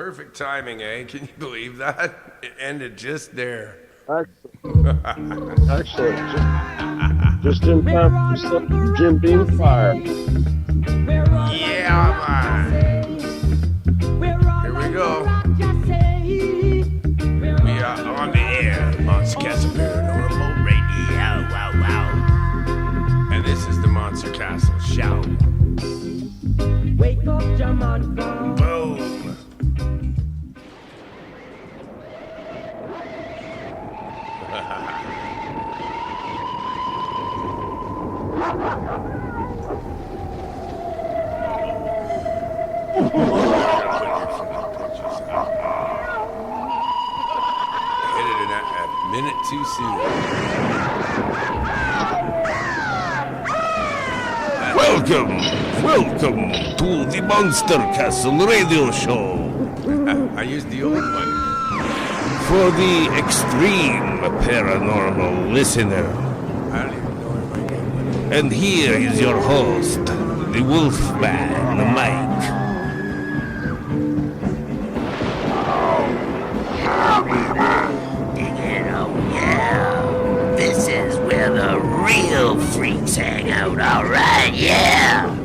Perfect timing, eh? Can you believe that? It ended just there. Excellent. Excellent. Just in time for some Jim Beam fire. Yeah, man. Here we go. We are on the air on Monster Paranormal Radio. Wow, wow. And this is the Monster Castle Show. Wake up, Jamaica. Boom. Hit it in a minute too soon. Welcome to the Monster Castle Radio Show. I used the old one. For the extreme paranormal listener. I don't even know if I get one. And here is your host, the Wolfman, Mike. Yeah. This is where the real freaks hang out, alright? Yeah.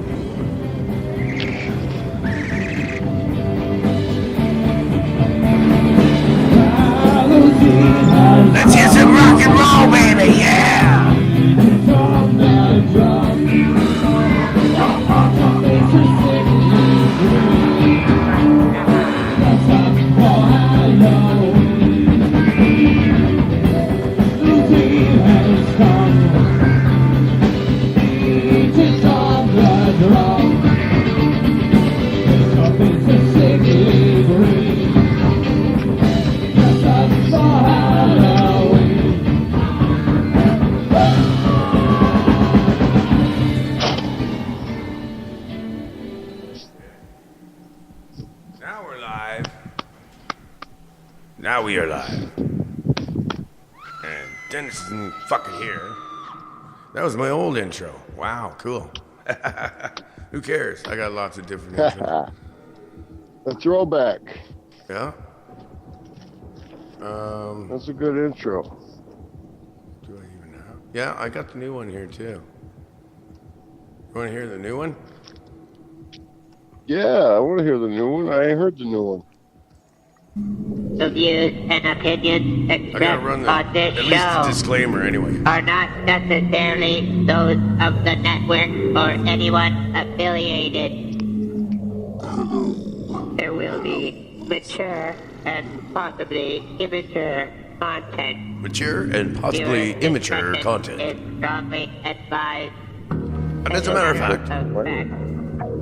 Let's hear some rock and roll, baby, yeah! Now we're live. Now we are live. And Dennis isn't fucking here. That was my old intro. Wow, cool. Who cares? I got lots of different intros. A throwback. Yeah? That's a good intro. Do I even know? Yeah, I got the new one here too. You want to hear the new one? Yeah, I want to hear the new one. I ain't heard the new one. The views and opinions I gotta expressed run on this at least a show disclaimer anyway. are not necessarily those of the network or anyone affiliated. There will be mature and possibly immature content. Mature and possibly Viewer immature discretion content. is strongly advised. And as a matter of fact,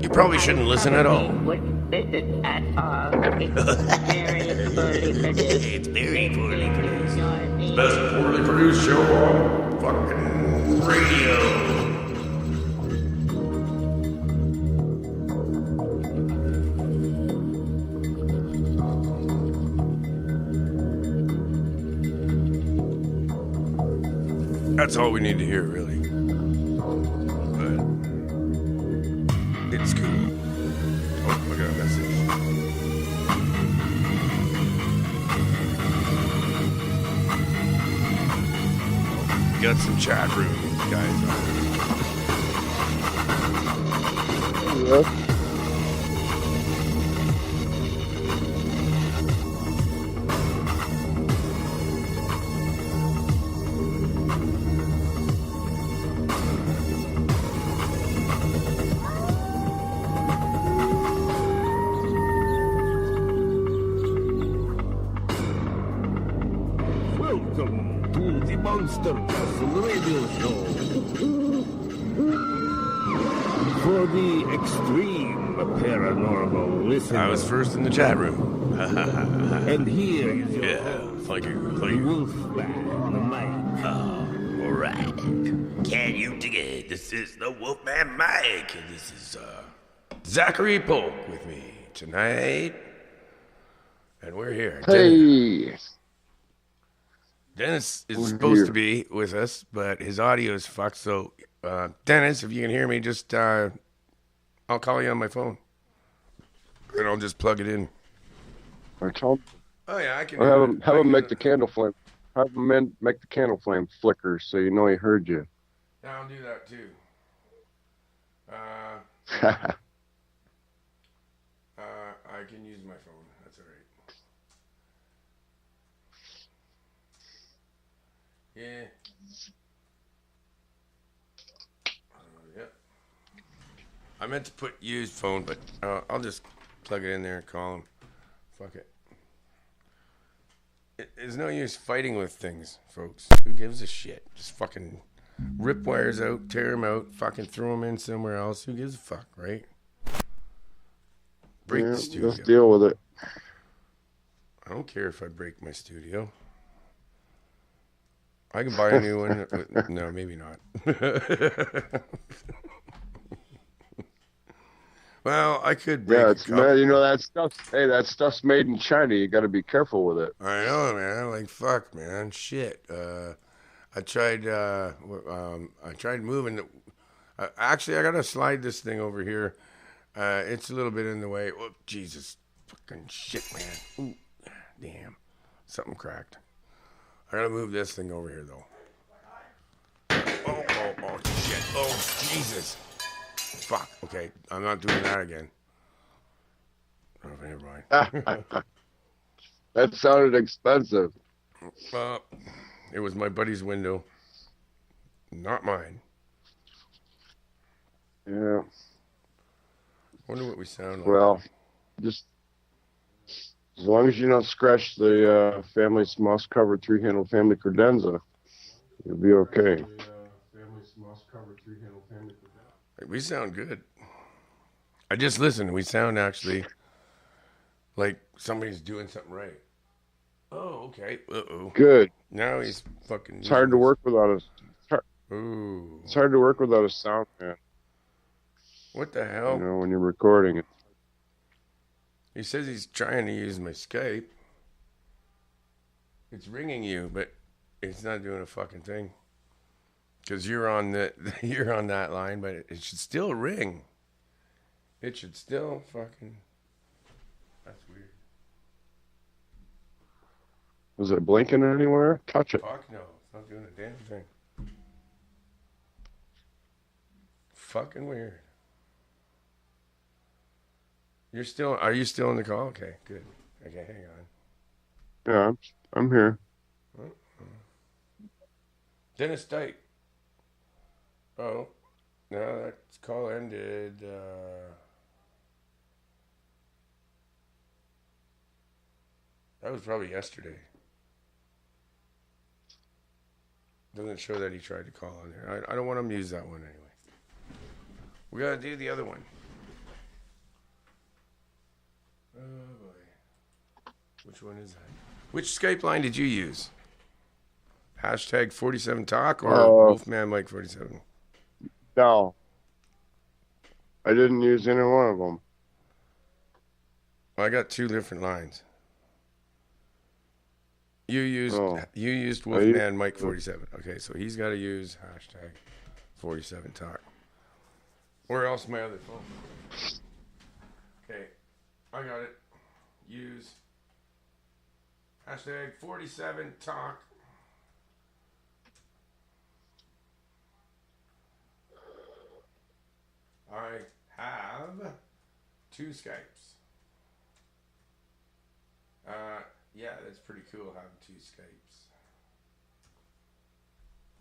you probably shouldn't listen at all. Wouldn't listen at all. It's very poorly produced. It's very poorly produced. Your Best poorly produced show on fucking radio. That's all we need to hear, really. But it's cool. Oh, I got a message. Got some chat room guys on. Yeah. Welcome to the Monster Castle Radio Show. For the extreme paranormal listener. I was first in the chat room. And here is your Yeah, host, thank you. the Thank you. Wolfman, Mike. Oh, alright. Can you dig it? This is the Wolfman Mike. And this is Zachary Polk with me tonight. And we're here. Hey. Dennis is We're supposed here. to be with us, but his audio is fucked. So, Dennis, if you can hear me, just I'll call you on my phone, and I'll just plug it in. I told him. Oh yeah, I can Or do have it. him have him make the candle flame. Have him make the candle flame flicker so you know he heard you. Yeah, I'll do that too. I can use my phone. That's all right. Yeah. Yep. I meant to put used phone, but I'll just plug it in there and call him. Fuck it. There's no use fighting with things, folks. Who gives a shit? Just fucking rip wires out, tear them out, fucking throw them in somewhere else. Who gives a fuck, right? Break the studio. Just deal with it. I don't care if I break my studio. I can buy a new one. No, maybe not. Well, I could break Yeah, man, you know that stuff. Hey, that stuff's made in China. You got to be careful with it. I know, man. Like fuck, man. Shit. I tried moving. Actually, I gotta slide this thing over here. It's a little bit in the way. Oh, Jesus, fucking shit, man. Ooh, damn, something cracked. I gotta move this thing over here though. Oh, shit. Oh, Jesus. Fuck. Okay, I'm not doing that again. Oh, never mind. That sounded expensive. It was my buddy's window, not mine. Yeah. Wonder what we sound like. Well, just as long as you don't scratch the family moss covered 3-handle family credenza, you'll be okay. We sound good. I just listened. We sound actually like somebody's doing something right. Oh, okay. Uh-oh. Good. Now he's fucking... It's hard to work without a... Ooh. It's hard to work without a sound, man. What the hell? You know, when you're recording it. He says he's trying to use my Skype. It's ringing you, but it's not doing a fucking thing. Because you're on that line, but it should still ring. It should still fucking... That's weird. Was it blinking anywhere? Touch it. Fuck no. It's not doing a damn thing. Fucking weird. Are you still on the call? Okay, good. Okay, hang on. Yeah, I'm here. Dennis Dyke. Oh, no, that call ended. That was probably yesterday. Doesn't show that he tried to call on there. I don't want him to use that one anyway. We gotta do the other one. Oh boy. Which one is that? Which Skype line did you use? Hashtag 47Talk or Wolfman Mike 47? No. I didn't use any one of them. Well, I got two different lines. You used Wolfman Mike 47. Okay, so he's got to use hashtag 47Talk. Where else my other phone? Okay, I got it. Use hashtag 47Talk. I have two Skypes. Yeah, that's pretty cool having two Skypes.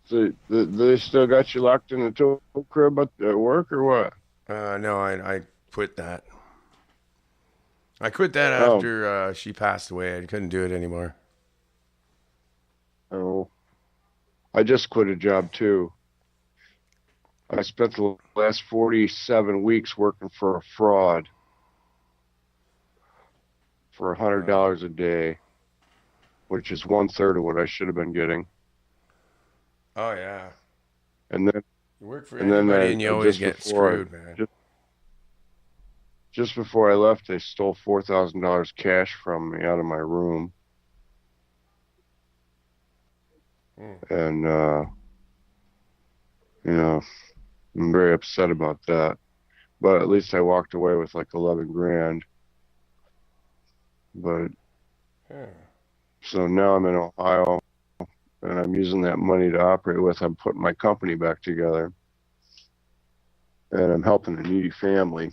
So they still got you locked in the tool crib at work or what? No, I quit that. I quit that after she passed away. I couldn't do it anymore. Oh. I just quit a job too. I spent the last 47 weeks working for a fraud for $100 a day, which is 1/3 of what I should have been getting. Oh yeah. And then you work for anybody and you always get screwed, man. Just before I left, they stole $4,000 cash from me out of my room. And, you know, I'm very upset about that. But at least I walked away with like 11 grand. But Yeah. So now I'm in Ohio, and I'm using that money to operate with. I'm putting my company back together, and I'm helping a needy family.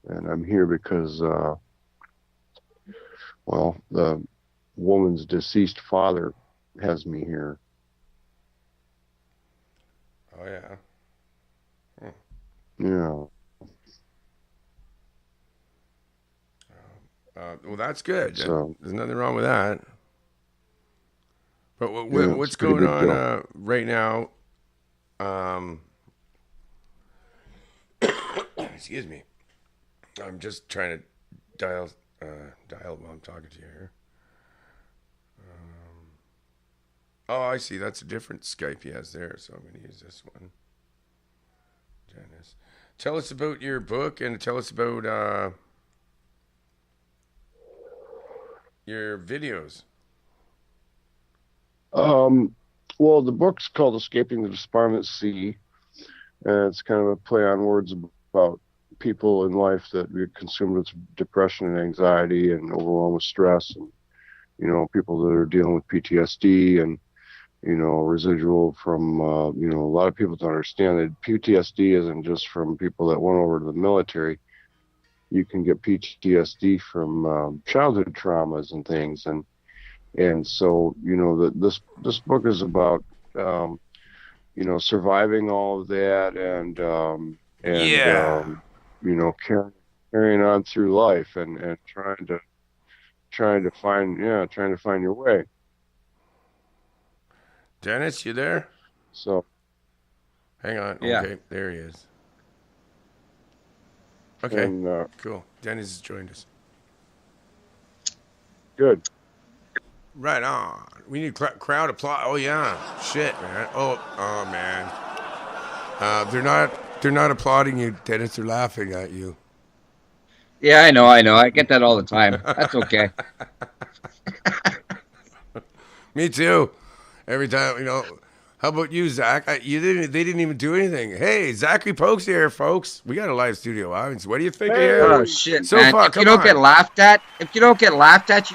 And I'm here because, well, the woman's deceased father has me here. Oh, yeah. Yeah. Well, that's good. So, There's nothing wrong with that. But yeah, what's it's a pretty going big on deal. right now? Excuse me. I'm just trying to dial while I'm talking to you here. Oh, I see. That's a different Skype he has there, so I'm going to use this one. Dennis, tell us about your book and tell us about your videos. Well, the book's called Escaping the Despondent Sea, and it's kind of a play on words about people in life that get consumed with depression and anxiety and overwhelmed with stress, and people that are dealing with PTSD and residual from a lot of people don't understand that PTSD isn't just from people that went over to the military. You can get PTSD from childhood traumas and things, and so this book is about surviving all of that and carrying on through life and trying to find your way. Dennis, you there? So hang on. Yeah. Okay, there he is. Okay, and, cool. Dennis has joined us. good. Right on. We need crowd applause. Oh yeah, shit, man. Oh man. They're not applauding you, Dennis. They're laughing at you. Yeah, I know. I get that all the time. That's okay. Me too. Every time, How about you, Zach? They didn't even do anything. Hey, Zachary Polk's here, folks. We got a live studio audience. What do you think of here? Oh shit, So man! far, If you don't get laughed at, you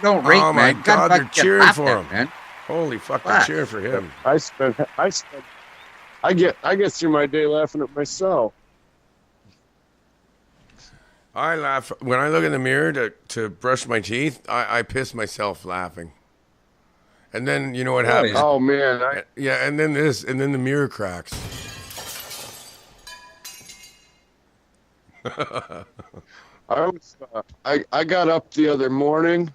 don't rate, oh my man. God, they're cheering for him, man. Holy fuck, they're cheering for him. I get through my day laughing at myself. I laugh when I look in the mirror to brush my teeth. I piss myself laughing. And then you know what happens? Oh man! Yeah, and then the mirror cracks. I got up the other morning,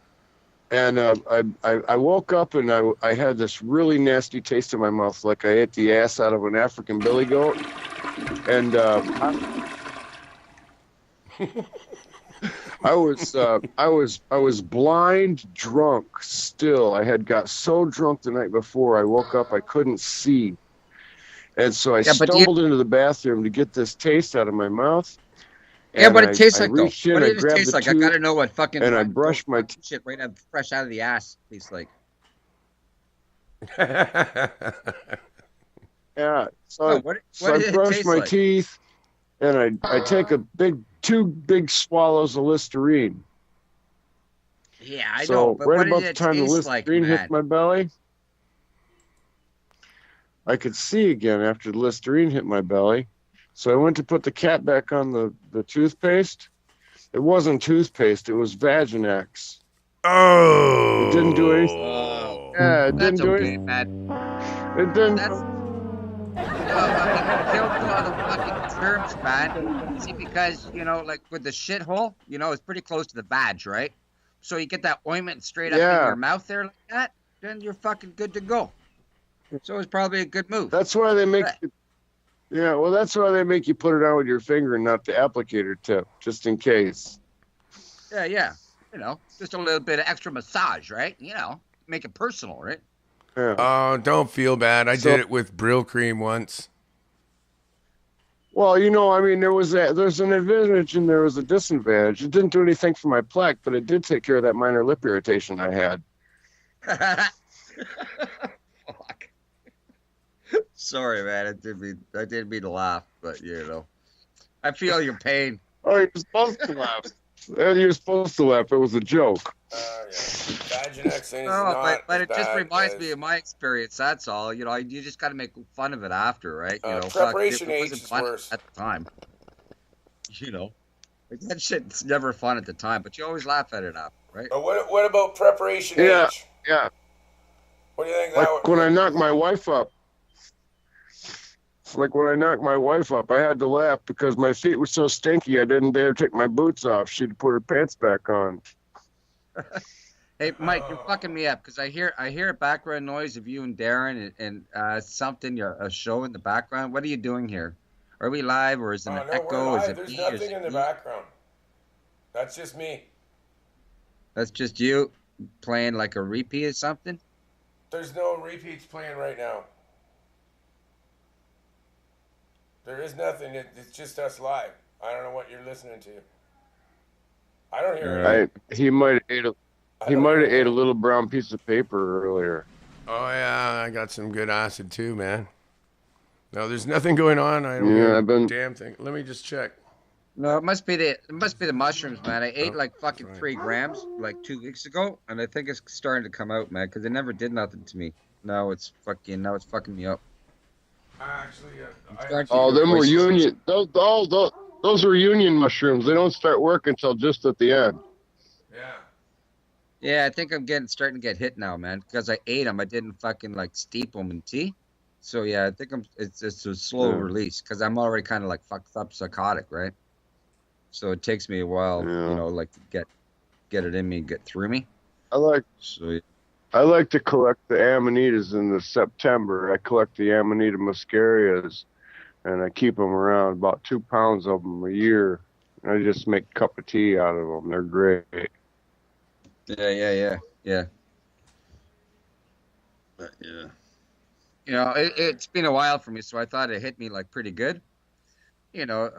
and I woke up and I had this really nasty taste in my mouth, like I ate the ass out of an African billy goat, and I was blind drunk still. I had got so drunk the night before. I woke up, I couldn't see. And so I stumbled into the bathroom to get this taste out of my mouth. Yeah, but it tastes like though. What does it taste like? I gotta know what fucking. And I brushed my shit right out fresh out of the ass. Tastes like. Yeah. So I brushed my teeth, and I take two big swallows of Listerine. Yeah, I know. So But right what about did the it time the taste like, Listerine man? hit my belly, I could see again after the Listerine hit my belly. So I went to put the cap back on the toothpaste. It wasn't toothpaste. It was Vaginex. Oh. It didn't do anything. Yeah, it didn't do anything. anything. It didn't. Kill all the fucking germs, man. See, because, like with the shithole, it's pretty close to the vag, right? So you get that ointment straight up in your mouth there like that, then you're fucking good to go. So it's probably a good move. That's why they make that's why they make you put it on with your finger and not the applicator tip, just in case. Yeah. Just a little bit of extra massage, right? Make it personal, right? Yeah. Oh, don't feel bad. I did it with Brill cream once. Well, there's an advantage and there was a disadvantage. It didn't do anything for my plaque, but it did take care of that minor lip irritation I had. Fuck. Sorry, man. I didn't mean to laugh, but I feel your pain. Oh, you're supposed to laugh. And you're supposed to laugh. It was a joke. Yeah. Vaginex is No, not but as it just bad reminds as- me of my experience. That's all. You know, you just got to make fun of it after, right? You know, Preparation it H wasn't is fun worse. at the time. You know, like that shit's never fun at the time, but you always laugh at it after, right? What about Preparation Yeah, H? yeah. What do you think Like that when I knocked my wife up. Like when I knocked my wife up, I had to laugh because my feet were so stinky I didn't dare take my boots off. She'd put her pants back on. Hey, Mike, you're fucking me up because I hear a background noise of you and Darren and something, a show in the background. What are you doing here? Are we live or is it an no, echo? we're Is live. it There's me? nothing in the background. That's just me. That's just you playing like a repeat or something? There's no repeats playing right now. There is nothing. It's just us live. I don't know what you're listening to. I don't hear it. He might have ate a little brown piece of paper earlier. Oh yeah, I got some good acid too, man. No, there's nothing going on. I don't hear a damn thing. Let me just check. No, it must be the mushrooms, man. I ate like fucking 3 grams like 2 weeks ago, and I think it's starting to come out, man, because it never did nothing to me. Now it's fucking me up. Actually, Oh, them were union. Those were union mushrooms. They don't start working until just at the end. Yeah. Yeah, I think I'm starting to get hit now, man, because I ate them. I didn't fucking like steep them in tea. So yeah, I think it's a slow release because I'm already kind of like fucked up psychotic, right? So it takes me a while, you know, like to get it in me, get through me. I like to collect the amanitas in the September. I collect the Amanita muscarias, and I keep them around, about 2 pounds of them a year. I just make a cup of tea out of them. They're great. Yeah. But yeah. You know, it's been a while for me, so I thought it hit me like pretty good. You know,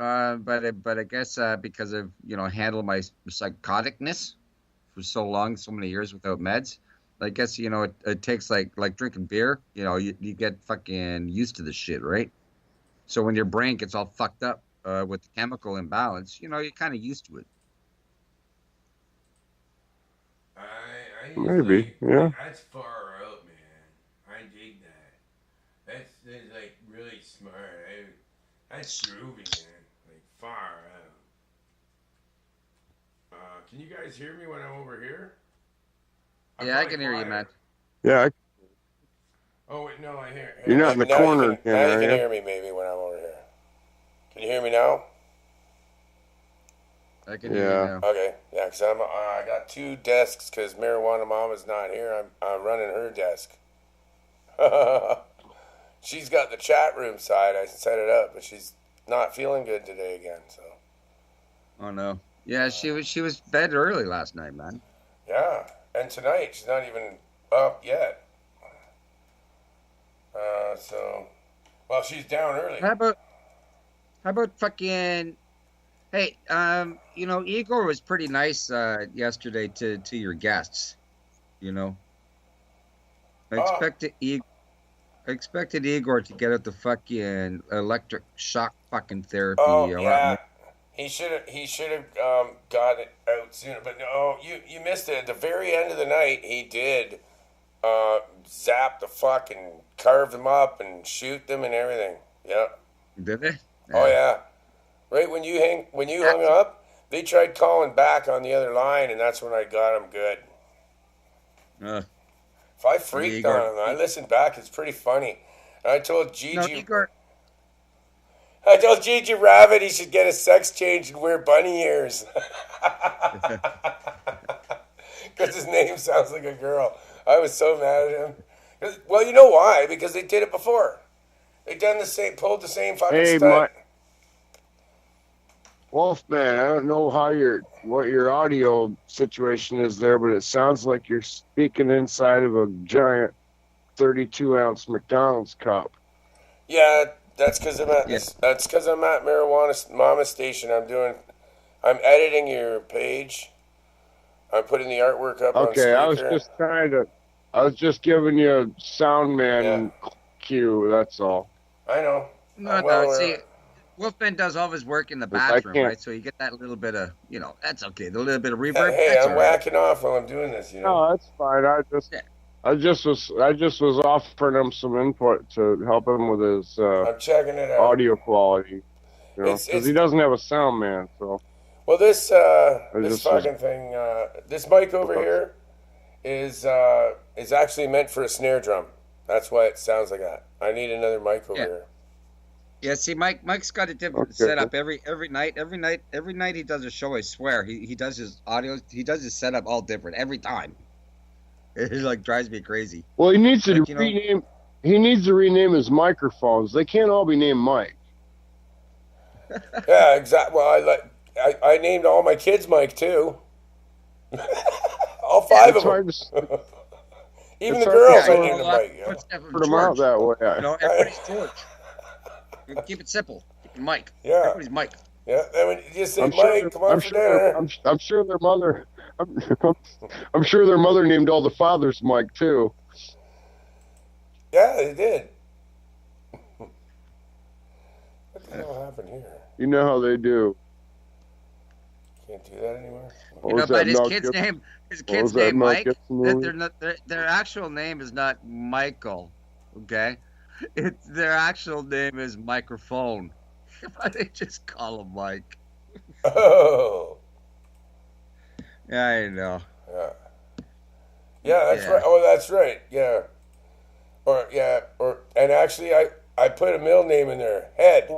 but I guess because of, you know, handle my psychoticness for so long, so many years without meds, I guess, you know, it takes like drinking beer. You know, you get fucking used to the shit, right? So when your brain gets all fucked up with the chemical imbalance, you know, you're kind of used to it. Maybe, yeah. That's far out, man. I dig that. That's like really smart. That's groovy, man. Like far out. Can you guys hear me when I'm over here? Yeah, I can hear you, man. Yeah. Oh wait, no, I hear. You're not in the corner. Now you can hear me maybe when I'm over here. Can you hear me now? I can hear you now. Okay, yeah, because I got 2 desks because Marijuana Mama's not here. I'm running her desk. She's got the chat room side. I set it up, but she's not feeling good today again. So. Oh no. Yeah, she was bed early last night, man. Yeah, and tonight she's not even up yet. Well, she's down early. How about fucking? Hey, you know, Igor was pretty nice yesterday to your guests. You know, I expected Igor to get out the fucking electric shock fucking therapy. Oh yeah, he should have got it out sooner. But no, you missed it. At the very end of the night, he did zap the fucking, carve them up and shoot them and everything. Yeah. Did they? Oh yeah. Right when you hung up, they tried calling back on the other line, and that's when I got them good. If I freaked on him, I listened back. It's pretty funny. And I told Gigi. I told Gigi Rabbit he should get a sex change and wear bunny ears. Because his name sounds like a girl. I was so mad at him. Well, you know why? Because they did it before. They pulled the same fucking stunt. Wolfman, I don't know what your audio situation is there, but it sounds like you're speaking inside of a giant 32-ounce McDonald's cup. Yeah, that's because I'm at Marijuana Mama Station. I'm editing your page. I'm putting the artwork up on speaker. I was just giving you a sound man cue. That's all. I know. No, see, Wolfman does all of his work in the But I bathroom, can't- right? So you get that little bit of, that's okay. The little bit of reverb. Hey, that's I'm all right. whacking off while I'm doing this. You know. No, that's fine. I just was offering him some input to help him with his I'm checking it out. audio quality. You know, It's- because he doesn't have a sound man. So Well, this just fucking thing, this mic over here is actually meant for a snare drum. That's why it sounds like that. I need another mic over here. Yeah, see, Mike's got a different Okay. setup every night. Every night he does a show. I swear, he does his audio. He does his setup all different every time. It like drives me crazy. well, he needs to Like, you know- rename. He needs to rename his microphones. They can't all be named Mike. Yeah, exactly. Well, I named all my kids Mike too. All five It's of them. hard to Even it's the hard to girls say I a named them lot- Mike. put stuff in put them out George. that way. Everybody's George. Keep it simple. Keep it Mike. Yeah. Everybody's Mike. Yeah, and when you just say I'm Mike, sure. come on I'm for sure. dinner. I'm sure their mother. I'm sure their mother named all the fathers Mike too. Yeah, they did. What the hell happened here? You know how they do. Can't do that anymore. What was that But his Mel kid's Gibson- name, his what kid's was that name, Mel Mike. Gibson That movie? they're not their actual name is not Michael. Okay, their actual name is Microphone. But they just call him Mike. Oh, Yeah, I know. yeah. Yeah, that's Yeah. right. Oh, that's right. Yeah. And actually, I put a middle name in there. Head.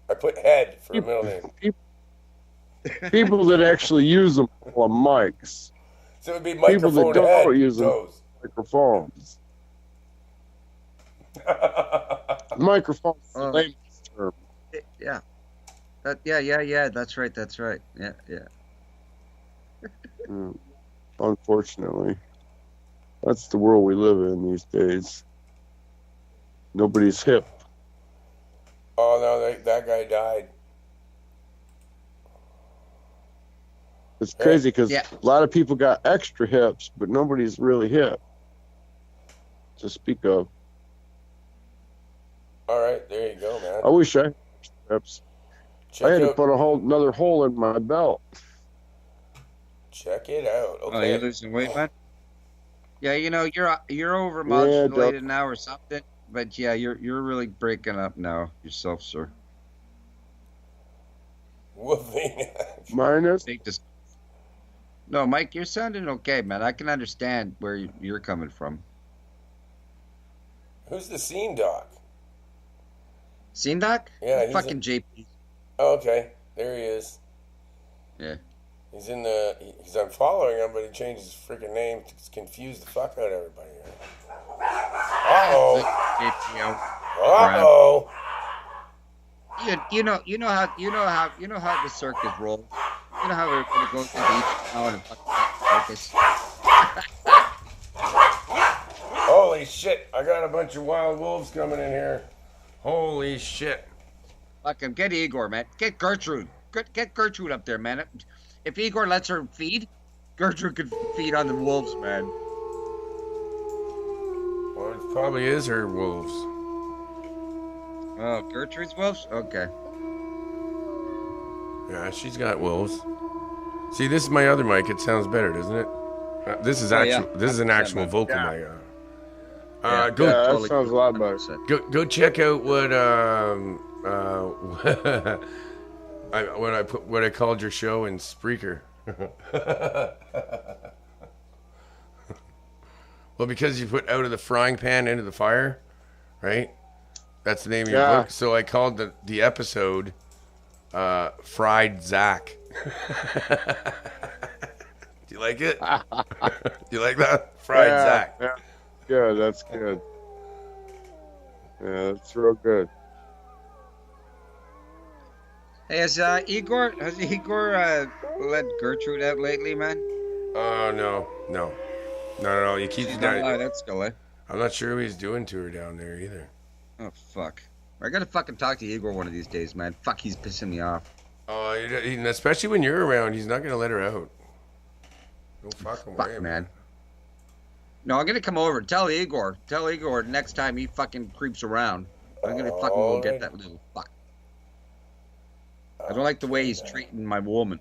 I put Head for a middle name. People that actually use them call them mics. So it would be People that microphone don't head. use them. Toes. Microphones. Microphones is Oh. the layman's term. Yeah. Yeah. That's right. Yeah. Unfortunately, that's the world we live in these days. Nobody's hip. Oh no, that guy died. It's crazy because Yeah. a lot of people got extra hips, but nobody's really hip to speak of. All right, there you go, man. I wish I had extra hips. I had to out, put another hole in my belt. check it out. Oh, Okay. you're losing weight, man. Yeah, you're overmodulated now or something. But yeah, you're really breaking up now yourself, sir. Wolfing. Minus. No, Mike, you're sounding okay, man. I can understand where you're coming from. Who's the scene doc? Scene Doc? Yeah, he's Fucking JP. Oh, okay, there he is. Yeah. He's I'm following him, but he changed his freaking name to confuse the fuck out of everybody. Uh-oh. JP, Uh-oh. you know how the circus rolls. You know how everybody goes to the beach now and fucking circus. Holy shit, I got a bunch of wild wolves coming in here. Holy shit. Fucking get Igor, man. Get Gertrude. Get Gertrude up there, man. If Igor lets her feed, Gertrude could feed on the wolves, man. Well, it probably is her wolves. Oh, Gertrude's wolves? Okay. Yeah, she's got wolves. See, this is my other mic. It sounds better, doesn't it? This is This is an actual vocal mic. Go Yeah, that totally sounds a lot better. 100%. Go check out what what I called your show in Spreaker. Well, because you put out of the frying pan into the fire, right? That's the name of your Yeah. book. So I called the episode Fried Zach. Do you like it? Do you like that? Fried Zach. Yeah. Good, that's good. Yeah, that's real good. Hey, has Igor let Gertrude out lately, man? Oh, no. You keep She's it not down. allowed out, still, eh? I'm not sure what he's doing to her down there either. Oh, fuck. I gotta fucking talk to Igor one of these days, man. Fuck, he's pissing me off. Oh, especially when you're around, he's not gonna let her out. No fucking way, Fuck, man. No, I'm gonna come over. Tell Igor next time he fucking creeps around. I'm gonna fucking go get that little fuck. I don't like the way he's treating my woman.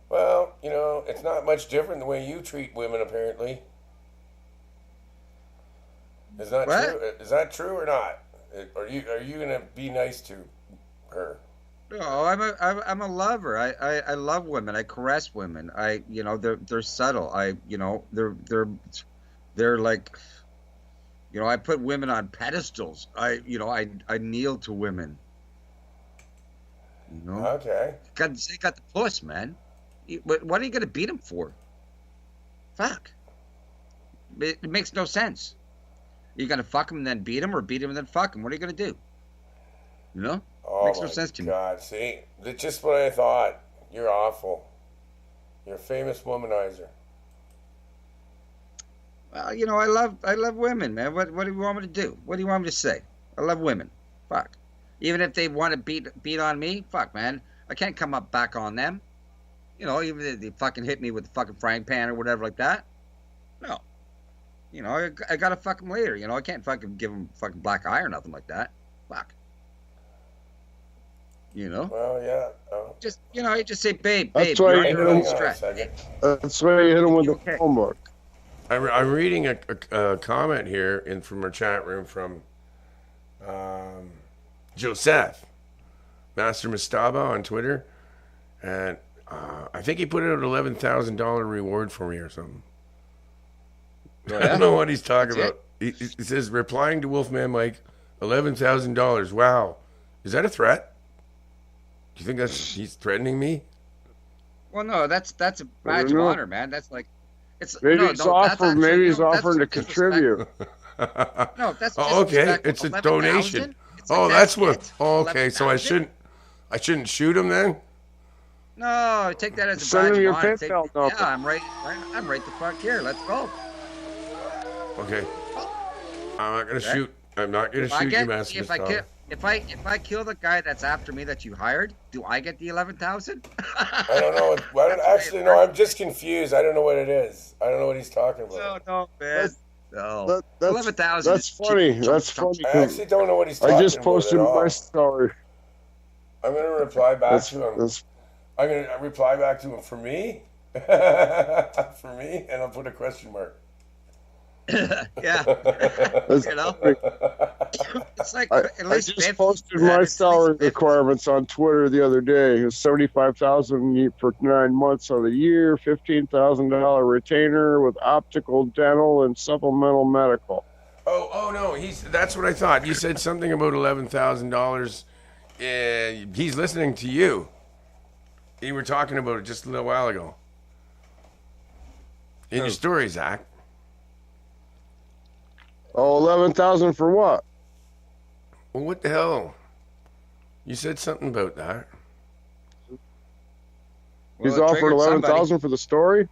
Well, you know, it's not much different the way you treat women, apparently. Is that true? Is that true or not? Are you gonna be nice to her? No, I'm a lover. I love women. I caress women. They're subtle. They're like, I put women on pedestals. I kneel to women. Okay. They got the puss, man. What are you gonna beat him for? Fuck. It makes no sense. You gonna fuck him and then beat him, or beat him and then fuck him? What are you gonna do? Makes no sense to me. God, see, that's just what I thought. You're awful. You're a famous womanizer. Well, I love women, man. What do you want me to do? What do you want me to say? I love women. Fuck. Even if they want to beat on me, fuck, man. I can't come up back on them. Even if they fucking hit me with the fucking frying pan or whatever like that. No. I gotta fuck them later. I can't fucking give them fucking black eye or nothing like that. Fuck. Well, yeah. Oh. Just, you just say, babe, That's why you're you under hit no him. stress. That's why you hit him with the phone book. I'm reading a comment here from our chat room from Joseph, Master Mastaba on Twitter, and I think he put out an $11,000 reward for me or something. Oh, yeah? I don't know what he's talking about. He says, replying to Wolfman Mike, $11,000. Wow. Is that a threat? Do you think he's threatening me? Well, no, that's a badge of honor, man. That's like, maybe he's offering to contribute. No, that's okay. It's a donation. That's what. Okay, so I shouldn't shoot him then. No, take that as a Send badge him your of honor. PayPal number. Yeah, I'm right the fuck here. Let's go. Okay. I'm not gonna shoot. I'm not gonna shoot you, Master. If I kill the guy that's after me that you hired, do I get the 11,000? I don't know. Actually, no. I'm just confused. I don't know what it is. I don't know what he's talking about. No, man. No. That's 11,000. That's funny. That's funny. I actually don't know what he's talking about. I just posted my story. I'm gonna reply back to him. I'm gonna reply back to him for me, and I'll put a question mark. Yeah. It's like at least I just posted my salary requirements on Twitter the other day. It was $75,000 for 9 months of the year, $15,000 retainer with optical, dental, and supplemental medical. Oh no, that's what I thought. You said something about $11,000. He's listening to you. You were talking about it just a little while ago. In your story, Zach. Oh, $11,000 for what? Well, what the hell? You said something about that. He's offered $11,000 for the story?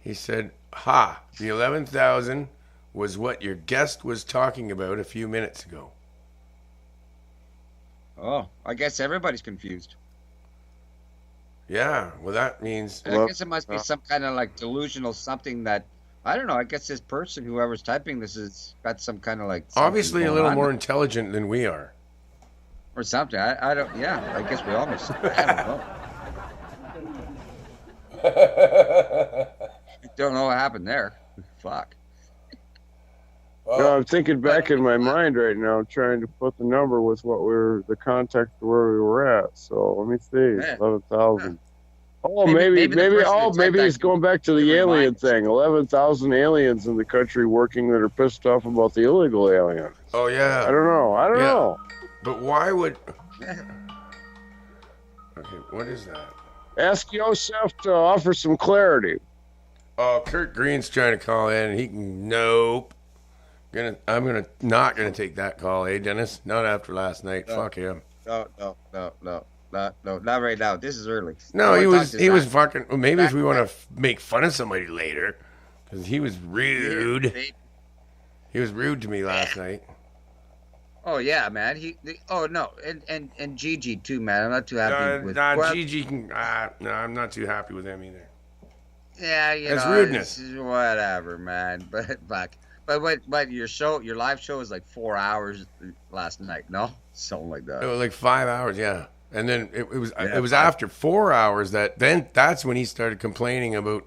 He said, the 11,000 was what your guest was talking about a few minutes ago. Oh, I guess everybody's confused. Yeah, well, that means... I guess it must be some kind of like delusional something that... I don't know. I guess this person, whoever's typing this, has got some kind of like... Obviously a little more intelligent than we are. Or something. I don't... Yeah, I guess we almost... I don't know. Don't know what happened there. Fuck. No, I'm thinking back in my mind right now, trying to put the number with the context of where we were at. So let me see, 11,000. Oh, maybe he's going back to the alien thing. 11,000 aliens in the country working that are pissed off about the illegal aliens. Oh yeah. I don't know. But why would? Okay, what is that? Ask Yosef to offer some clarity. Oh, Kurt Green's trying to call in, and nope. I'm not gonna take that call, Dennis? Not after last night. No. Fuck him. No, not right now. This is early. No, he was fucking. Well, maybe if we want to make fun of somebody later, because he was rude. He was rude to me last night. Oh yeah, man. And Gigi too, man. I'm not too happy with. Gigi can. No, I'm not too happy with him either. Yeah, it's rudeness. Whatever, man. But fuck. But your live show was like 4 hours last night, no? Something like that. It was like 5 hours, yeah. And then it was after 4 hours that's when he started complaining about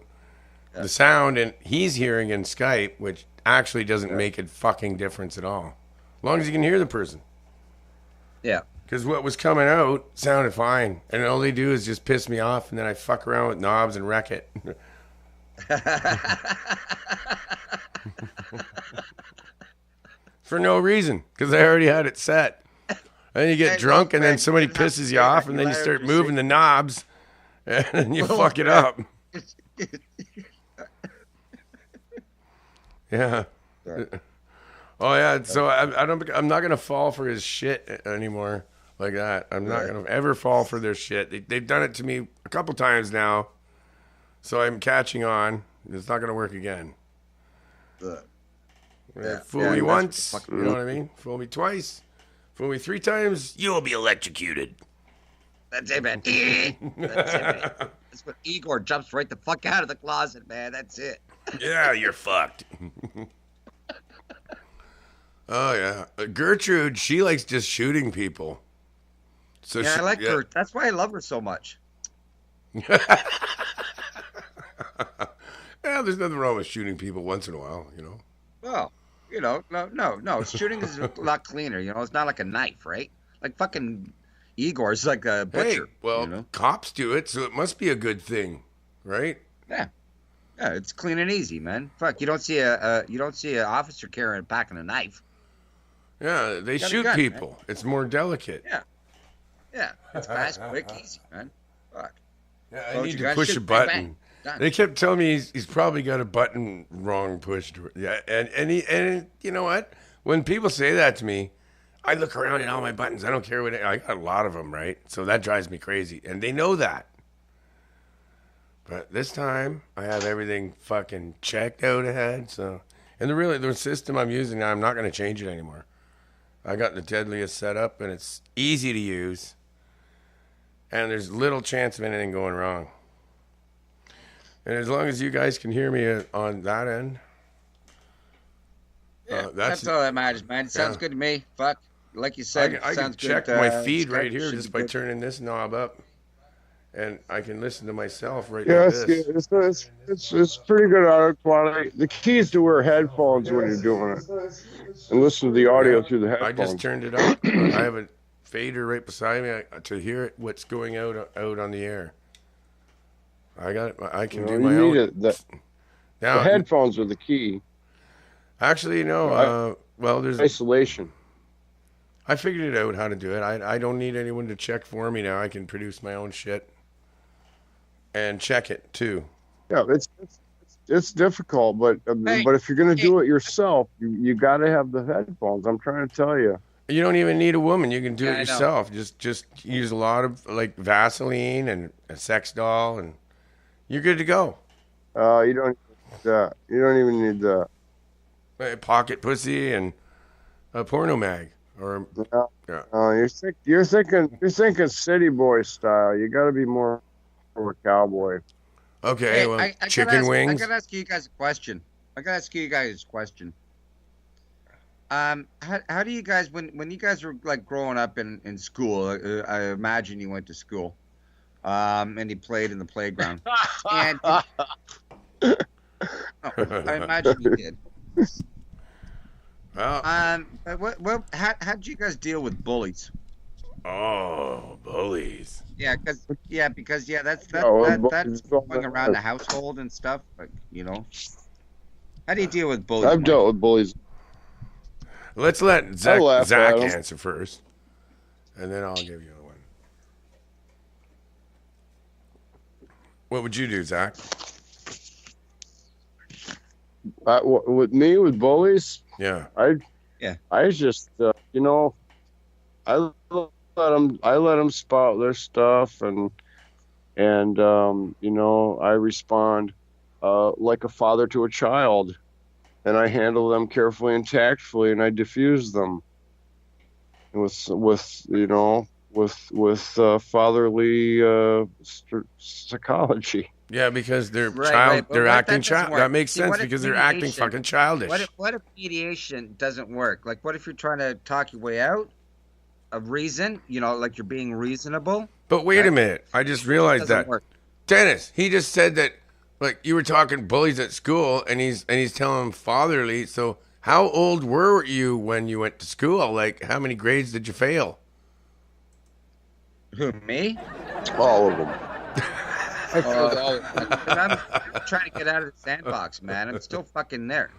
the sound, and he's hearing in Skype, which actually doesn't make a fucking difference at all. As long as you can hear the person. Yeah. Because what was coming out sounded fine. And all they do is just piss me off, and then I fuck around with knobs and wreck it. For no reason, because I already had it set. And then you get drunk, and then somebody pisses you off, and then you start moving the knobs, and then you fuck it up. Yeah. Oh yeah. So I'm not gonna fall for his shit anymore like that. I'm not gonna ever fall for their shit. They've done it to me a couple times now, so I'm catching on. It's not gonna work again. Fool me once, you know what I mean? Fool me twice. Fool me 3 times, you'll be electrocuted. That's it, man. That's it, man. That's when Igor jumps right the fuck out of the closet, man. That's it. Yeah, you're fucked. Oh, yeah. Gertrude, she likes just shooting people. So I like her. That's why I love her so much. Yeah, there's nothing wrong with shooting people once in a while, you know? Well, you know, no. Shooting is a lot cleaner, you know? It's not like a knife, right? Like fucking Igor's like a butcher. Hey, well, you know? Cops do it, so it must be a good thing, right? Yeah. Yeah, it's clean and easy, man. Fuck, you don't see an officer carrying a pack and a knife. Yeah, they shoot gun, people. man. It's more delicate. Yeah, it's fast, quick, easy, man. Fuck. Yeah, I need to push a button. They kept telling me he's probably got a button wrong pushed. Yeah, and you know what? When people say that to me, I look around at all my buttons. I don't care what I got a lot of them, right? So that drives me crazy, and they know that. But this time, I have everything fucking checked out ahead. So, and the system I'm using now, I'm not going to change it anymore. I got the deadliest setup, and it's easy to use, and there's little chance of anything going wrong. And as long as you guys can hear me on that end, that's all that matters, man. Sounds good to me. Fuck, like you said, I can check my feed right here just by turning this knob up, and I can listen to myself right now. Yes, it's pretty good audio quality. The key is to wear headphones when you're doing it, and listen to the audio through the headphones. I just turned it up. I have a fader right beside me to hear what's going out on the air. I got it. I can do my own. The headphones are the key. Actually, no. There's isolation. I figured it out how to do it. I don't need anyone to check for me now. I can produce my own shit and check it too. Yeah, it's difficult, but if you're gonna do it yourself, you got to have the headphones. I'm trying to tell you. You don't even need a woman. You can do it yourself. Just use a lot of like Vaseline and a sex doll, and you're good to go. You don't need that. You don't even need that. Pocket pussy and a porno mag, or you're thinking city boy style. You got to be more of a cowboy. Okay, I chicken wings. I gotta ask you guys a question. How do you guys when you guys were like growing up in school? I imagine you went to school, and you played in the playground. And I imagine you did. Well, how did you guys deal with bullies? Oh, bullies. Because that's going around the household and stuff. Like, you know, how do you deal with bullies? I've dealt with bullies. Let's let Zach answer first, and then I'll give you one. What would you do, Zach? With me, with bullies? Yeah. I just, I let them spout their stuff, and I respond like a father to a child, and I handle them carefully and tactfully, and I diffuse them with fatherly psychology. Yeah, because they're acting child. That makes sense because they're acting fucking childish. What if mediation doesn't work? Like, what if you're trying to talk your way out a reason, like you're being reasonable. But wait a minute. I just realized that. Work. Dennis, he just said that, like, you were talking bullies at school, and he's telling them fatherly. So how old were you when you went to school? Like, how many grades did you fail? Who, me? All of them. I'm trying to get out of the sandbox, man. I'm still fucking there.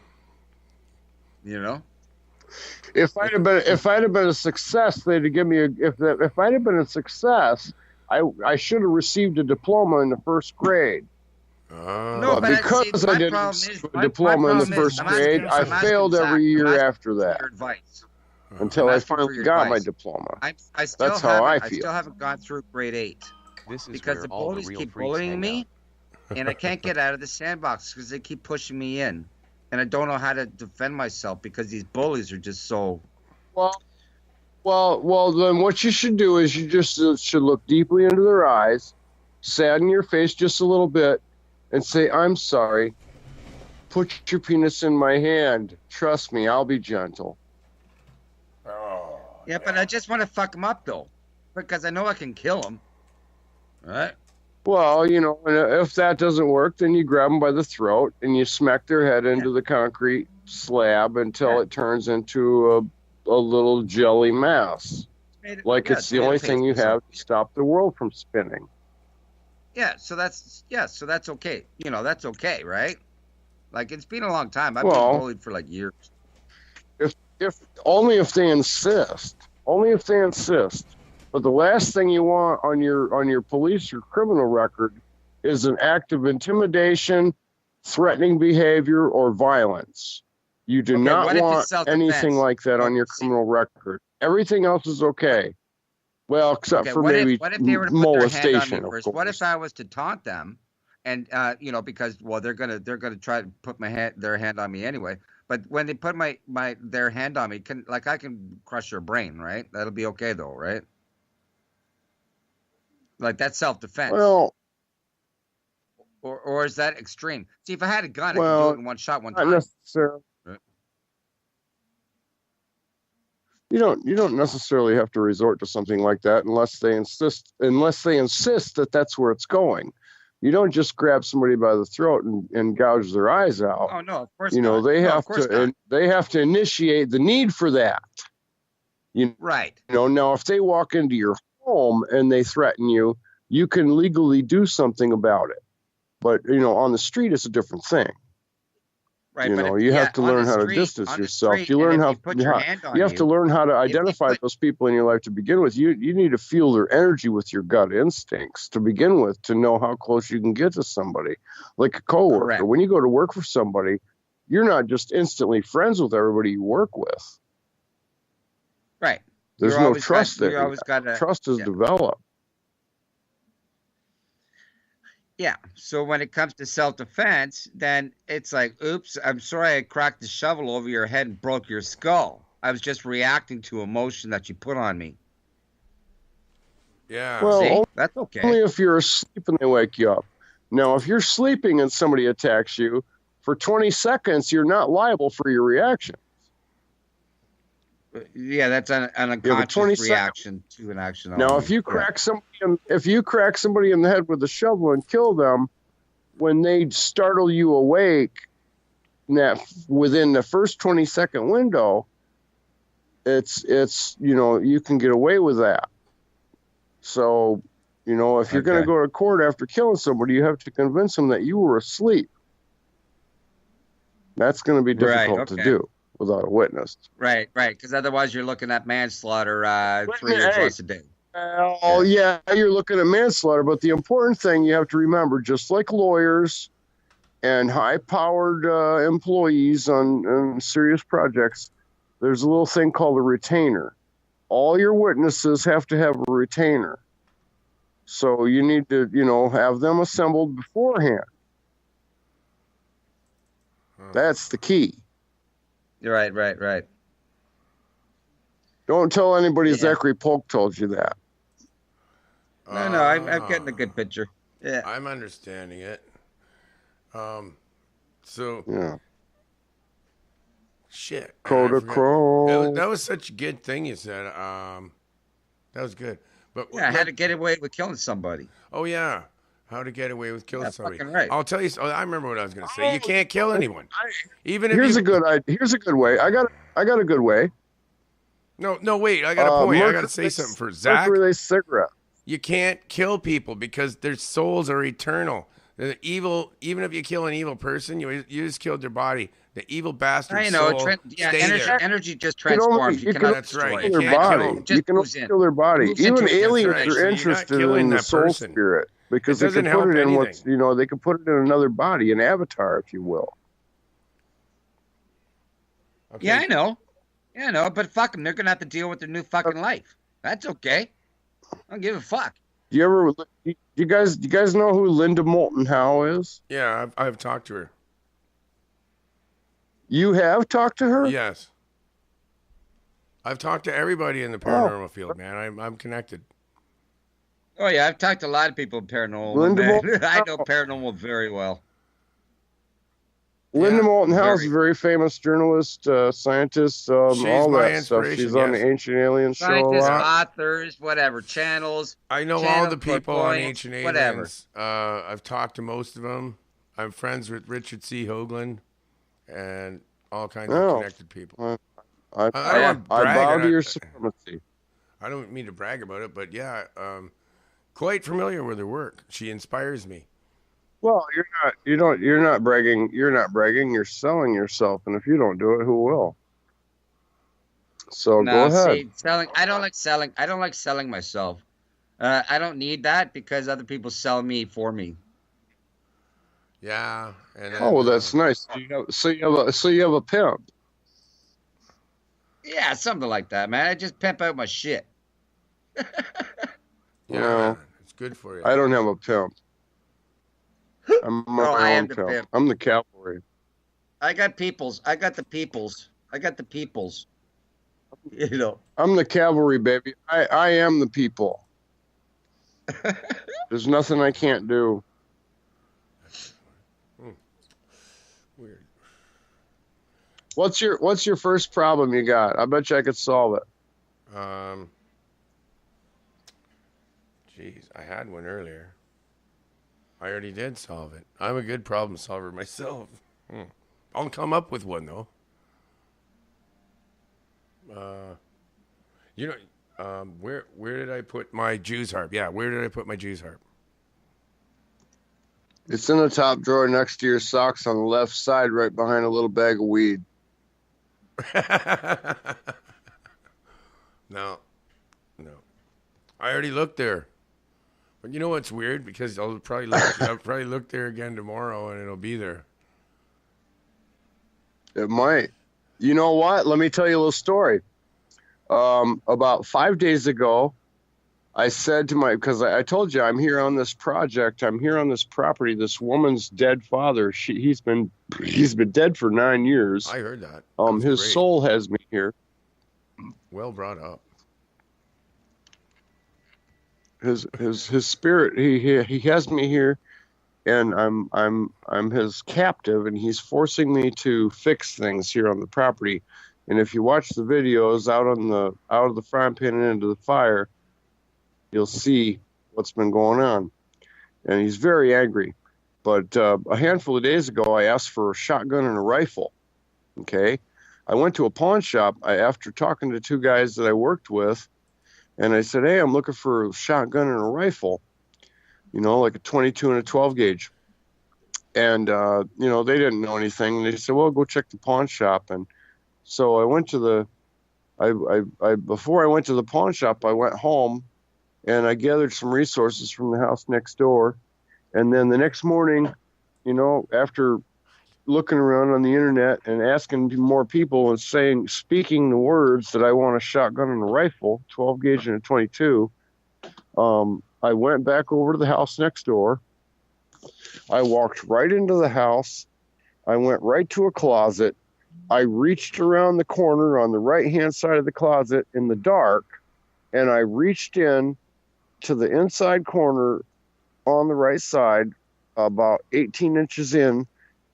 If I'd have been a success, they'd have given me if I'd have been a success, I should have received a diploma in the first grade. No, but because I didn't receive a diploma in the first grade, I failed every year after that. Until I finally got my diploma. That's how I feel. I still haven't gone through grade 8. Because the bullies keep bullying me, and I can't get out of the sandbox because they keep pushing me in. And I don't know how to defend myself because these bullies are just so... Well, then what you should do is you just should look deeply into their eyes, sadden your face just a little bit, and say, I'm sorry. Put your penis in my hand. Trust me, I'll be gentle. Yeah, but I just want to fuck them up, though, because I know I can kill them. Right. Well, and if that doesn't work, then you grab them by the throat and you smack their head into the concrete slab until it turns into a little jelly mass. It's the only thing you have to stop the world from spinning. Yeah, so that's okay. That's okay, right? Like, it's been a long time. I've been bullied for like years. If only if they insist. Only if they insist. But the last thing you want on your police or criminal record is an act of intimidation, threatening behavior, or violence. You do not want anything like that on your criminal record. Everything else is okay. Well, except for maybe what if they were to molestation. Put their hand on me first? What if I was to taunt them, and because they're gonna try to put their hand on me anyway. But when they put their hand on me, I can crush your brain, right? That'll be okay though, right? Like, that's self-defense. Well, or is that extreme? See, if I had a gun, I could do it in one shot, one time. Not necessarily. Right. You don't necessarily have to resort to something like that unless they insist that that's where it's going. You don't just grab somebody by the throat and gouge their eyes out. Oh no, of course not. They have to initiate the need for that. Right. Now if they walk into your home and they threaten you, you can legally do something about it. But on the street it's a different thing. Right. You have to learn how to distance yourself. You have to learn how to identify those people in your life to begin with. You need to feel their energy with your gut instincts to begin with, to know how close you can get to somebody. Like a coworker. Correct. When you go to work for somebody, you're not just instantly friends with everybody you work with. Right. There's no trust there. Trust is developed. Yeah. So when it comes to self-defense, then it's like, oops, I'm sorry I cracked the shovel over your head and broke your skull. I was just reacting to emotion that you put on me. Yeah. Well, that's okay. Only if you're asleep and they wake you up. Now, if you're sleeping and somebody attacks you, for 20 seconds, you're not liable for your reaction. Yeah, that's an unconscious reaction to an action. Now, if you crack somebody in the head with a shovel and kill them, when they startle you awake, within the first 20-second window, it's you can get away with that. So, if you're going to go to court after killing somebody, you have to convince them that you were asleep. That's going to be difficult to do without a witness. Right. Because otherwise you're looking at manslaughter 3 years less a day. Yeah, you're looking at manslaughter. But the important thing you have to remember, just like lawyers and high-powered employees on serious projects, there's a little thing called a retainer. All your witnesses have to have a retainer. So you need to, have them assembled beforehand. That's the key. Right. Don't tell anybody Zachary Polk told you that. No, I'm getting a good picture. Yeah, I'm understanding it. Shit. Kodachrome. That was such a good thing you said. That was good. But Yeah, how to get away with killing somebody. Oh yeah, how to get away with killing That's somebody. fucking right. I'll tell you. I remember what I was going to say. You can't kill anyone. Even if Here's a good way. I got a good way. No, wait. I got a point. I got to say something for Zach. Mercury cigarette. You can't kill people because their souls are eternal. The evil, even if you kill an evil person, you just killed their body. The evil bastard I know. soul Energy just transforms. You cannot that's right. Kill their body. You can only kill their body. Even aliens are interested in the soul spirit because they can put it in what's they can put it in another body, an avatar, if you will. Okay. Yeah, I know. Yeah, I know. But fuck them. They're gonna have to deal with their new fucking life. That's okay. I don't give a fuck. Do you guys know who Linda Moulton Howe is? Yeah, I've talked to her. You have talked to her? Yes. I've talked to everybody in the paranormal field, man. I'm connected. Oh yeah, I've talked to a lot of people in paranormal. Man. I know paranormal very well. Linda Moulton Howe is a very famous journalist, scientist, all that stuff. She's on the Ancient Aliens show a lot. Authors, whatever, channels. I know all the people on Ancient Aliens. Whatever. I've talked to most of them. I'm friends with Richard C. Hoagland and all kinds of connected people. I bow to your supremacy. I don't mean to brag about it, but yeah, quite familiar with her work. She inspires me. Well, you're not bragging. You're not bragging. You're selling yourself, and if you don't do it, who will? So go ahead. See, selling. I don't like selling. I don't like selling myself. I don't need that because other people sell me for me. Yeah. And well, that's nice. So you have a pimp. Yeah, something like that, man. I just pimp out my shit. Yeah, it's good for you. I don't have a pimp. I am the pimp. I'm the cavalry. I got peoples. I got the peoples. You know. I'm the cavalry, baby. I am the people. There's nothing I can't do. Weird. What's your first problem you got? I bet you I could solve it. Geez, I had one earlier. I already did solve it. I'm a good problem solver myself. I'll come up with one though. Where did I put my Jews harp? Yeah, where did I put my Jews harp? It's in the top drawer next to your socks on the left side, right behind a little bag of weed. No. I already looked there. But you know what's weird? Because I'll probably look there again tomorrow, and it'll be there. It might. You know what? Let me tell you a little story. About 5 days ago, I said to because I told you I'm here on this project. I'm here on this property. This woman's dead father. He's been dead for 9 years. I heard that. His great. Soul has me here. Well brought up. His spirit. He has me here, and I'm his captive, and he's forcing me to fix things here on the property. And if you watch the videos out of the frying pan and into the fire, you'll see what's been going on. And he's very angry. But a handful of days ago, I asked for a shotgun and a rifle. Okay, I went to a pawn shop after talking to two guys that I worked with. And I said, hey, I'm looking for a shotgun and a rifle, like a 22 and a 12 gauge. And, they didn't know anything. They said, well, go check the pawn shop. And so I went to before I went to the pawn shop, I went home and I gathered some resources from the house next door. And then the next morning, after looking around on the internet and asking more people and speaking the words that I want a shotgun and a rifle, 12 gauge and a 22, I went back over to the house next door. I walked right into the house. I went right to a closet. I reached around the corner on the right-hand side of the closet in the dark, and I reached in to the inside corner on the right side, about 18 inches in,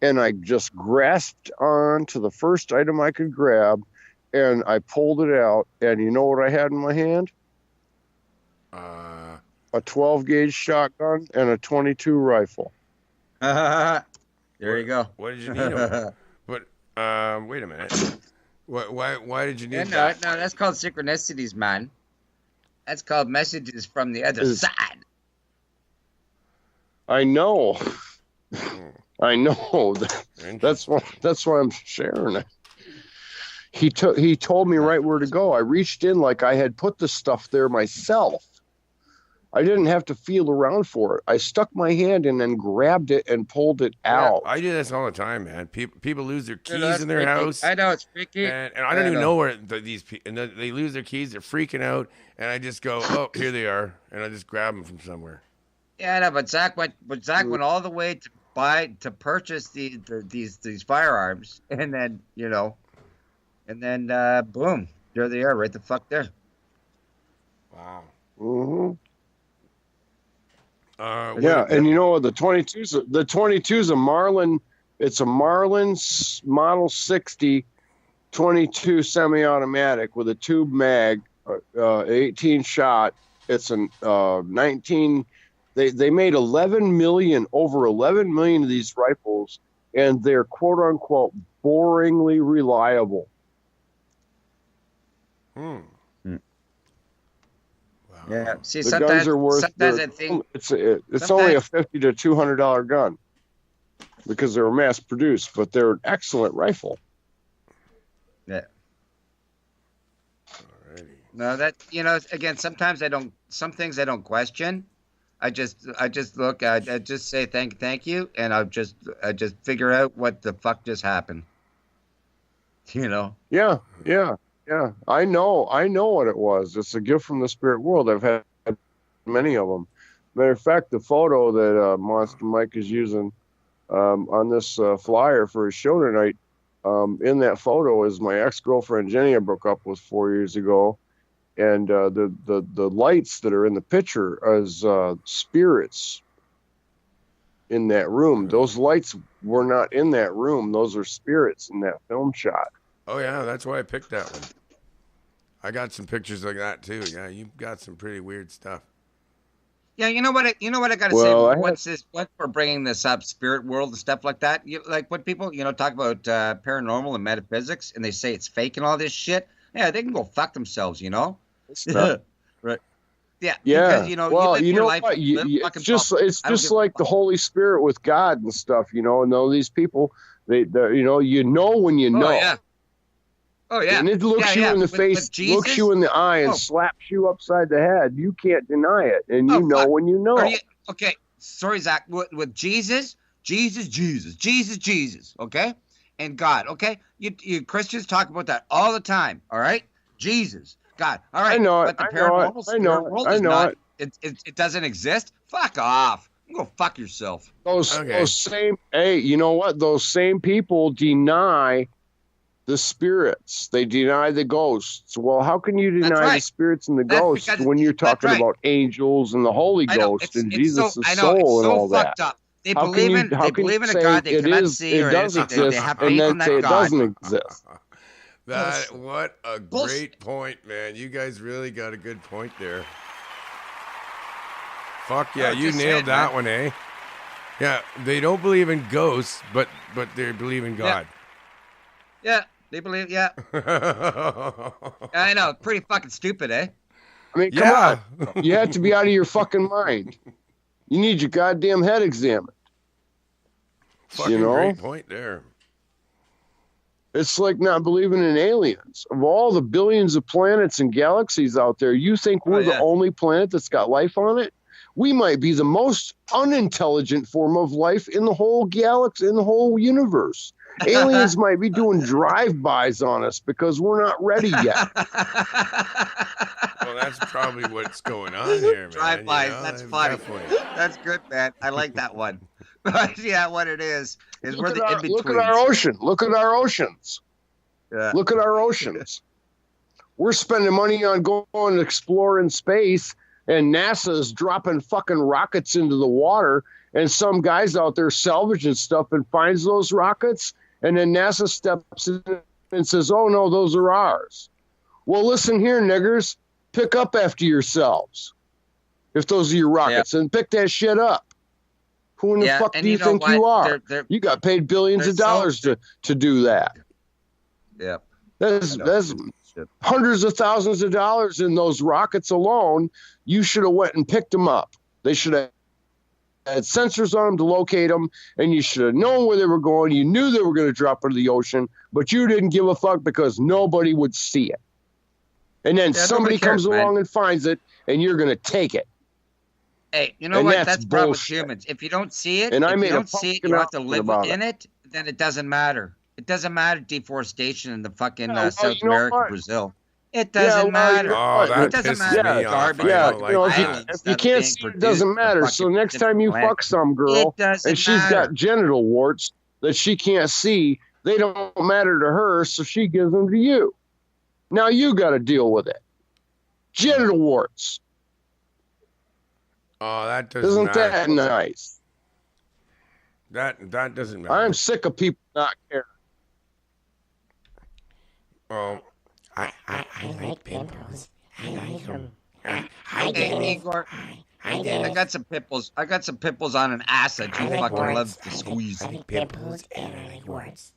and I just grasped on to the first item I could grab, and I pulled it out, and you know what I had in my hand? a 12 gauge shotgun, and a 22 rifle. There you go. What did you need them? But wait a minute. Why did you need that? No, that's called synchronicities, man. That's called messages from the other side. I know. I know. That's why I'm sharing it. He told me right where to go. I reached in like I had put the stuff there myself. I didn't have to feel around for it. I stuck my hand in and grabbed it and pulled it out. I do this all the time, man. People lose their keys in their house. I know, it's freaky. And I don't even know where these people, and they lose their keys. They're freaking out. And I just go, oh, here they are. And I just grab them from somewhere. Yeah, I know, but Zach went all the way to purchase these firearms. And then, boom, there they are, right the fuck there. Wow. Mm-hmm. Yeah, and you know what? The 22's a Marlin. It's a Marlin Model 60 22 semi-automatic with a tube mag, 18 shot. It's a 19. They made over 11 million of these rifles, and they're quote unquote boringly reliable. Yeah. See, the guns are worth. I think it's only a $50 to $200 gun because they're mass produced, but they're an excellent rifle. Yeah. Alrighty. No, that again, sometimes some things I don't question. I just look. I just say thank you, and I just figure out what the fuck just happened. Yeah. Yeah, I know what it was. It's a gift from the spirit world. I've had many of them. Matter of fact, the photo that Monster Mike is using on this flyer for his show tonight, in that photo is my ex-girlfriend Jenny I broke up with 4 years ago, and the lights that are in the picture is spirits in that room. Those lights were not in that room. Those are spirits in that film shot. Oh yeah, that's why I picked that one. I got some pictures like that too. Yeah, you've got some pretty weird stuff. Yeah, you know what I got to say. What for bringing this up, spirit world and stuff like that. Like when people talk about paranormal and metaphysics, and they say it's fake and all this shit. Yeah, they can go fuck themselves. It's not. Right. Yeah. Yeah. Because, well, you know what? It's just like the Holy Spirit with God and stuff. And all these people, they when you know. Oh, yeah. Oh, yeah. And it looks you in the face, looks you in the eye, and slaps you upside the head. You can't deny it. And you know when you know. Okay. Sorry, Zach. With Jesus, okay? And God, okay? You Christians talk about that all the time, all right? Jesus, God. All right. I know it. But the paranormal spirit world is not. It doesn't exist? Fuck off. You go fuck yourself. Those same, you know what? Those same people deny the spirits. They deny the ghosts. Well, how can you deny the spirits and the ghosts when you're talking about angels and the Holy Ghost and Jesus' soul and all that? Up. They believe in a God they cannot see or does exist, they have and faith then in that say it God. doesn't exist. What a great point, man. You guys really got a good point there. Fuck yeah, you nailed that one, eh? Yeah, they don't believe in ghosts, but they believe in God. Yeah, they believe, yeah. I know, pretty fucking stupid, eh? I mean, come on. You have to be out of your fucking mind. You need your goddamn head examined. Fucking great point there. It's like not believing in aliens. Of all the billions of planets and galaxies out there, you think we're the only planet that's got life on it? We might be the most unintelligent form of life in the whole galaxy, in the whole universe. Aliens might be doing drive-bys on us because we're not ready yet. Well, that's probably what's going on here, man. Drive-bys, that's funny. Definitely. That's good, man. I like that one. But yeah, what it is we're the in-betweens. Look at our ocean. Look at our oceans. Yeah. Look at our oceans. We're spending money on going and exploring space, and NASA's dropping fucking rockets into the water, and some guys out there salvaging stuff and finds those rockets, and then NASA steps in and says, oh, no, those are ours. Well, listen here, niggers. Pick up after yourselves. if those are your rockets, and pick that shit up. Who in the fuck do you think you are? You got paid billions of dollars to do that. Yeah. That's hundreds of thousands of dollars in those rockets alone. You should have went and picked them up. They should have had sensors on them to locate them, and you should have known where they were going. You knew they were going to drop into the ocean, but you didn't give a fuck because nobody would see it. And then somebody comes along and finds it, and you're going to take it. Hey, you know what? That's problem with humans. If you don't see it, you have to live in it, then it doesn't matter. It doesn't matter deforestation in the fucking South America, Brazil. It doesn't matter. It doesn't matter. Garbage. If you can't see it, doesn't matter. So next time you fuck some girl and she's got genital warts that she can't see, they don't matter to her, so she gives them to you. Now you got to deal with it. Genital warts. Oh, that doesn't Isn't matter. that nice? That doesn't matter. I'm sick of people not caring. Well, I like pimples. I like them. Hey, Igor, I got some pimples. I got some pimples on an ass that you fucking love to squeeze. I like pimples and I like warts.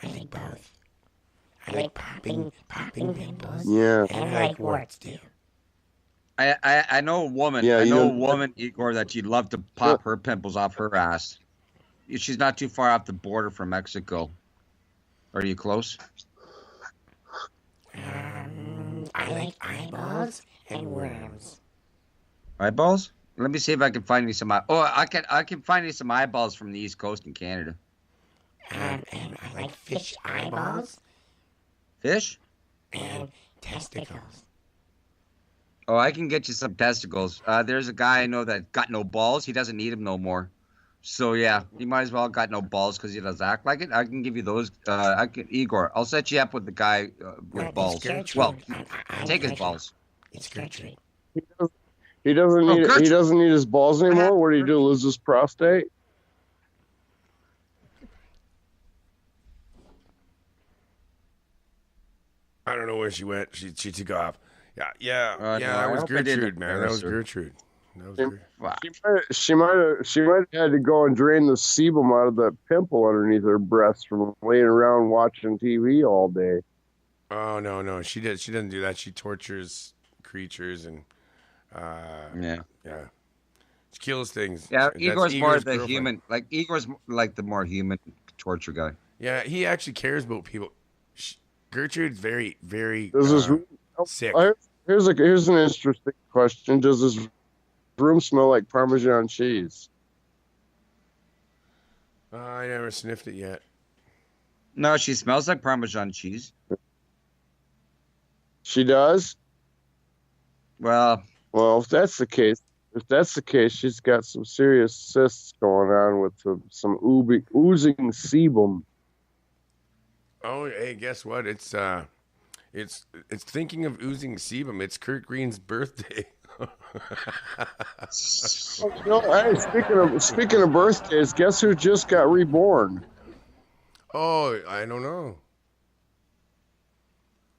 I like both. I like popping pimples. Yeah. And I like warts too. I know a woman. Yeah, I know a woman, Igor, that you'd love to pop her pimples off her ass. She's not too far off the border from Mexico. Are you close? I like eyeballs and worms. Eyeballs? Let me see if I can find me some. I can find you some eyeballs from the East Coast in Canada. And I like fish eyeballs. Fish? And testicles. Oh, I can get you some testicles. There's a guy I know that got no balls. He doesn't need them no more. So yeah, he might as well got no balls because he does act like it. I can give you those. Igor, I'll set you up with the guy with balls. Well, take his balls. It's Gertrude. He doesn't need. He doesn't need his balls anymore. What do you do? Lose his prostate? I don't know where she went. She took off. Yeah. That was Gertrude, man. That was Gertrude. She might have had to go and drain the sebum out of that pimple underneath her breast from laying around watching TV all day. Oh no, she doesn't do that. She tortures creatures and she kills things. Yeah, Igor's more the human. Like Igor's like the more human torture guy. Yeah, he actually cares about people. Gertrude's very, very sick. Here's an interesting question. Does this room smell like Parmesan cheese? I never sniffed it yet. No, she smells like Parmesan cheese. She does? Well, if that's the case, she's got some serious cysts going on with some oozing sebum. Oh, hey, guess what? It's thinking of oozing sebum. It's Kurt Green's birthday. Speaking of birthdays, guess who just got reborn? Oh, I don't know.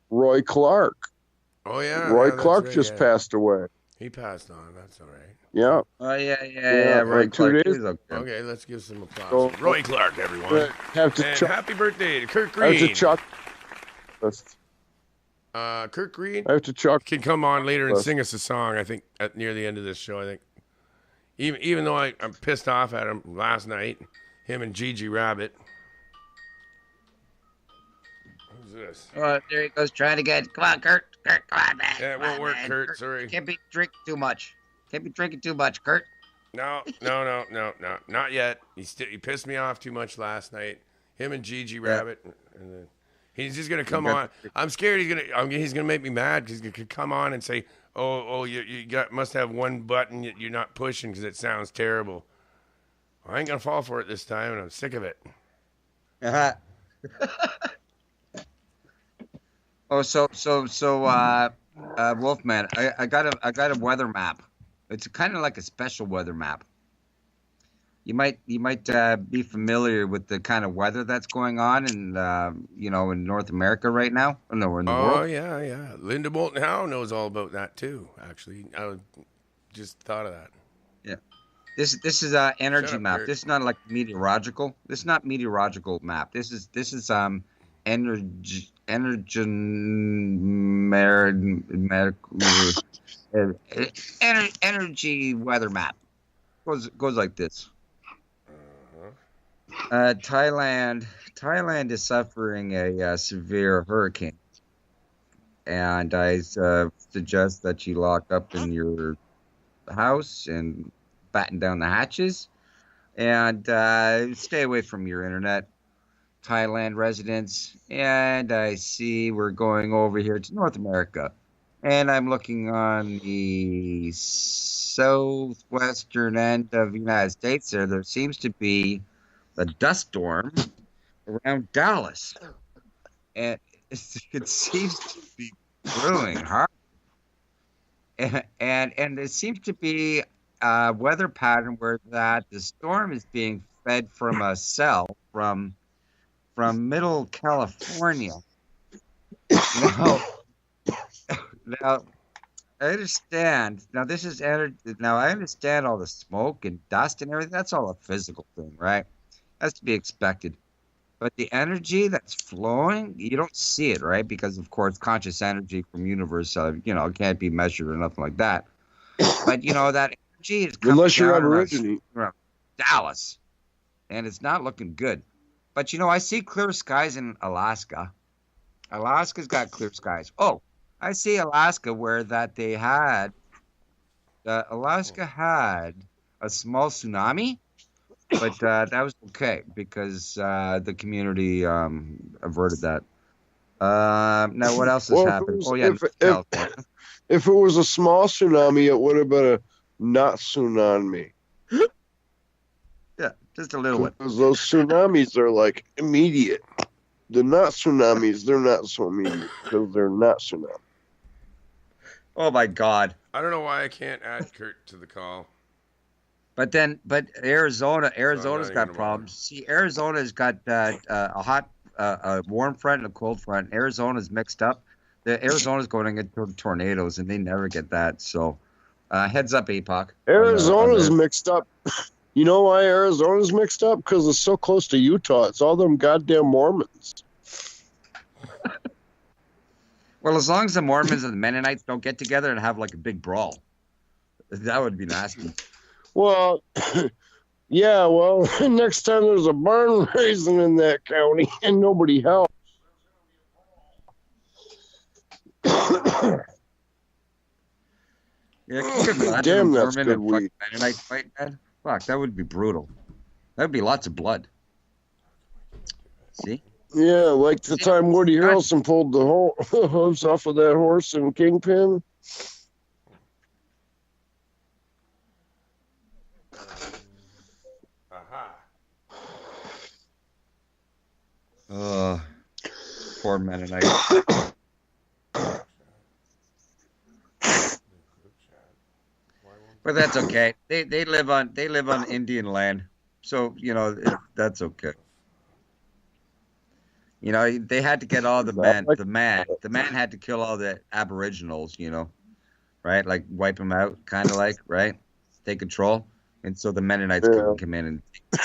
Roy Clark. Oh yeah, Roy Clark just passed away. He passed on. That's all right. Yeah. Oh yeah. Roy Clark. 2 days. Okay, let's give some applause. Roy Clark, everyone. Happy birthday to Kurt Green. Kurt Green. I have to chuck. Can come on later and sing us a song. I think near the end of this show. I think, even though I'm pissed off at him last night, him and Gigi Rabbit. Who's this? Oh, there he goes trying to get. Come on, Kurt. Come on, man. Yeah, it won't work, Kurt. Sorry. Can't be drinking too much. Kurt. No, not yet. He pissed me off too much last night. Him and Gigi Rabbit. And he's just gonna come on. I'm scared he's gonna make me mad because he could come on and say, "Oh, you must have one button you're not pushing because it sounds terrible." I ain't gonna fall for it this time, and I'm sick of it. Uh-huh. Wolfman, I got a weather map. It's kind of like a special weather map. you might be familiar with the kind of weather that's going on in in North America right now. No, in the world. Oh yeah. Linda Moulton Howe knows all about that too. Actually, just thought of that. Yeah. This is energy map. Kurt. This is not like meteorological. This is not meteorological map. This is energy energy weather map. Goes like this. Thailand is suffering a severe hurricane, and I suggest that you lock up in your house and batten down the hatches, and stay away from your internet, Thailand residents. And I see we're going over here to North America, and I'm looking on the southwestern end of the United States. There seems to be a dust storm around Dallas, and it seems to be brewing hard. And it seems to be a weather pattern where that the storm is being fed from a cell from Middle California. Now I understand. Now this is energy. Now I understand all the smoke and dust and everything. That's all a physical thing, right? That's to be expected. But the energy that's flowing, you don't see it, right? Because of course, conscious energy from universe, can't be measured or nothing like that. But that energy is coming unless you're down Aborigine. around Dallas, and it's not looking good. But I see clear skies in Alaska. Alaska's got clear skies. Oh, I see Alaska where that they had. Alaska had a small tsunami. But that was okay because the community averted that. Now, what else has happened? If it was a small tsunami, it would have been a not tsunami. Yeah, just a little one. Because those tsunamis are like immediate. The not tsunamis, they're not so immediate because they're not tsunamis. Oh my God! I don't know why I can't add Kurt to the call. But Arizona's got problems. See, Arizona's got a warm front and a cold front. Arizona's mixed up. Arizona's going into tornadoes, and they never get that. So, heads up, APOC. Arizona's mixed up. You know why Arizona's mixed up? Because it's so close to Utah. It's all them goddamn Mormons. Well, as long as the Mormons and the Mennonites don't get together and have like a big brawl, that would be nasty. Well, yeah, next time there's a barn raising in that county and nobody helps. Damn, that's good weed. Mennonite fight, man. Fuck, that would be brutal. That would be lots of blood. See? Yeah, like the time Woody Harrelson pulled the hooves off of that horse in Kingpin. Poor Mennonite. But that's okay. They live on Indian land, so that's okay. They had to get all the man. The man had to kill all the Aboriginals. Right? Like wipe them out, kind of like right. Take control, and so the Mennonites couldn't come in and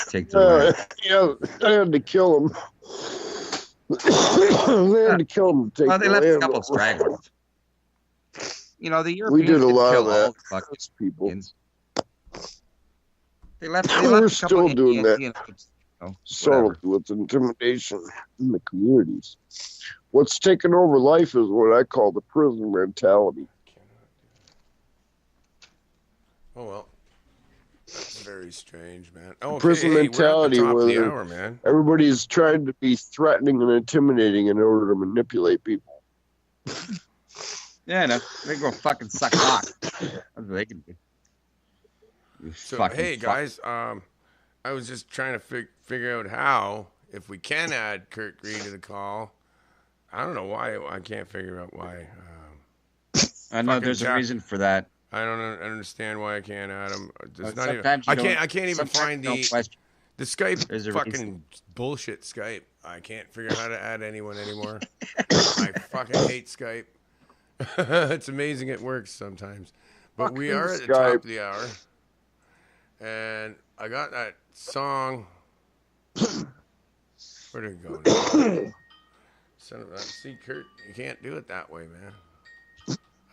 take the land. Yeah, they had to kill them. They had to kill them. To take they left a couple of stragglers. The Europeans we did a lot of that. People. They left. We're still doing Indians, that. Sort of with intimidation in the communities. What's taken over life is what I call the prison mentality. Oh well. That's very strange, man. Oh, prison mentality where man. Everybody's trying to be threatening and intimidating in order to manipulate people. Yeah, no, they go fucking suck cock. That's what they can do. So hey guys, I was just trying to figure out how, if we can add Kurt Green to the call. I don't know why I can't figure out why. I know there's a reason for that. I don't understand why I can't add them. It's not even, Sometimes you I can't even sometimes find you don't question. the Skype There's a fucking reason. bullshit Skype. I can't figure out how to add anyone anymore. I fucking hate Skype. It's amazing it works sometimes. But we are at the top of the hour. And I got that song. Where did it go now? Son of a, see, Kurt, you can't do it that way, man.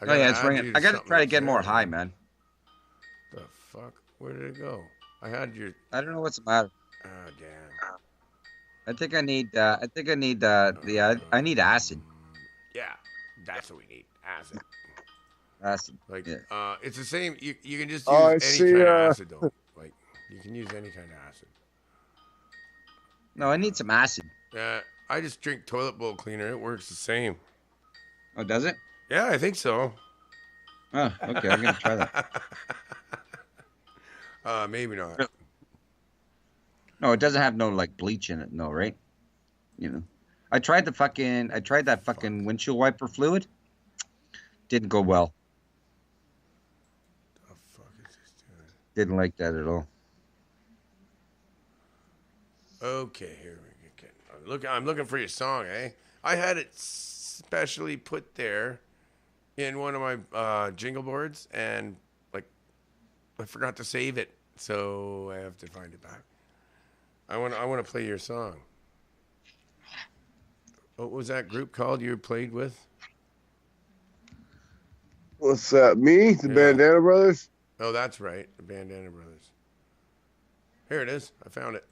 Oh yeah, it's ringing. I gotta try to get more high, man. The fuck? Where did it go? I had your. I don't know what's the matter. Oh damn. I think I need. I need acid. Yeah, that's what we need. Acid. Acid. Like, Yeah. it's the same. You can just use Oh, I any see, kind of acid though. Like, you can use any kind of acid. No, I need some acid. I just drink toilet bowl cleaner. It works the same. Oh, does it? Yeah, I think so. Oh, okay. I'm gonna try that. Maybe not. No, it doesn't have no like bleach in it. No, right? You know, I tried that fucking windshield wiper fluid. Didn't go well. The fuck is this doing? Didn't like that at all. Okay, here we go. I'm looking for your song, eh? I had it specially put there in one of my jingle boards, and like I forgot to save it, so I have to find it back. I want to play your song. What was that group called you played with? What's that? Me? The Bandana Brothers? Oh, that's right, the Bandana Brothers. Here it is. I found it.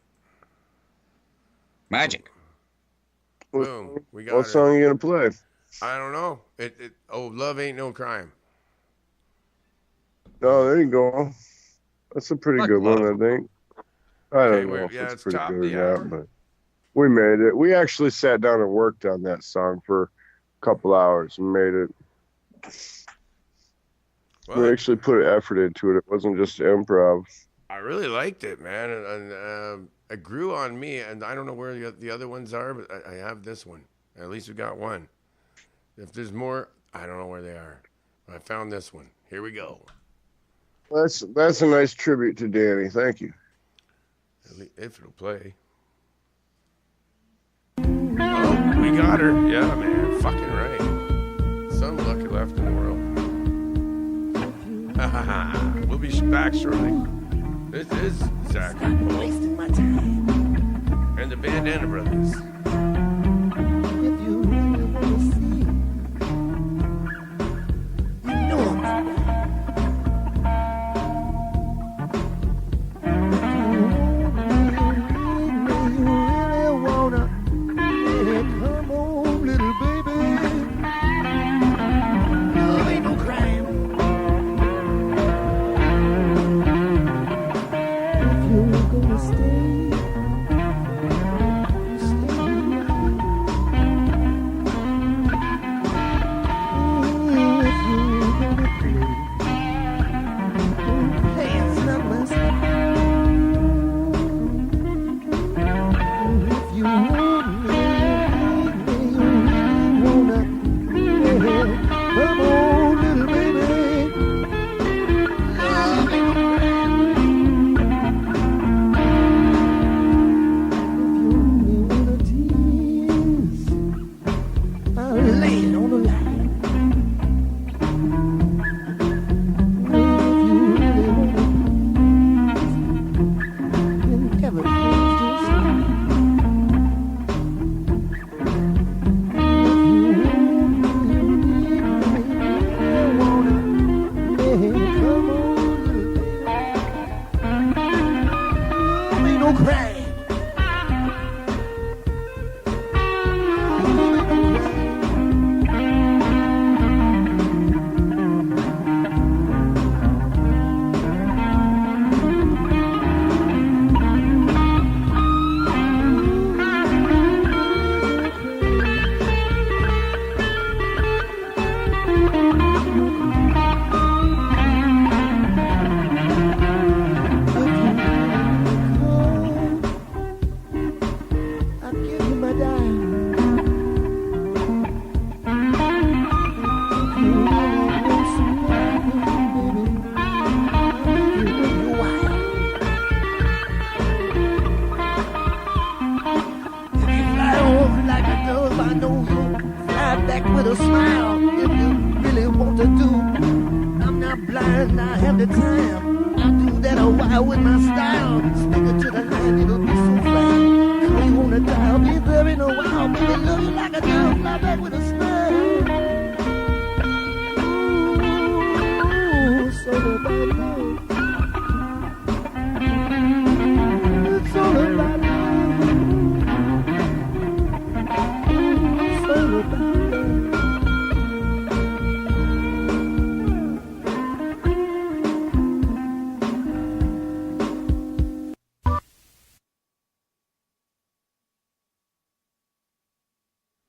Magic. Boom. We got What it. song are you gonna play? I don't know. Love Ain't No Crime. Oh, there you go. That's a pretty good one, I think. I don't know if it's pretty good or not, but we made it. We actually sat down and worked on that song for a couple hours and made it. Well, We actually put effort into it. It wasn't just improv. I really liked it, man, and it grew on me. And I don't know where the other ones are, but I have this one. At least we got one. If there's more, I don't know where they are. I found this one. Here we go. That's a nice tribute to Danny. Thank you. If it'll play. Oh, we got her. Yeah, man. Fucking right. Some lucky left in the world. We'll be back shortly. This is Zachary Poe Wasting my time. and the Bandana Brothers. If you really want to see, you know I'm come on, little baby. Love ain't no crime. If you're gonna stay, stay. If you're gonna play, it's not less. If you want me. Come on, little baby. Love ain't no crime. If you only wanna tease, I'll lay it on the line. If you really wanna tease, then everything's just fine. Baby. find no hope. Fly back with a smile if you really want to do. I'm not blind, I have the time. I do that a while with my style. Stick it to the line, it'll be so fine. Call you on the dial, be there in a while. Baby, love you like a dog, fly back with a smile. Ooh, it's all about love. It's all about love. It's all about love.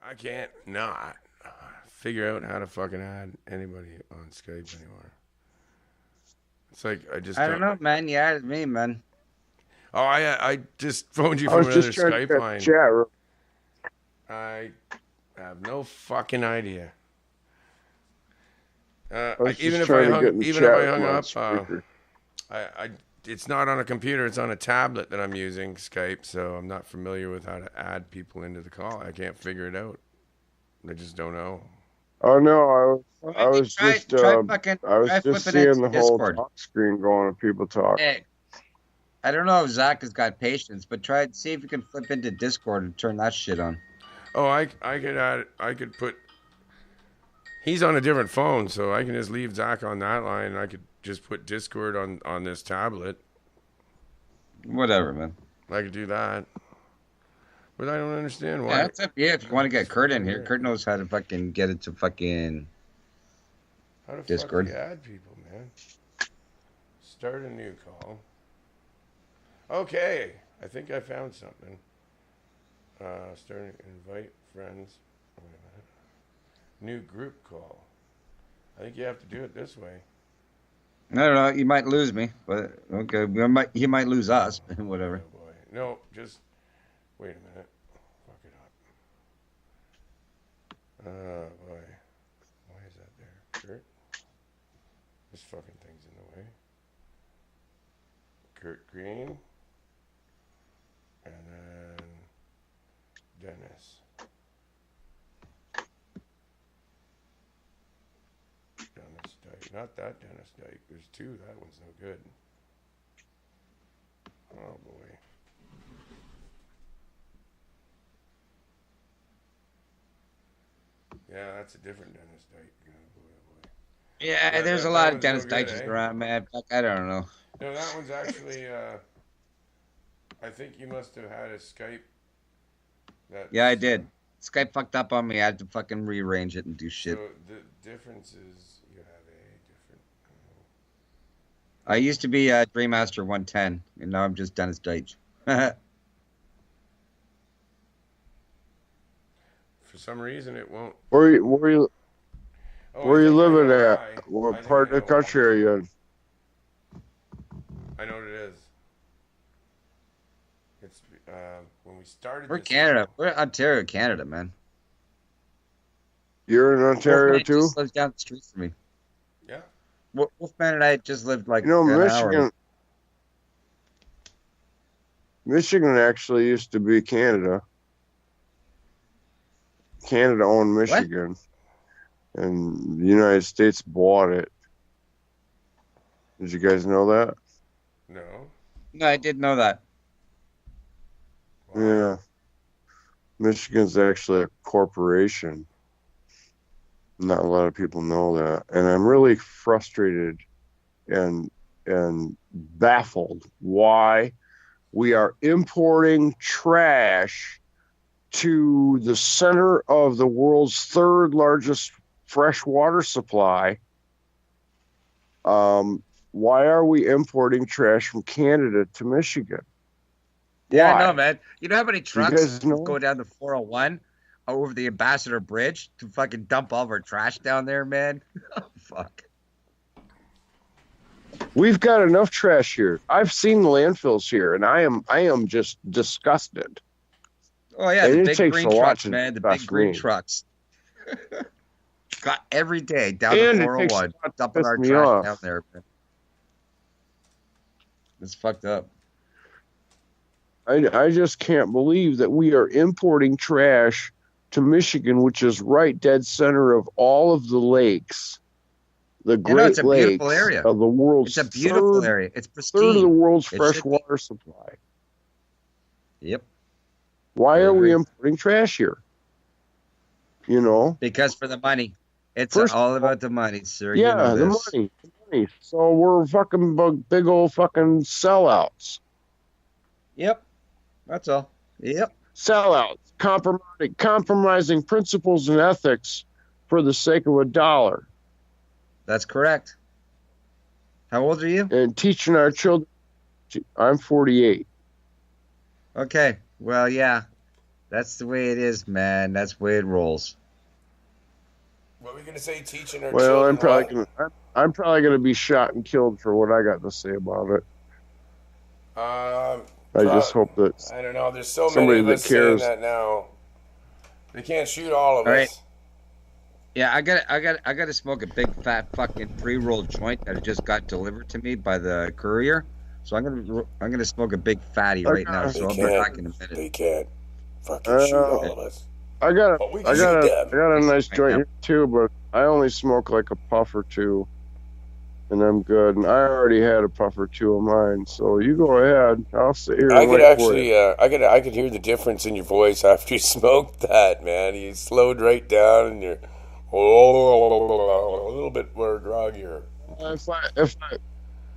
I can't not figure out how to fucking add anybody on Skype anymore. It's like I don't know, man. You added me, man. Oh, I just phoned you I from was another just trying Skype to line. chat room. I have no fucking idea. was Even just if I trying to hung, get in the even if chat I hung with my up, speaker. it's not on a computer. It's on a tablet that I'm using Skype. So I'm not familiar with how to add people into the call. I can't figure it out. I just don't know. Oh no, I was Try just flipping seeing into the whole Discord. talk screen going and people talk. Hey, I don't know if Zach has got patience, but try see if you can flip into Discord and turn that shit on. Oh, I could add it. I could put. He's on a different phone, so I can just leave Zach on that line, and I could just put Discord on this tablet. Whatever, man. I could do that. But I don't understand why. Yeah, that's up to you. If you want to get Kurt in here, Kurt knows how to fucking get it to fucking How the Discord. fuck do you add people, man? Start a new call. Okay, I think I found something. Starting invite friends. Wait a minute. New group call. I think you have to do it this way. I don't know. You might lose me, but okay. He might lose us. Whatever. Oh boy. No, just wait a minute. Fuck it up. Oh boy. Why is that there? Kurt? This fucking thing's in the way. Kurt Green. And then Dennis. Dennis Dyke. Not that Dennis Dyke. There's two. That one's no good. Oh boy. Yeah, that's a different Dennis Dyke. Oh boy, oh boy. Yeah, there's a that lot of one's Dennis no good, Dykes eh? around, man. Fuck, I don't know. No, that one's actually. I think you must have had a Skype. Yeah, I did. Skype fucked up on me. I had to fucking rearrange it and do shit. So the difference is you have a different. I used to be Dreammaster 110, and now I'm just Dennis Deitch. For some reason, it won't. Where you Oh, where I you think I living know at? why. I What think part I of the know country why. are you in? I know what it is. It's when we started. We're this- Canada. We're Ontario, Canada, man. You're in Ontario Wolfman too? just lives down the street from me. Yeah. Wolfman and I just lived like You know, an hour. Michigan actually used to be Canada. Canada owned Michigan, and the United States bought it. Did you guys know that? No. No, I did know that. Why? Yeah. Michigan's actually a corporation. Not a lot of people know that. And I'm really frustrated and baffled why we are importing trash to the center of the world's third largest freshwater supply. Why are we importing trash from Canada to Michigan? Yeah, Why? I know, man. You know how many trucks guys know? go down the 401 over the Ambassador Bridge to fucking dump all of our trash down there, man? Oh, fuck. We've got enough trash here. I've seen landfills here, and I am just disgusted. Oh, yeah, And the it big takes green a lot trucks, to man. The disgust big green me. trucks. Got every day down And the it takes a 401, lot to dumping piss our me trash off. down there, man. It's fucked up. I just can't believe that we are importing trash to Michigan, which is right dead center of all of the lakes. The Great it's a Lakes beautiful area. of the world's It's a beautiful area. It's pristine. third of the world's It fresh should be. water supply. Yep. Why I are we agree. importing trash here? You know? Because for the money. It's First all of all- about the money, sir. Yeah, you know the this. money. So we're fucking big old fucking sellouts. Yep. That's all. Yep. Sellouts. Compromising principles and ethics for the sake of $1. That's correct. How old are you? And teaching our children. I'm 48. Okay. Well, yeah. That's the way it is, man. That's the way it rolls. What were we gonna say? Teaching our Well, children. I'm probably gonna be shot and killed for what I got to say about it. I just hope that I don't know. There's so somebody many of that us saying cares. that now. They can't shoot all of All us. right. Yeah, I got to smoke a big fat fucking pre-rolled joint that just got delivered to me by the courier. So I'm gonna smoke a big fatty right now. So I'll be back in a minute. They can't fucking shoot all of us. I got But we I can got shoot a, them. I got a nice Right joint now. here too, but I only smoke like a puff or two, and I'm good. And I already had a puff or two of mine, so you go ahead. I'll sit here I and could wait for you. actually, I could hear the difference in your voice after you smoked that, man. You slowed right down, and you're a little bit more groggier.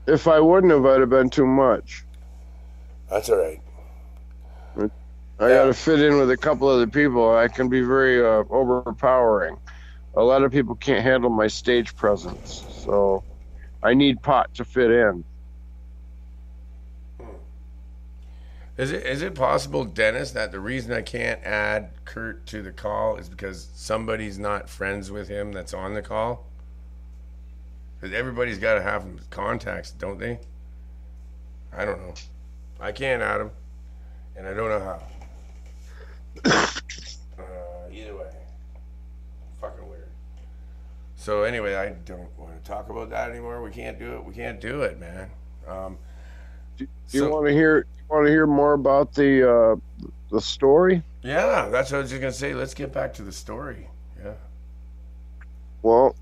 If I wouldn't have, I'd have been too much. That's all right. I got to fit in with a couple other people. I can be very overpowering. A lot of people can't handle my stage presence, so I need pot to fit in. Is it possible, Dennis, that the reason I can't add Kurt to the call is because somebody's not friends with him that's on the call? Because everybody's got to have contacts, don't they? I don't know. I can't add him, and I don't know how. Either way, fucking weird. So anyway, I don't want to talk about that anymore. We can't do it. We can't do it, man. Do you want to hear more about the story? Yeah, that's what I was just gonna say. Let's get back to the story. Yeah. Well,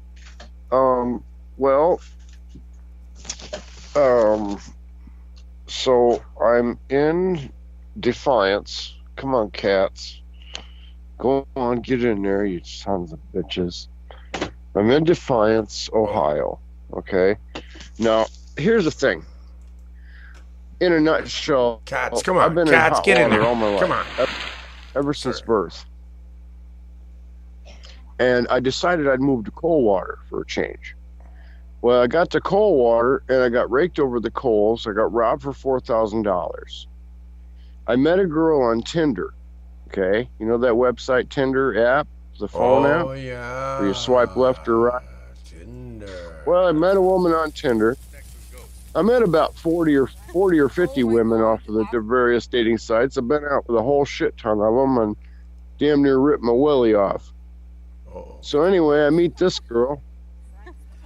so I'm in Defiance. Come on, cats. Go on, get in there, you sons of bitches. I'm in Defiance, Ohio. Okay. Now, here's the thing. In a nutshell, Cats, come on. I've been Cats, in hot get in water there. all my life. Come on. Ever since birth. And I decided I'd move to Coldwater for a change. Well, I got to Coldwater and I got raked over the coals. I got robbed for $4,000. I met a girl on Tinder. Okay, you know that website Tinder app, the phone app, Oh yeah. where you swipe left or right. Tinder. Well, I met a woman on Tinder. I met about 40 or 50 women off of the various dating sites. I've been out with a whole shit ton of them and damn near ripped my willy off. Oh. So anyway, I meet this girl.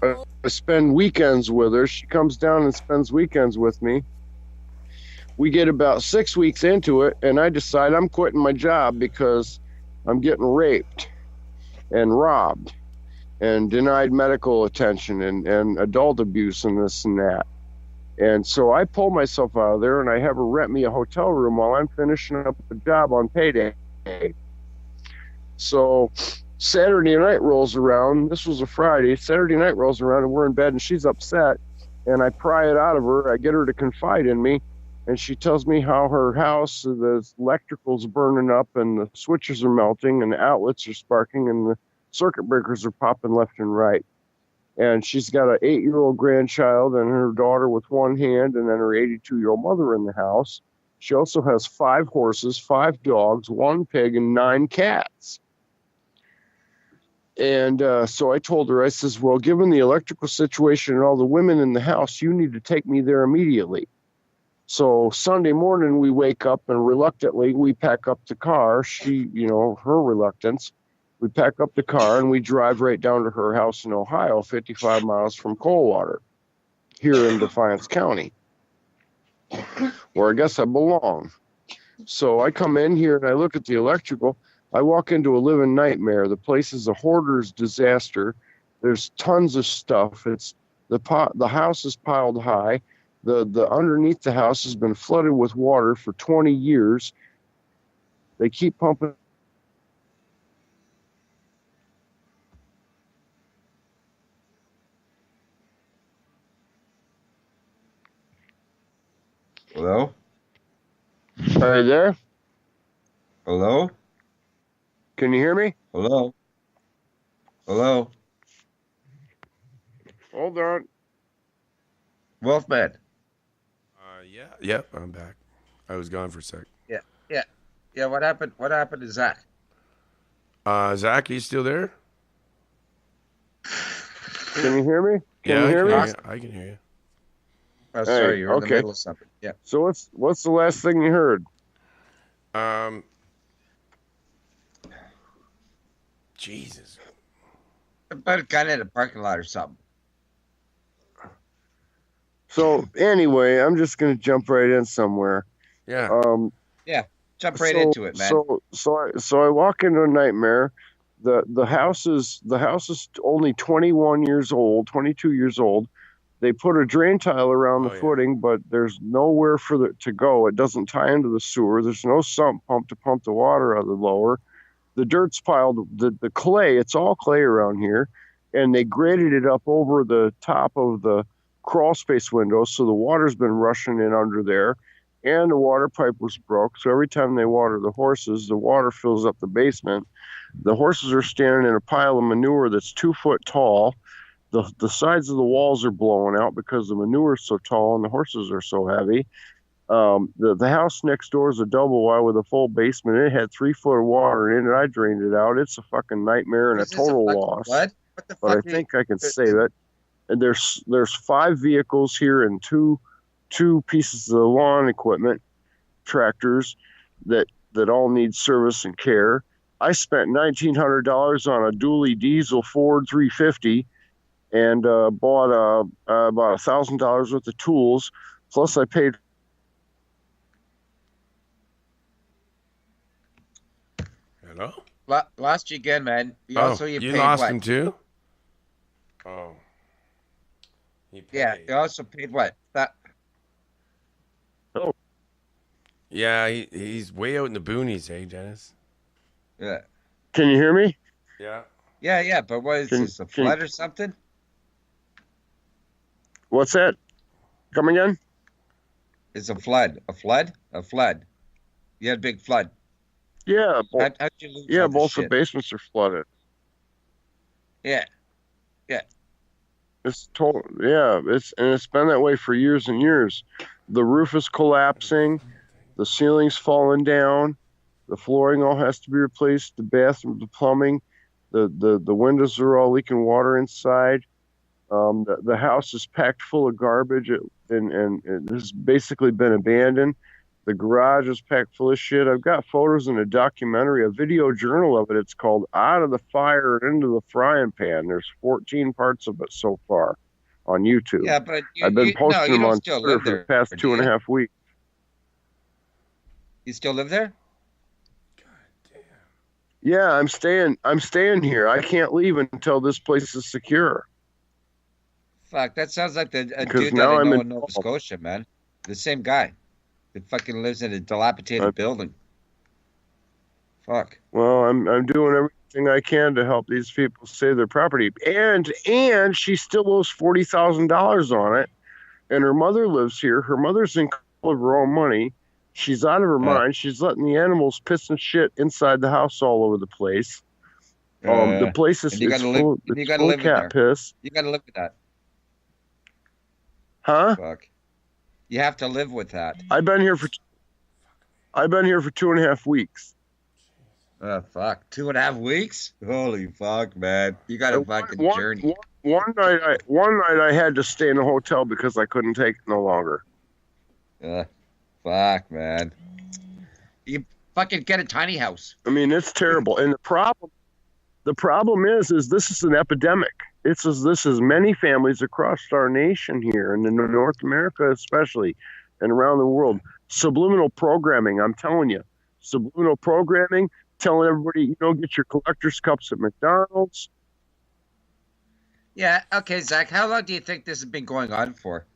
I spend weekends with her. She comes down and spends weekends with me. We get about 6 weeks into it, and I decide I'm quitting my job because I'm getting raped and robbed and denied medical attention and adult abuse and this and that. And so I pull myself out of there, and I have her rent me a hotel room while I'm finishing up the job on payday. So Saturday night rolls around. This was a Friday. Saturday night rolls around, and we're in bed, and she's upset. And I pry it out of her. I get her to confide in me. And she tells me how her house, the electrical's burning up and the switches are melting and the outlets are sparking and the circuit breakers are popping left and right. And she's got an 8-year-old grandchild and her daughter with one hand and then her 82-year-old mother in the house. She also has 5 horses, 5 dogs, 1 pig, and 9 cats. And so I told her, I says, well, given the electrical situation and all the women in the house, you need to take me there immediately. So Sunday morning we wake up and reluctantly we pack up the car. She, her reluctance, we pack up the car and we drive right down to her house in Ohio, 55 miles from Coldwater, here in Defiance County, where I guess I belong. So I come in here and I look at the electrical. I walk into a living nightmare. The place is a hoarder's disaster. There's tons of stuff. It's the house is piled high. The underneath the house has been flooded with water for 20 years. They keep pumping. Hello? Are you there? Hello? Can you hear me? Hello? Hello? Hold on. Wolfman. Yeah. Yep, I'm back. I was gone for a sec. Yeah, what happened? What happened to Zach? Zach, you still there? Can you hear me? Yeah, you hear me? I can hear you. Oh, sorry, you're in the okay. middle of something. Yeah. So what's the last thing you heard? Jesus. About a gun in a parking lot or something. So anyway, I'm just gonna jump right in somewhere. Yeah. Jump right into it, man. So I walk into a nightmare. The house is only 21 years old, 22 years old. They put a drain tile around the footing, but there's nowhere for it to go. It doesn't tie into the sewer. There's no sump pump to pump the water out of the lower. The dirt's piled, the clay, it's all clay around here. And they graded it up over the top of the crawl space window. So the water's been rushing in under there. And the water pipe was broke. So every time they water the horses, the water fills up the basement. The horses are standing in a pile of manure that's 2 foot tall. The sides of the walls are blowing out because the manure is so tall and the horses are so heavy. The house next door is a double wide with a full basement. It had 3 foot of water in it. I drained it out. It's a fucking nightmare and a total loss. What the fuck? But I think I can say that. And there's 5 vehicles here and two pieces of lawn equipment, tractors that all need service and care. I spent $1,900 on a dually diesel Ford 350 and bought about $1,000 worth of tools. Plus I paid. Hello? Lost you again, man. You paid lost what? him too? Oh. Yeah, you also paid what? Oh. Yeah, he's way out in the boonies, eh, Dennis? Yeah. Can you hear me? Yeah. Yeah, but what is this, a flood or something? What's that? Come again? It's a flood. A flood? A flood. You had a big flood. Yeah. How'd you lose all this Both shit? the basements are flooded. Yeah. It's been that way for years and years. The roof is collapsing, the ceiling's falling down, the flooring all has to be replaced, the bathroom, the plumbing, the windows are all leaking water inside. The house is packed full of garbage and it has basically been abandoned. The garage is packed full of shit. I've got photos in a documentary, a video journal of it. It's called Out of the Fire and Into the Frying Pan. There's 14 parts of it so far on YouTube. Yeah, but I've been posting them on still Twitter live for there, the past 2.5 weeks. You still live there? Yeah, I'm staying here. I can't leave until this place is secure. Fuck, that sounds like a Because dude now that I I'm know in in Nova Scotia, man. The same guy that fucking lives in a dilapidated building. Fuck. Well, I'm doing everything I can to help these people save their property, and she still owes $40,000 on it, and her mother lives here. Her mother's in control of her own money. She's out of her mind. She's letting the animals piss and shit inside the house all over the place. The place is full of cat piss. You gotta live with that. Huh? Fuck. You have to live with that. I've been here for 2.5 weeks. Fuck. 2.5 weeks? Holy fuck, man. You got a fucking journey. One night I had to stay in a hotel because I couldn't take it no longer. Fuck, man. You fucking get a tiny house. I mean, it's terrible. And the problem is this is an epidemic. This is many families across our nation here, and in North America especially, and around the world. Subliminal programming, I'm telling you. Subliminal programming, telling everybody, get your collector's cups at McDonald's. Yeah. Okay, Zach. How long do you think this has been going on for?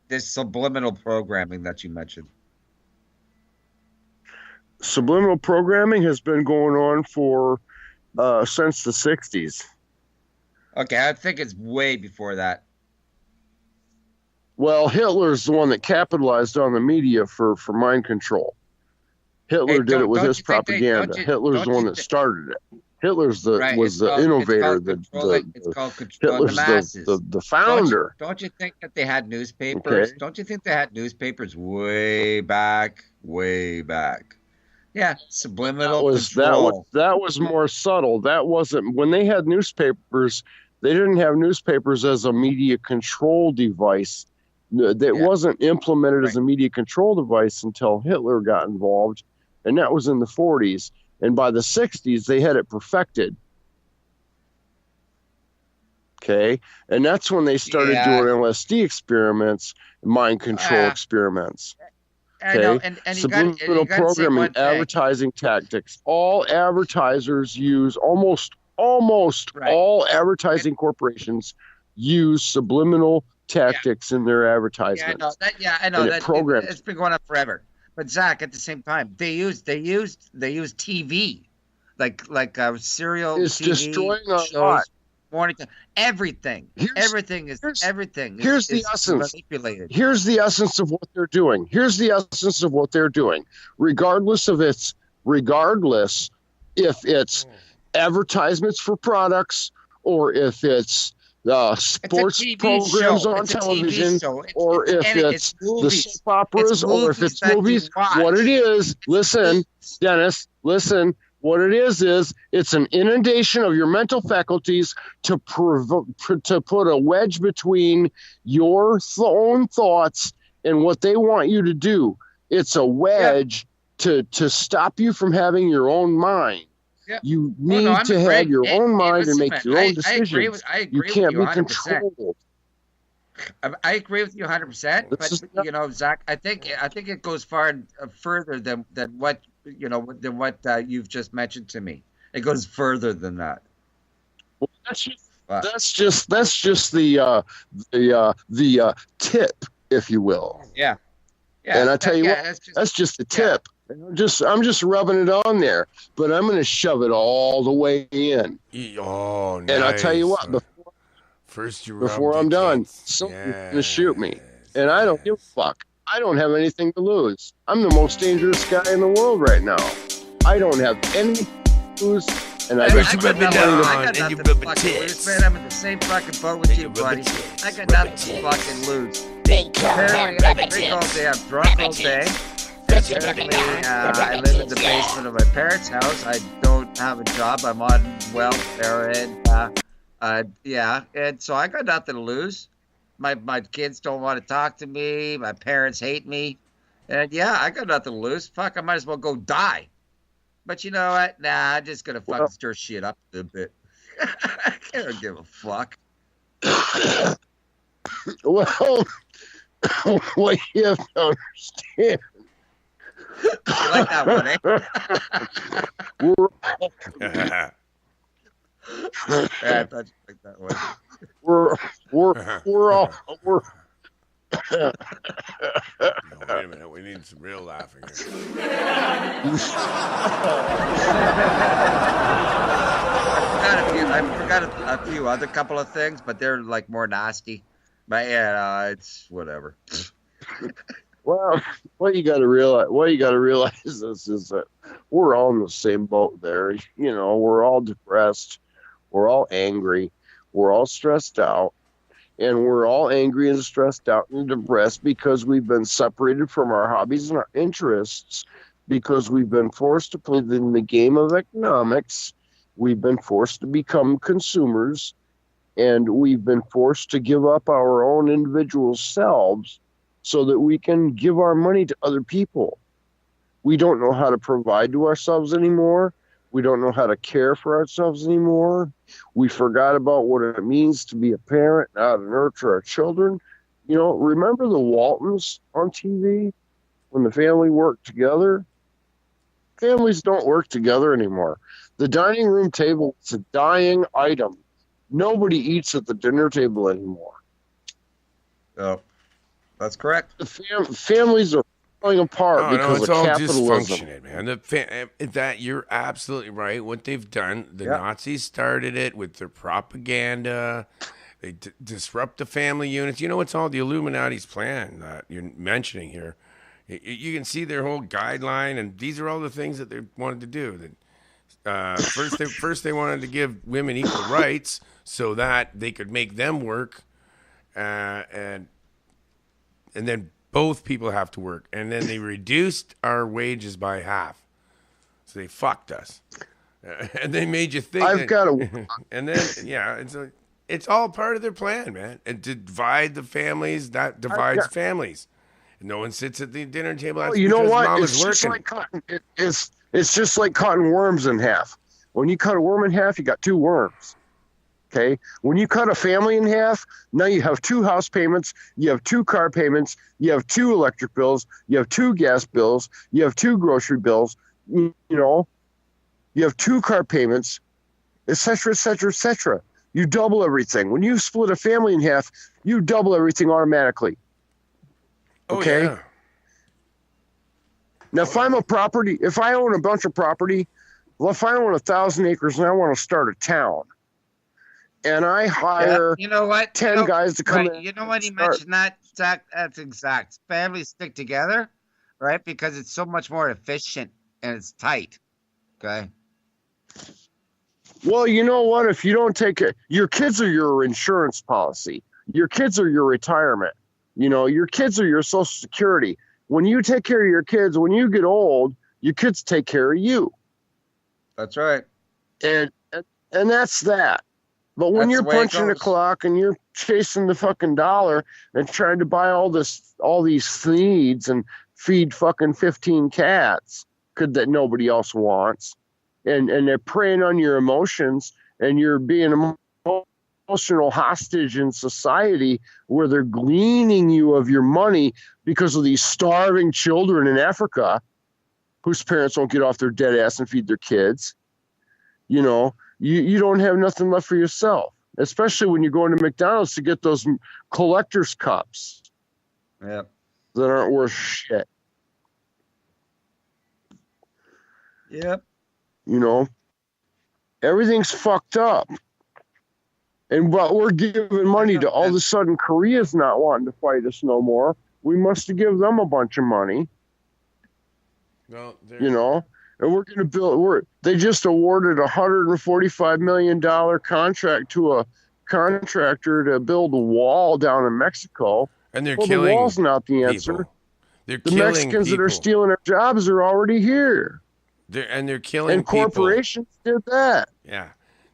This subliminal programming that you mentioned. Subliminal programming has been going on for since the 60s. Okay, I think it's way before that. Well, Hitler's the one that capitalized on the media for mind control. Hitler did it with his propaganda. Hitler's the one that started it. Hitler's the innovator. It's called controlling the masses. The founder. Don't you think that they had newspapers? Okay. Don't you think they had newspapers way back? Yeah, subliminal control. That was more subtle. That wasn't when they had newspapers. They didn't have newspapers as a media control device. That wasn't implemented as a media control device until Hitler got involved, and that was in the 40s. And by the 60s, they had it perfected. Okay, and that's when they started doing LSD experiments, mind control experiments. Okay, subliminal programming, advertising tactics. All advertisers use almost all advertising corporations use subliminal tactics in their advertisements. I know that. It's been going on forever. But Zach, at the same time, they use TV, like serial it's TV destroying our shows, morning time, everything. Here's the essence. Manipulated. Here's the essence of what they're doing. Regardless if it's advertisements for products or if it's sports programs on television, or if it's the soap operas, or if it's movies. What it is, listen, Dennis, what it is it's an inundation of your mental faculties to put a wedge between your own thoughts and what they want you to do. It's a wedge to stop you from having your own mind. You need to have your own mind and make your own decisions. You can't be controlled. I agree with you 100%. But Zach, I think it goes further than what you've just mentioned to me. It goes further than that. Well, that's just the tip, if you will. Yeah. And I tell you what, that's just the tip. I'm just rubbing it on there, but I'm going to shove it all the way in. Oh, nice. And I tell you what, before I'm done, someone's going to shoot me, and I don't give a fuck. I don't have anything to lose. I'm the most dangerous guy in the world right now. I don't have anything to lose, and I got nothing to lose, man. I'm in the same fucking boat with you, buddy. I got nothing to fucking lose. Apparently, I drink all day. I'm drunk all day. Apparently, I live in the basement of my parents' house. I don't have a job. I'm on welfare, and so I got nothing to lose. My kids don't want to talk to me. My parents hate me, and I got nothing to lose. Fuck, I might as well go die. But you know what? Nah, I'm just gonna fucking stir shit up a bit. I don't give a fuck. Well, what you have to understand. You like that one, eh? I thought you liked that one. We're all. No, wait a minute. We need some real laughing here. I forgot a few other couple of things, but they're like more nasty. But it's whatever. Well, what you got to realize is that we're all in the same boat there. We're all depressed. We're all angry. We're all stressed out. And we're all angry and stressed out and depressed because we've been separated from our hobbies and our interests, because we've been forced to play in the game of economics. We've been forced to become consumers, and we've been forced to give up our own individual selves so that we can give our money to other people. We don't know how to provide to ourselves anymore. We don't know how to care for ourselves anymore. We forgot about what it means to be a parent, and how to nurture our children. Remember the Waltons on TV when the family worked together? families don't work together anymore. The dining room table is a dying item. Nobody eats at the dinner table anymore. Oh, that's correct. The families are falling apart because it's of all capitalism. dysfunctioning, man. That you're absolutely right. What they've done, the Nazis started it with their propaganda. They disrupt the family units. You know, it's all the Illuminati's plan that you're mentioning here. You can see their whole guideline, and these are all the things that they wanted to do. First they wanted to give women equal rights so that they could make them work, and then both people have to work. And then they reduced our wages by half, so they fucked us, and they made you think. And then it's all part of their plan, man. And to divide the families, that divides families. No one sits at the dinner table. That's you know what? Mama's It's just working. like cutting. It's just like cutting worms in half. When you cut a worm in half, you got two worms. Okay. When you cut a family in half, now you have two house payments, you have two car payments, you have two electric bills, you have two gas bills, you have two grocery bills. You know, you have two car payments, etc., etc., etc. You double everything. When you split a family in half, you double everything automatically. Okay. Oh, yeah. Now, if I own a bunch of property, well, if I own 1,000 acres and I want to start a town, and I hire, you know what, 10 guys to come in. You know what? He mentioned that, Zach. That's exact. Families stick together, right? Because it's so much more efficient and it's tight. Okay. Well, you know what? If you don't take it, your kids are your insurance policy. Your kids are your retirement. You know, your kids are your Social Security. When you take care of your kids, when you get old, your kids take care of you. That's right. And that's that. But when you're punching the clock and you're chasing the fucking dollar and trying to buy all these needs and feed fucking 15 cats that nobody else wants, and they're preying on your emotions, and you're being emotional hostage in society where they're gleaning you of your money because of these starving children in Africa whose parents won't get off their dead ass and feed their kids. You know, you don't have nothing left for yourself, especially when you're going to McDonald's to get those collector's cups. Yeah. That aren't worth shit. Yep. You know, everything's fucked up. But we're giving money to all of a sudden Korea's not wanting to fight us no more. We must give them a bunch of money. Well, you know, and we're going to build. They just awarded $145 million contract to a contractor to build a wall down in Mexico. And they're killing. The wall's not the answer. People. They're the killing Mexicans people. that are stealing our jobs are already here. They're killing and corporations did that. Yeah,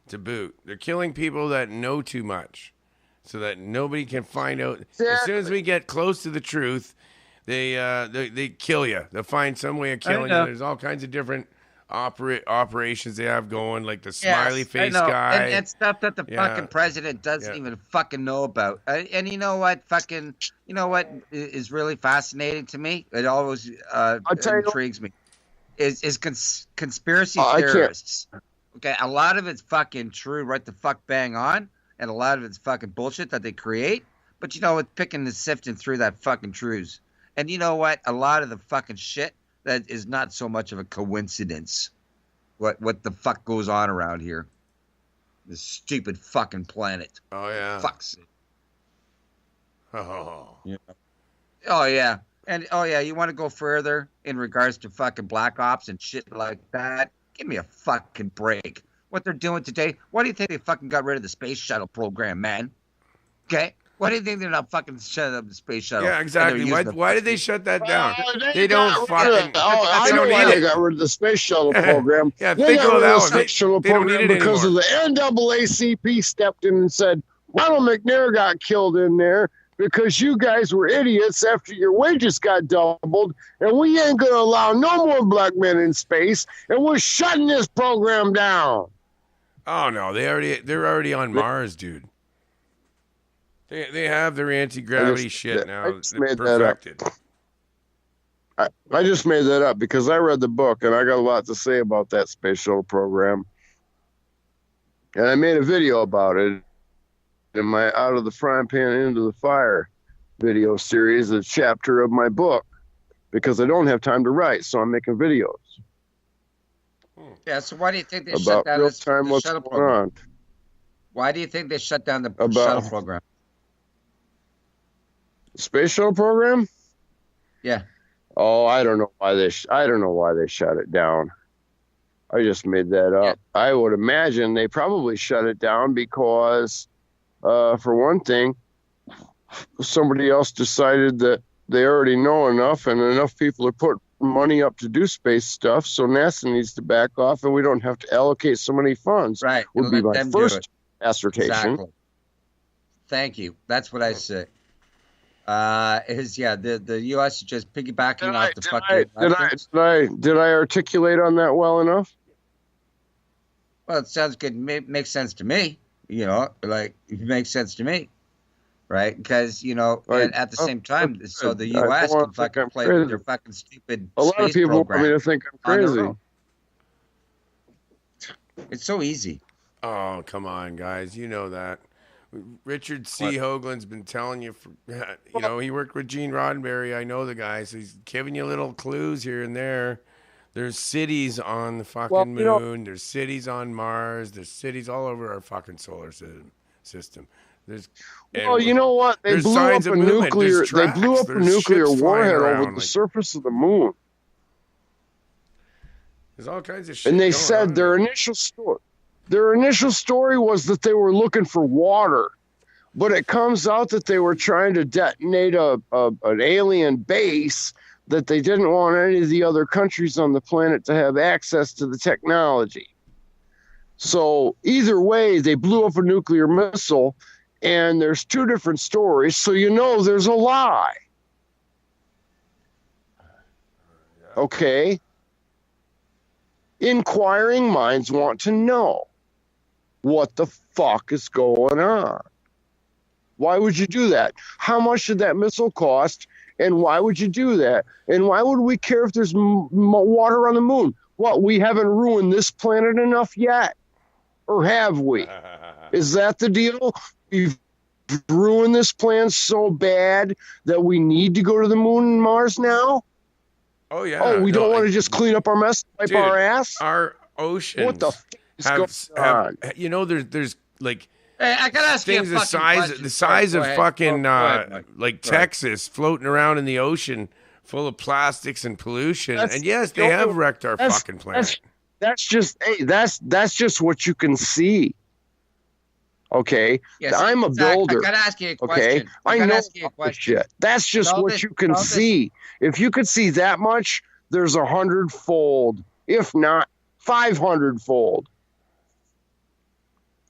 to boot. They're killing people that know too much, so that nobody can find out. Exactly. As soon as we get close to the truth, they kill you. They'll find some way of killing you. There's all kinds of different operations they have going, like the smiley face guy. And it's stuff that the fucking president doesn't even fucking know about. And you know what? You know what is really fascinating to me? It always intrigues me. Is conspiracy theorists. Okay, a lot of it's fucking true, right the fuck bang on, and a lot of it's fucking bullshit that they create. But you know, it's picking and sifting through that fucking truths. And you know what? A lot of the fucking shit that is not so much of a coincidence. What the fuck goes on around here? This stupid fucking planet. Oh yeah. Fuck's it. Oh. Yeah. Oh yeah. And oh yeah, you want to go further in regards to fucking black ops and shit like that? Give me a fucking break. What they're doing today? Why do you think they fucking got rid of the space shuttle program, man? Okay. Why do you think they're not fucking shutting up the space shuttle? Yeah, exactly. Why did they shut that down? They don't fucking. I know why they got rid of the space shuttle program. Yeah, think about that one. Space shuttle program because of the NAACP stepped in and said Ronald McNair got killed in there because you guys were idiots after your wages got doubled, and we ain't gonna allow no more black men in space, and we're shutting this program down. Oh no, they're already on Mars, dude. They have their anti-gravity shit now perfected. I just made that up because I read the book and I got a lot to say about that space shuttle program. And I made a video about it in my Out of the Frying Pan Into the Fire video series, a chapter of my book, because I don't have time to write, so I'm making videos. Yeah, so why do you think they about shut down real the time what's shuttle going program? on. Why do you think they shut down the About- shuttle program? Space shuttle program? Yeah. Oh, I don't know why they shut it down. I just made that up. Yeah. I would imagine they probably shut it down because, for one thing, somebody else decided that they already know enough, and enough people are putting money up to do space stuff. So NASA needs to back off, and we don't have to allocate so many funds. Right. Would and be let my them do first it. assertion. Exactly. Thank you. That's what I say. The U.S. is just piggybacking off the fucking. Did I articulate on that well enough? Well, it sounds good. Makes sense to me. You know, like it makes sense to me, right? Because Right. and at the same time, so the I U.S. don't can fucking think I'm play with crazy. their fucking stupid A lot of space people program want me to think I'm on their crazy. own. It's so easy. Oh, come on, guys. You know that. Richard C. Hoagland's been telling you, he worked with Gene Roddenberry. I know the guy, so he's giving you little clues here and there. There's cities on the fucking moon. There's cities on Mars. There's cities all over our fucking solar system. Well, you know what? They blew up a nuclear. They blew up a nuclear warhead over the surface of the moon. There's all kinds of shit. And they said their initial story was that they were looking for water, but it comes out that they were trying to detonate an alien base, that they didn't want any of the other countries on the planet to have access to the technology. So either way, they blew up a nuclear missile, and there's two different stories, so there's a lie. Okay? Inquiring minds want to know what the fuck is going on. Why would you do that? How much did that missile cost? And why would you do that? And why would we care if there's water on the moon? What, we haven't ruined this planet enough yet? Or have we? Is that the deal? We've ruined this planet so bad that we need to go to the moon and Mars now? Oh, yeah. Oh, we don't want to just clean up our mess, wipe our ass? Our oceans. What the fuck is going on? There's like... Hey, I gotta ask things you a the size of fucking Go ahead, Mike. Texas floating around in the ocean full of plastics and pollution. That's- and yes, they have wrecked our fucking planet. That's just what you can see. Okay, Yes, I'm a Zach, builder. I gotta ask you a Okay, question. I gotta know ask you a about this question. shit. That's just All what this- you can all this- see. If you could see that much, there's 100-fold, if not 500-fold.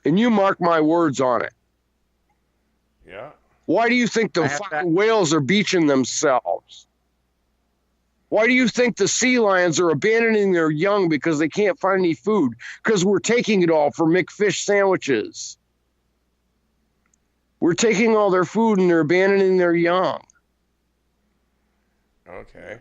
And you mark my words on it. Yeah. Why do you think the fucking whales are beaching themselves? Why do you think the sea lions are abandoning their young because they can't find any food? Because we're taking it all for McFish sandwiches. We're taking all their food and they're abandoning their young. Okay.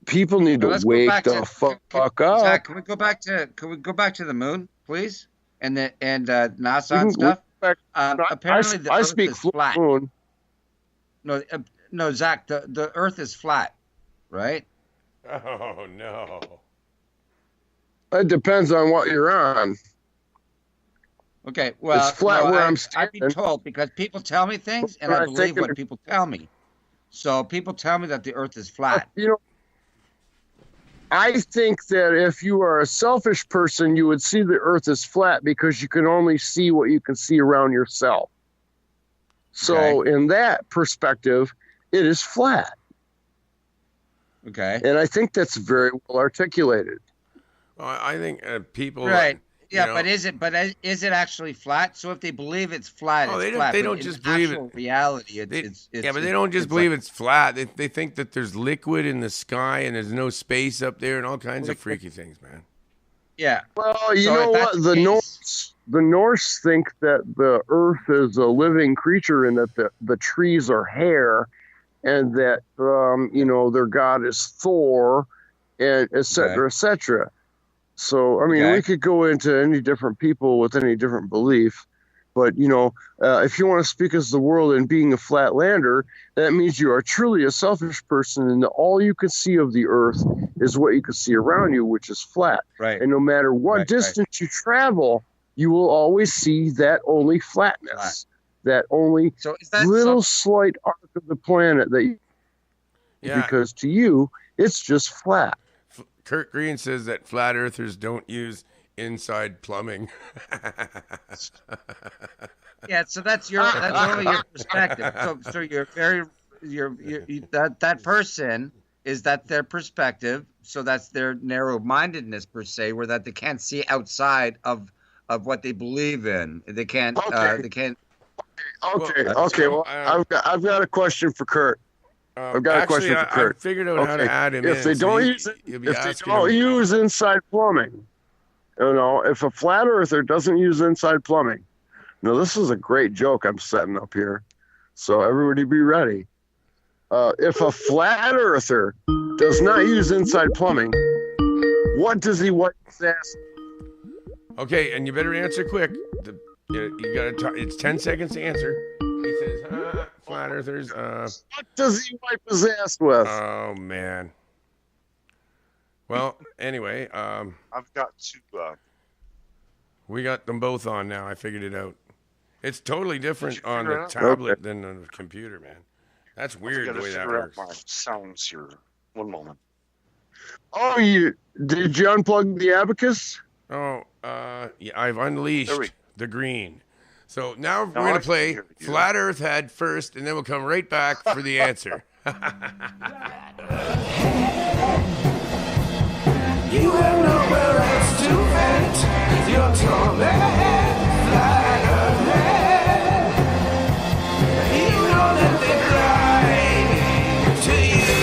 People need to wake the fuck up. Zach, can we go back to the moon, please? And NASA and stuff. Apparently, the I Earth speak is flat. moon. No, Zach. The Earth is flat, right? Oh no. It depends on what you're on. Okay, well, It's flat where I'm I've been told because people tell me things, and I believe what people tell me. So people tell me that the Earth is flat. I think that if you are a selfish person, you would see the Earth as flat because you can only see what you can see around yourself. So in that perspective, it is flat. Okay. And I think that's very well articulated. Well, I think people... Right. Yeah, but is it actually flat? So if they believe it's flat, it's flat. They don't just believe it. Reality, but they don't just believe it's flat. They think that there's liquid in the sky and there's no space up there and all kinds of freaky things, man. Yeah. Well, you know what? The Norse think that the Earth is a living creature and that the trees are hair, and that their god is Thor, and et cetera, et cetera. So I mean, we could go into any different people with any different belief, but if you want to speak as the world and being a flatlander, that means you are truly a selfish person, and all you can see of the earth is what you can see around you, which is flat. Right. And no matter what distance you travel, you will always see that only flatness, that only little slight arc of the planet because to you, it's just flat. Kurt Green says that flat earthers don't use inside plumbing. Yeah, so that's only your perspective. So you're that person is that their perspective. So that's their narrow-mindedness per se, where that they can't see outside of what they believe in. They can't. They can't. Okay. Well, I've got a question for Kurt. I've got a question for Kurt. I figured out how to add him in. If they don't use inside plumbing, if a flat earther doesn't use inside plumbing, this is a great joke I'm setting up here, so everybody be ready. If a flat earther does not use inside plumbing, what does he wipe his ass? Okay, and you better answer quick. You gotta. It's 10 seconds to answer. He says, flat earthers. What does he wipe his ass with? Oh man. Well, anyway, I've got to. We got them both on now. I figured it out. It's totally different on the tablet than on the computer, man. That's weird the way that works. My sounds here. One moment. Oh, did you unplug the abacus? Oh, yeah, I've unleashed the green. So now we're going to play Flat Earth Head first, and then we'll come right back for the answer. You have nowhere else to vent your torment. Flat Earth Head. You know that they cry to you.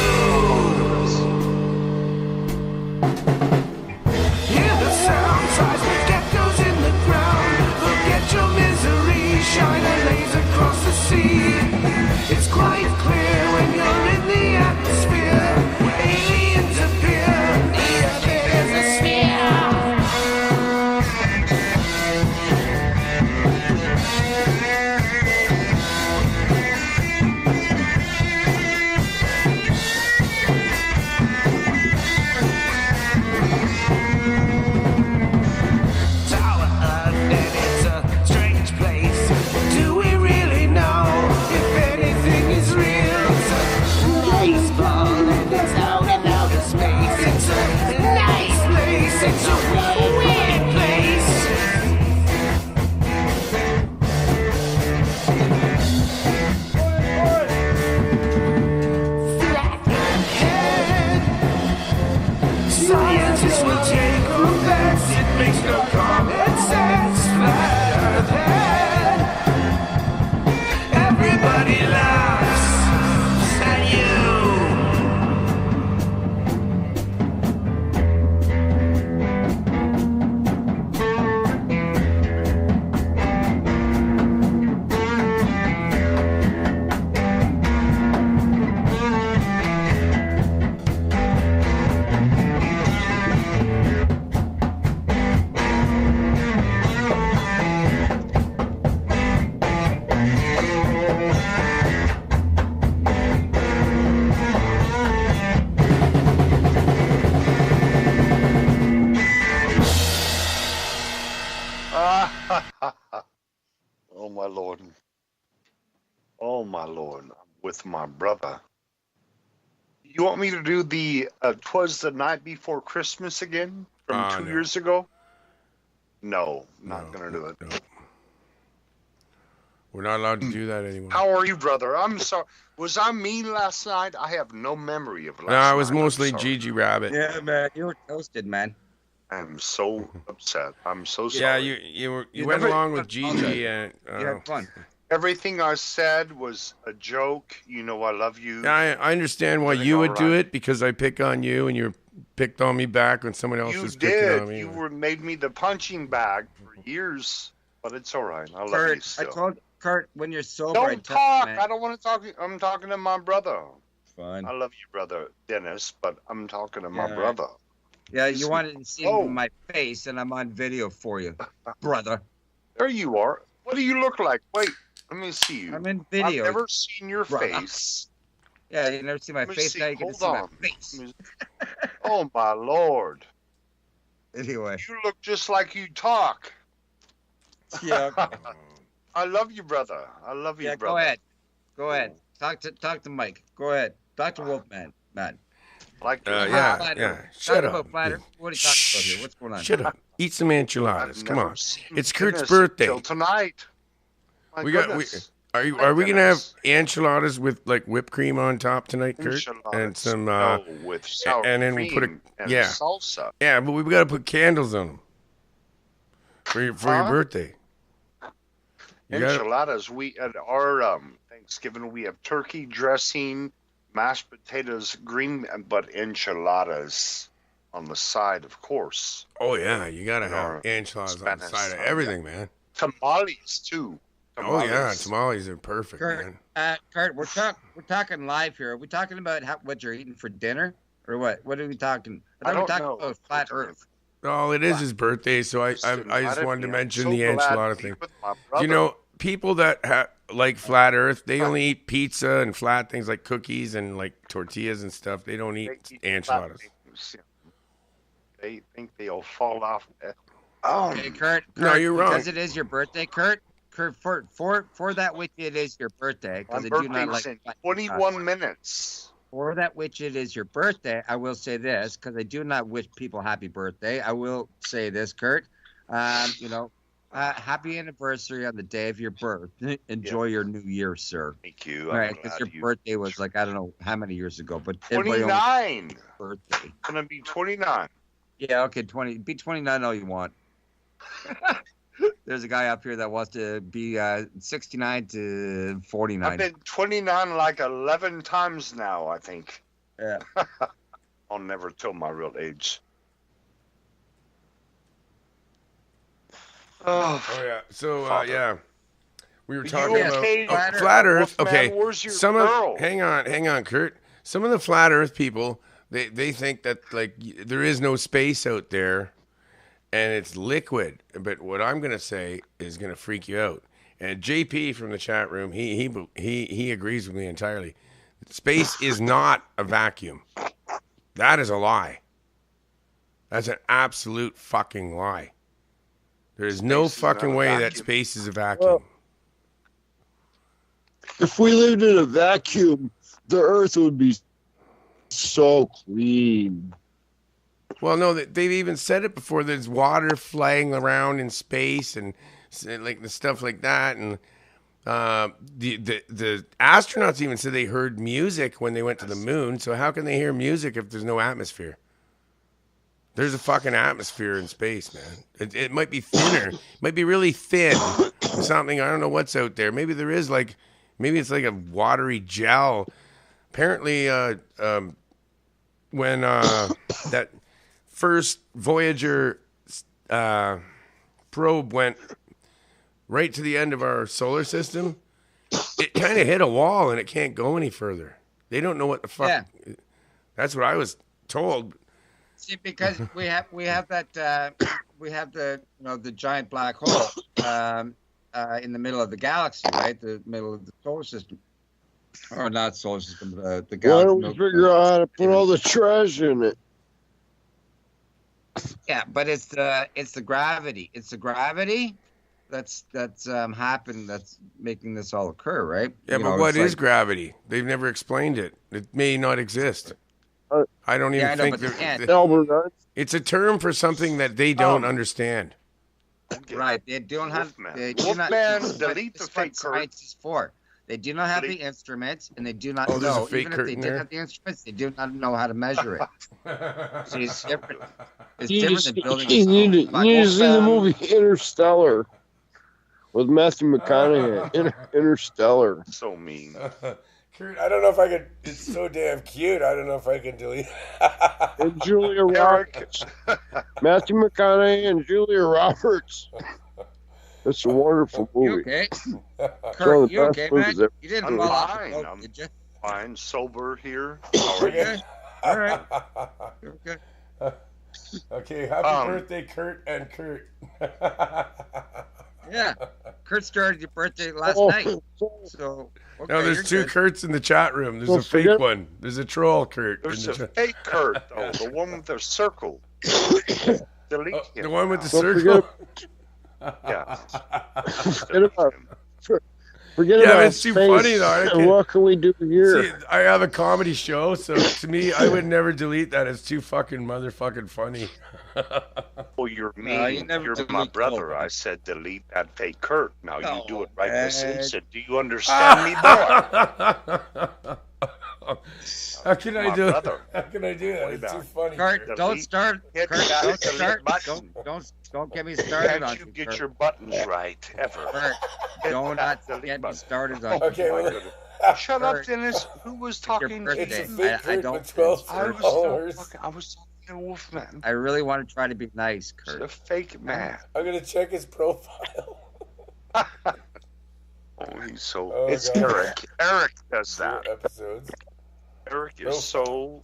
Hear the sound, seismic echoes in the ground. Forget your misery, shine a laser across the sea. It's quite clear when you're in the atmosphere, where aliens appear. The earth is a sphere. Tower Earth, and it's a strange place. Do we really know if anything is real? It's a nice ball and it's out and out of space. It's a nice place. It's a weird place. Flat head. Scientists will take who bets. It makes no common sense. Flat Earth head. Everybody laughs at you. Oh my lord. Oh my lord. I'm with my brother. You want me to do the 'Twas the Night Before Christmas again from 2 years ago? No, not gonna do it. No. We're not allowed to do that anymore. How are you, brother? I'm sorry. Was I mean last night? I have no memory of last night. No, I was mostly Gigi Rabbit. Yeah, man, you were toasted, man. I'm so upset. I'm so Yeah, sorry. you went along with Gigi and You had fun. Everything I said was a joke. You know I love you. I understand why you would do it, because I pick on you and you picked on me back when someone else You was picking on did. me. You made me the punching bag for years, but it's all right. I love you still. Kurt, when you're sober, Don't talk. I don't want to talk. I'm talking to my brother. Fine. I love you, brother Dennis, but I'm talking to my brother. Yeah, you wanted to see my face, and I'm on video for you, brother. There you are. What do you look like? Wait, let me see you. I'm in video. I've never seen your face. Yeah, you never see my face. Now you get to see my face. Oh my Lord. Anyway, you look just like you talk. Yeah. Okay. I love you, brother. I love you, brother. Go ahead. Go ahead. Talk to Mike. Go ahead. Talk to Wolfman, man. Like yeah. Shut up. What are you talking about here? What's going on? Shut up. Eat some enchiladas. Come on. It's Kurt's Dennis birthday. Till tonight. My goodness. Are we gonna have enchiladas with like whipped cream on top tonight, Kurt? And some with sour and then cream we'll put and yeah salsa. Yeah, but we've got to put candles on them for your birthday. Enchiladas. We at our Thanksgiving we have turkey dressing, mashed potatoes, green, but enchiladas on the side, of course. Oh yeah, you gotta have enchiladas on the side of everything, man. Tamales too. Oh yeah, tamales are perfect, Kurt, man. Kurt, we're talking live here. Are we talking about what you're eating for dinner, or what? What are we talking? I don't talking know. about flat Earth. Oh, it is his birthday, so I just wanted to mention the enchilada thing. You know, people that like flat Earth, they only eat pizza and flat things like cookies and like tortillas and stuff. They don't eat enchiladas. They think they'll fall off. Oh, hey, Kurt, no, you're wrong. Because it is your birthday, Kurt, for that which it is your birthday. My birthday's in 21 minutes. For that which it is your birthday, I will say this, because I do not wish people happy birthday. I will say this, Kurt. Happy anniversary on the day of your birth. Enjoy your new year, sir. Thank you. All right, because your birthday was like, I don't know how many years ago, but 29. Birthday. Gonna be 29. Yeah, okay, 20. Be 29 all you want. There's a guy up here that wants to be 69 to 49. I've been 29 like 11 times now, I think. Yeah. I'll never tell my real age. Oh yeah. So yeah, we were talking okay, about flat Earth. Wolfman, Okay, where's your some girl? of hang on, Kurt. Some of the flat Earth people, they think that like there is no space out there, and it's liquid. But what I'm gonna say is gonna freak you out. And JP from the chat room, he agrees with me entirely. Space is not a vacuum. That is a lie. That's an absolute fucking lie. There's no fucking way that space is a vacuum. Well, if we lived in a vacuum, the Earth would be so clean. Well, no, they've even said it before. There's water flying around in space and like the stuff like that. And the astronauts even said they heard music when they went to the moon. So how can they hear music if there's no atmosphere? There's a fucking atmosphere in space, man. It might be thinner. It might be really thin or something. I don't know what's out there. Maybe there is maybe it's like a watery gel. Apparently, when that first Voyager probe went right to the end of our solar system, it kind of hit a wall and it can't go any further. They don't know what the fuck. Yeah. That's what I was told. See, because we have that we have the giant black hole in the middle of the galaxy, right? The middle of the solar system, or not solar system, the galaxy. Why don't we figure out how to put all the trash in it? Yeah, but it's the gravity. It's the gravity that's happened. That's making this all occur, right? Yeah, but what is gravity? They've never explained it. It may not exist. I don't even think it's a term for something that they don't understand. Right. They don't have. Wolfman, delete the fake science is for. They do not have the instruments, and they do not know. Even if they did have the instruments, they do not know how to measure it. So it's different. It's different than building. You need to see the movie Interstellar with Matthew McConaughey. Interstellar. So mean. Kurt, I don't know if I could. It's so damn cute. I don't know if I can delete. And Julia Roberts. Matthew McConaughey and Julia Roberts. It's a wonderful You movie. okay? It's one Kurt, of the you best okay, movies man? ever. You didn't I'm fall off the fine. boat, I'm did you? fine, sober here. How are you? Okay. All right. You okay? Okay, happy birthday, Kurt and Kurt. Yeah. Kurt started your birthday last Oh, night. So, okay, No, there's you're two good. Kurts in the chat room. There's Don't a fake forget- one. There's a troll Kurt. There's in a the chat. fake Kurt, though, the one with the circle. Delete Oh, him the one with the now. Don't circle. Yeah. Forget about, forget Yeah, about but it's too space. funny, though. I And can't- what can we do here? See, I have a comedy show, so to me, I would never delete that. It's too fucking motherfucking funny. Well, you're No, mean. you never You're delete my the brother. whole I said delete that fake Kurt. Now you No, do it right this man. instant. Do you understand me, boy? How can I My do it? brother. How can I do that? Way It's back. too funny. Kurt, Kurt. don't Delete- start. hit Kurt, that don't delete start. button. Don't get me started on Can't you you, get Kurt. your buttons right ever? Kurt, Hit don't that not delete get me button. started on Okay, My well, goodness. Shut up, Kurt. Dennis. Who was talking to it's a birthday. you? fake I Kurt don't- with 12 I was followers. talking to Wolfman. I really want to try to be nice, It's a Kurt. fake man. I'm gonna check his profile. Oh, he's so. Oh, it's God. Eric. Eric does Zero that. episodes. Eric is No. so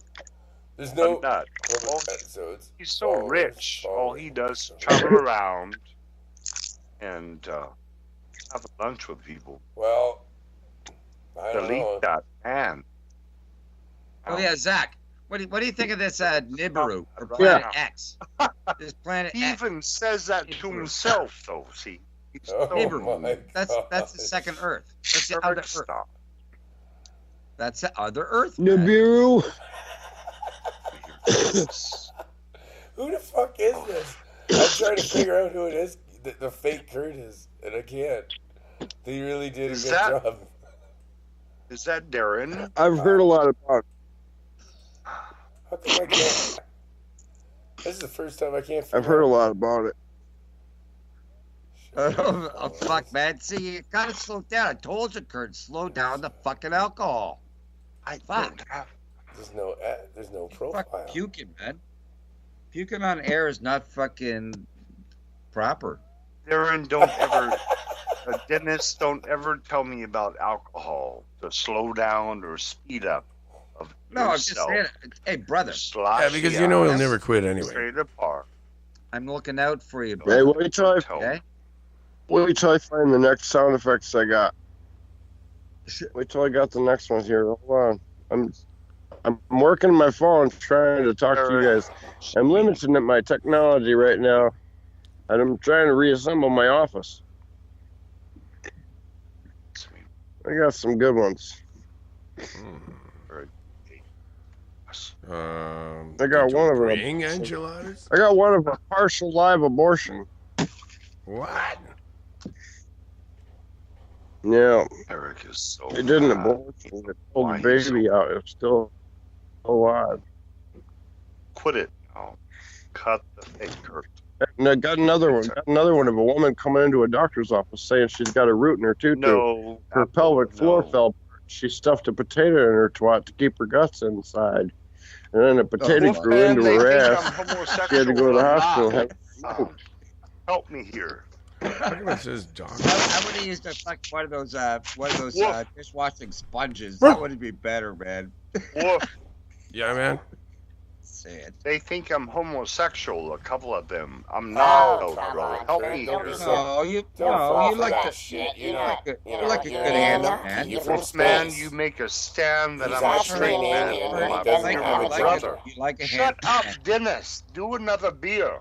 There's a no nut. Well, All- episodes. He's so Followers, rich. All he followers, does is travel around and have lunch with people. Well, I don't Delete know. that man. Oh yeah, Zach. What do you think of this Nibiru or Yeah. Planet X? This Planet He X. even says that to himself, though. See, he's Oh, so Nibiru. my That's the God. second Earth. That's the other Eric, Earth. stop. That's the other Earth. man. Nibiru. Who the fuck is this? I'm trying to figure out who it is. The fake Kurt is, and I can't. They really did a Is good that- job. Is that Darren? I've heard a lot about it. How come I can't? This is the first time I can't. I've figure heard a out- lot about it. Oh, fuck, man. See, you gotta slow down. I told you, Kurt, slow down the fucking alcohol. I Fuck. don't have. There's no profile. Fuck puking, man. Puking on air is not fucking proper. Darren, don't ever. Dennis, don't ever tell me about alcohol to slow down or speed up. Of No, I'm just yourself. saying. Hey, brother, Slash Yeah, because the you know he'll eyes never quit anyway. Straight apart. I'm looking out for you, Hey, brother. wait till I Okay? find the next sound effects I got. Wait till I got the next one here. Hold on. I'm working on my phone trying to talk to you guys. I'm limiting my technology right now, and I'm trying to reassemble my office. Sweet. I got some good ones. I got did you one of them. bring enchiladas? I got one of a partial live abortion. What? Yeah, Eric is so. they did an bad. abortion. They pulled Why the he's so- baby out. It's still alive. Quit it now. Cut the fake Kurt. And I got another one. Got another one of a woman coming into a doctor's office saying she's got a root in her tutu. No. Her pelvic floor no. fell apart. She stuffed a potato in her twat to keep her guts inside. And then a potato Oh, grew Man, into they her think ass. I'm homosexual. She had to go to the I'm hospital. not. Help me here. Look at what it says, Doc. I would have used one of those Woof. dishwashing sponges. That would be better, man. Wolf, Yeah, man. Sad. they think I'm homosexual, a couple of them. I'm not, though, come bro. on, Help Kurt, me don't here. be No, you Don't fall for like that to shit. You know, like a you good you're handle, lucky man. you're from Wolf, man, space. you make a stand that He's I'm a actually straight an man. alien, You're but he my, doesn't you're have my a brother. You like a Shut hand. up, Dennis. Do another beer.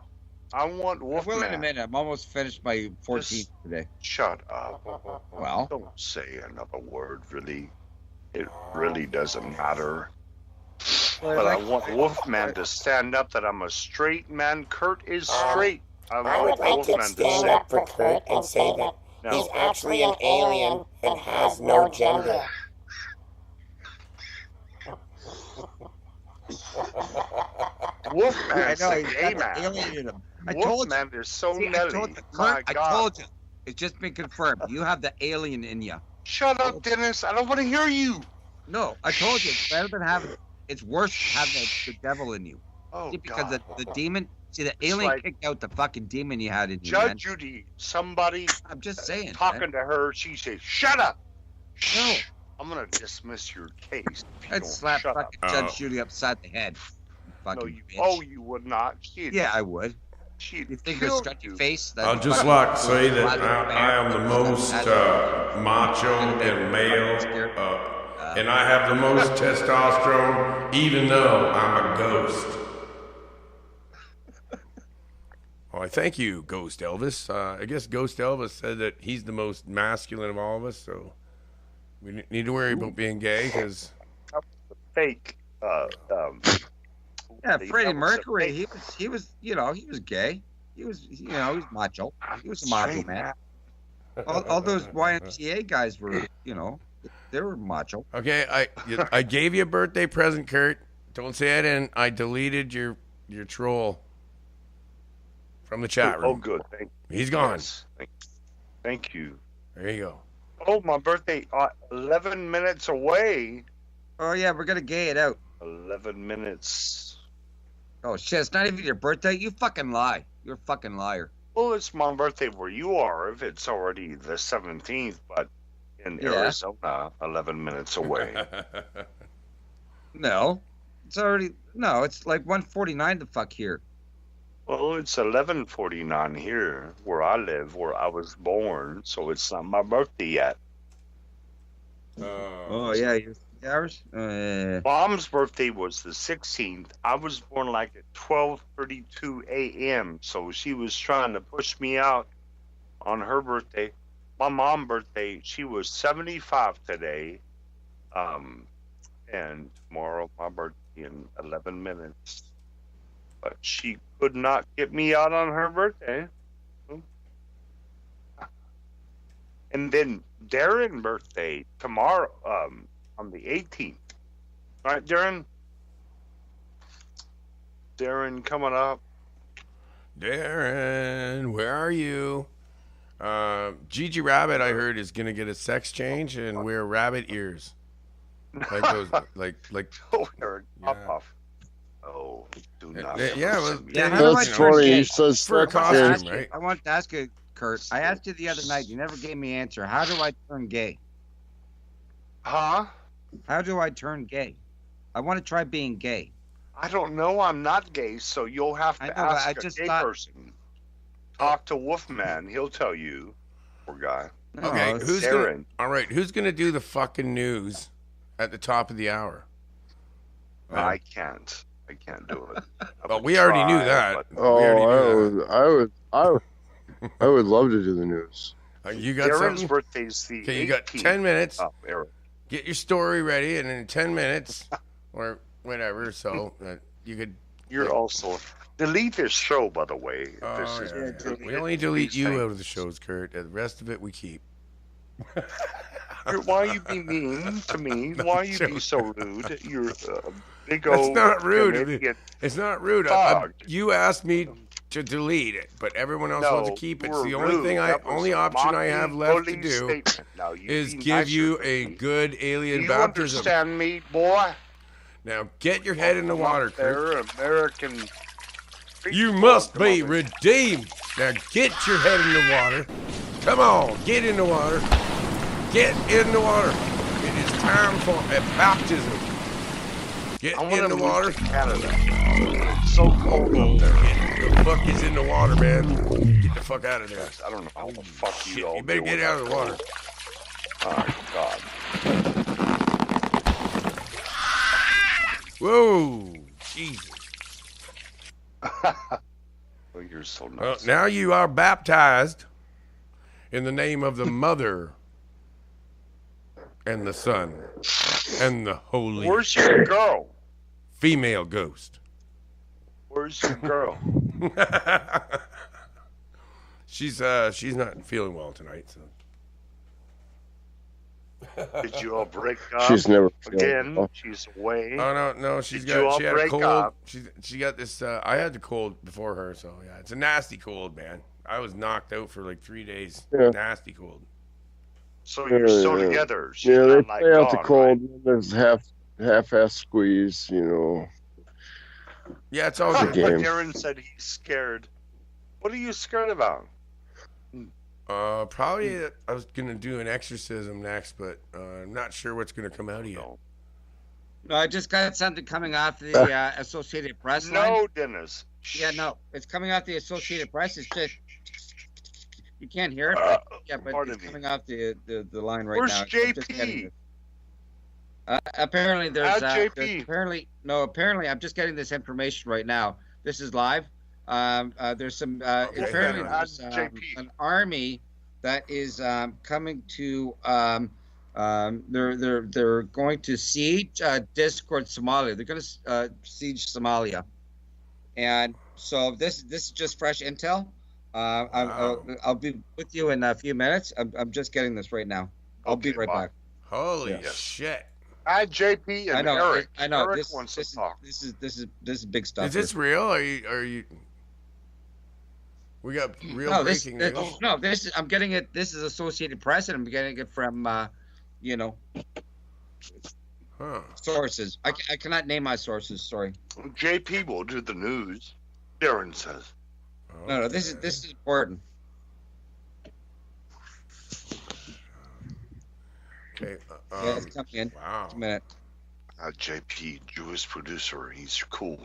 I want Well, in a Wolfman. minute. I'm almost finished my 14th Just- today. Shut up. Well, Don't say another word, really. It really doesn't matter. But I want Wolfman to stand up that I'm a straight man. Kurt is straight. I I would want like to Wolfman to stand say up for Kurt and say that no. he's actually an alien that has no gender. Wolfman I know say, he's hey got the man. alien in him. I told you. Wolfman is so See, I nelly. told you. My Kurt, I God. told you. It's just been confirmed. You have the alien in you. Shut up, Dennis. I don't want to hear you. No, I told you. It's better than having. It's worse having the devil in you. Oh, See, because God. the demon, See, the alien kicked out the fucking demon you had in you, Judge man. Judy, somebody I'm just saying. talking man. to her, she says, "Shut up." No. I'm gonna dismiss your case. I'd slap fucking Judge Judy upside the head. Fucking No, you, bitch. you would not. Yeah, I would. You You think of a stretchy face? I'll just like to say that I am the most macho and male, and I have the most testosterone, even though I'm a ghost. Well, I thank you, Ghost Elvis. I guess Ghost Elvis said that he's the most masculine of all of us, so we need to worry about being gay, because... Fake. Yeah, Freddie Mercury, he was gay. He was macho. He was a macho man. All those YMCA guys were, they were macho. Okay, I gave you a birthday present, Kurt. Don't say I didn't. I deleted your troll from the chat room. Oh, good. He's gone. Yes. Thank you. There you go. Oh, my birthday, 11 minutes away. Oh, yeah, we're going to gay it out. 11 minutes. Oh, shit, it's not even your birthday? You fucking lie. You're a fucking liar. Well, it's my birthday where you are, if it's already the 17th, but in Arizona, 11 minutes away. No. It's like 1:49 the fuck here. Well, it's 11:49 here, where I live, where I was born, so it's not my birthday yet. Oh, yeah, you're hours? Mom's birthday was the 16th. I was born like at 12:32 a.m., so she was trying to push me out on her birthday. My mom's birthday, she was 75 today, and tomorrow my birthday in 11 minutes. But she could not get me out on her birthday. And then Darren's birthday tomorrow, on the 18th. All right, Darren? Darren coming up. Darren, where are you? Gigi Rabbit, I heard, is gonna get a sex change and wear rabbit ears. Like those, like. Oh, Darren, pop off. Oh, do not. That's funny. He says for a costume, right? I wanted to ask you, Kurt. I asked you the other night. You never gave me an answer. How do I turn gay? Huh? How do I turn gay? I want to try being gay. I don't know. I'm not gay, so you'll have to ask a gay person. Talk to Wolfman. He'll tell you. Poor guy. Okay, who's gonna do the fucking news at the top of the hour? I can't. I can't do it. Well, we already knew that. I would love to do the news. You got Darren's something? birthday's the 18th. You got 10 minutes. Oh, Eric. Get your story ready, and in 10 minutes, or whatever, so you could... You're also... Delete this show, by the way. We only delete you out of the shows, Kurt. The rest of it we keep. Why are you being mean to me? Why are you being so rude? You're big old... It's not rude. It's not rude. You asked me to delete it, but everyone else wants to keep it. So the only option I have left to do is give you a good alien baptism. Do you understand me, boy? Now get your head in the water, Kurt. American. You must be redeemed. Now get your head in the water. Come on, get in the water. Get in the water. It is time for a baptism. Get in the water. Canada. It's so cold up there. The fuck is in the water, man? Get the fuck out of there. I don't know how the fuck you all You better get out of the water. Oh, God. Whoa, Jesus. Oh, you're so nice. Well, now you are baptized in the name of the Mother and the Son and the Holy. Where's your girl? Female ghost. Where's your girl? She's not feeling well tonight. So. Did you all break up? She's never again. She's away. Oh no, she had a cold. She got this. I had the cold before her, so yeah, it's a nasty cold, man. I was knocked out for like 3 days. Yeah. Nasty cold. So you're still together. She's they not play out the cold. Right? There's half-ass squeeze, Yeah, it's all good. Game. Darren said he's scared. What are you scared about? Probably I was gonna do an exorcism next, but I'm not sure what's gonna come out of you. No, I just got something coming off the Associated Press line. No, Dennis. Yeah, no, it's coming off the Associated Press. It's just you can't hear it. But, but it's coming off the line right Where's now. JP? Apparently there's JP. apparently I'm just getting this information right now. This is live. There's some apparently there's an army that is coming to they're going to siege Discord Somalia. They're going to siege Somalia, and so this is just fresh intel. I'll be with you in a few minutes. I'm just getting this right now. I'll be right back. Holy shit! Add JP and Eric. I know. Eric wants to talk. This is big stuff. Is this real? Are you? We got real breaking news. No, this is. I'm getting it. This is Associated Press, and I'm getting it from, sources. I cannot name my sources. Sorry. JP will do the news. Darren says. Okay. No. This is important. Okay. Yeah, it's coming in. Wow. Just a minute. JP, Jewish producer. He's cool.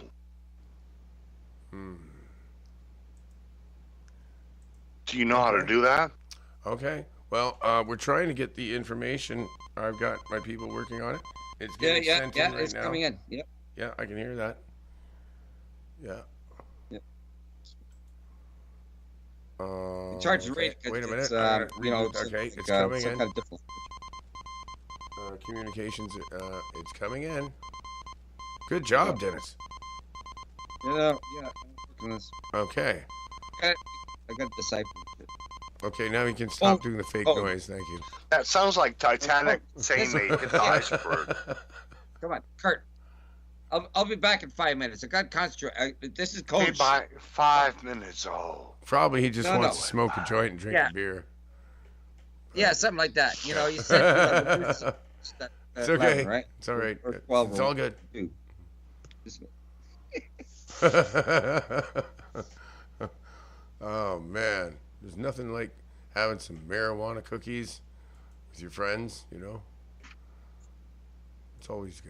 Do you know how to do that? Okay. Well, we're trying to get the information. I've got my people working on it. It's getting sent in right it's now. coming in. Yep. Yeah, I can hear that. Yeah. Yep. It's hard to read. Wait a minute. It's, okay, it's coming in. Kind of difficult. Communications. It's coming in. Good job, Dennis. Yeah. Okay. I got the decipher. Okay, now you can stop doing the fake noise. Thank you. That sounds like Titanic saying they hit the iceberg. Come on, Kurt. I'll be back in 5 minutes. I got to concentrate. This is cold. Hey, by 5 minutes. Oh. Probably he just wants to smoke a joint and drink a beer. Yeah, something like that. You know, you said it's okay. 11, right? It's all right. Or 12 it's all good. Oh man, there's nothing like having some marijuana cookies with your friends. You know, it's always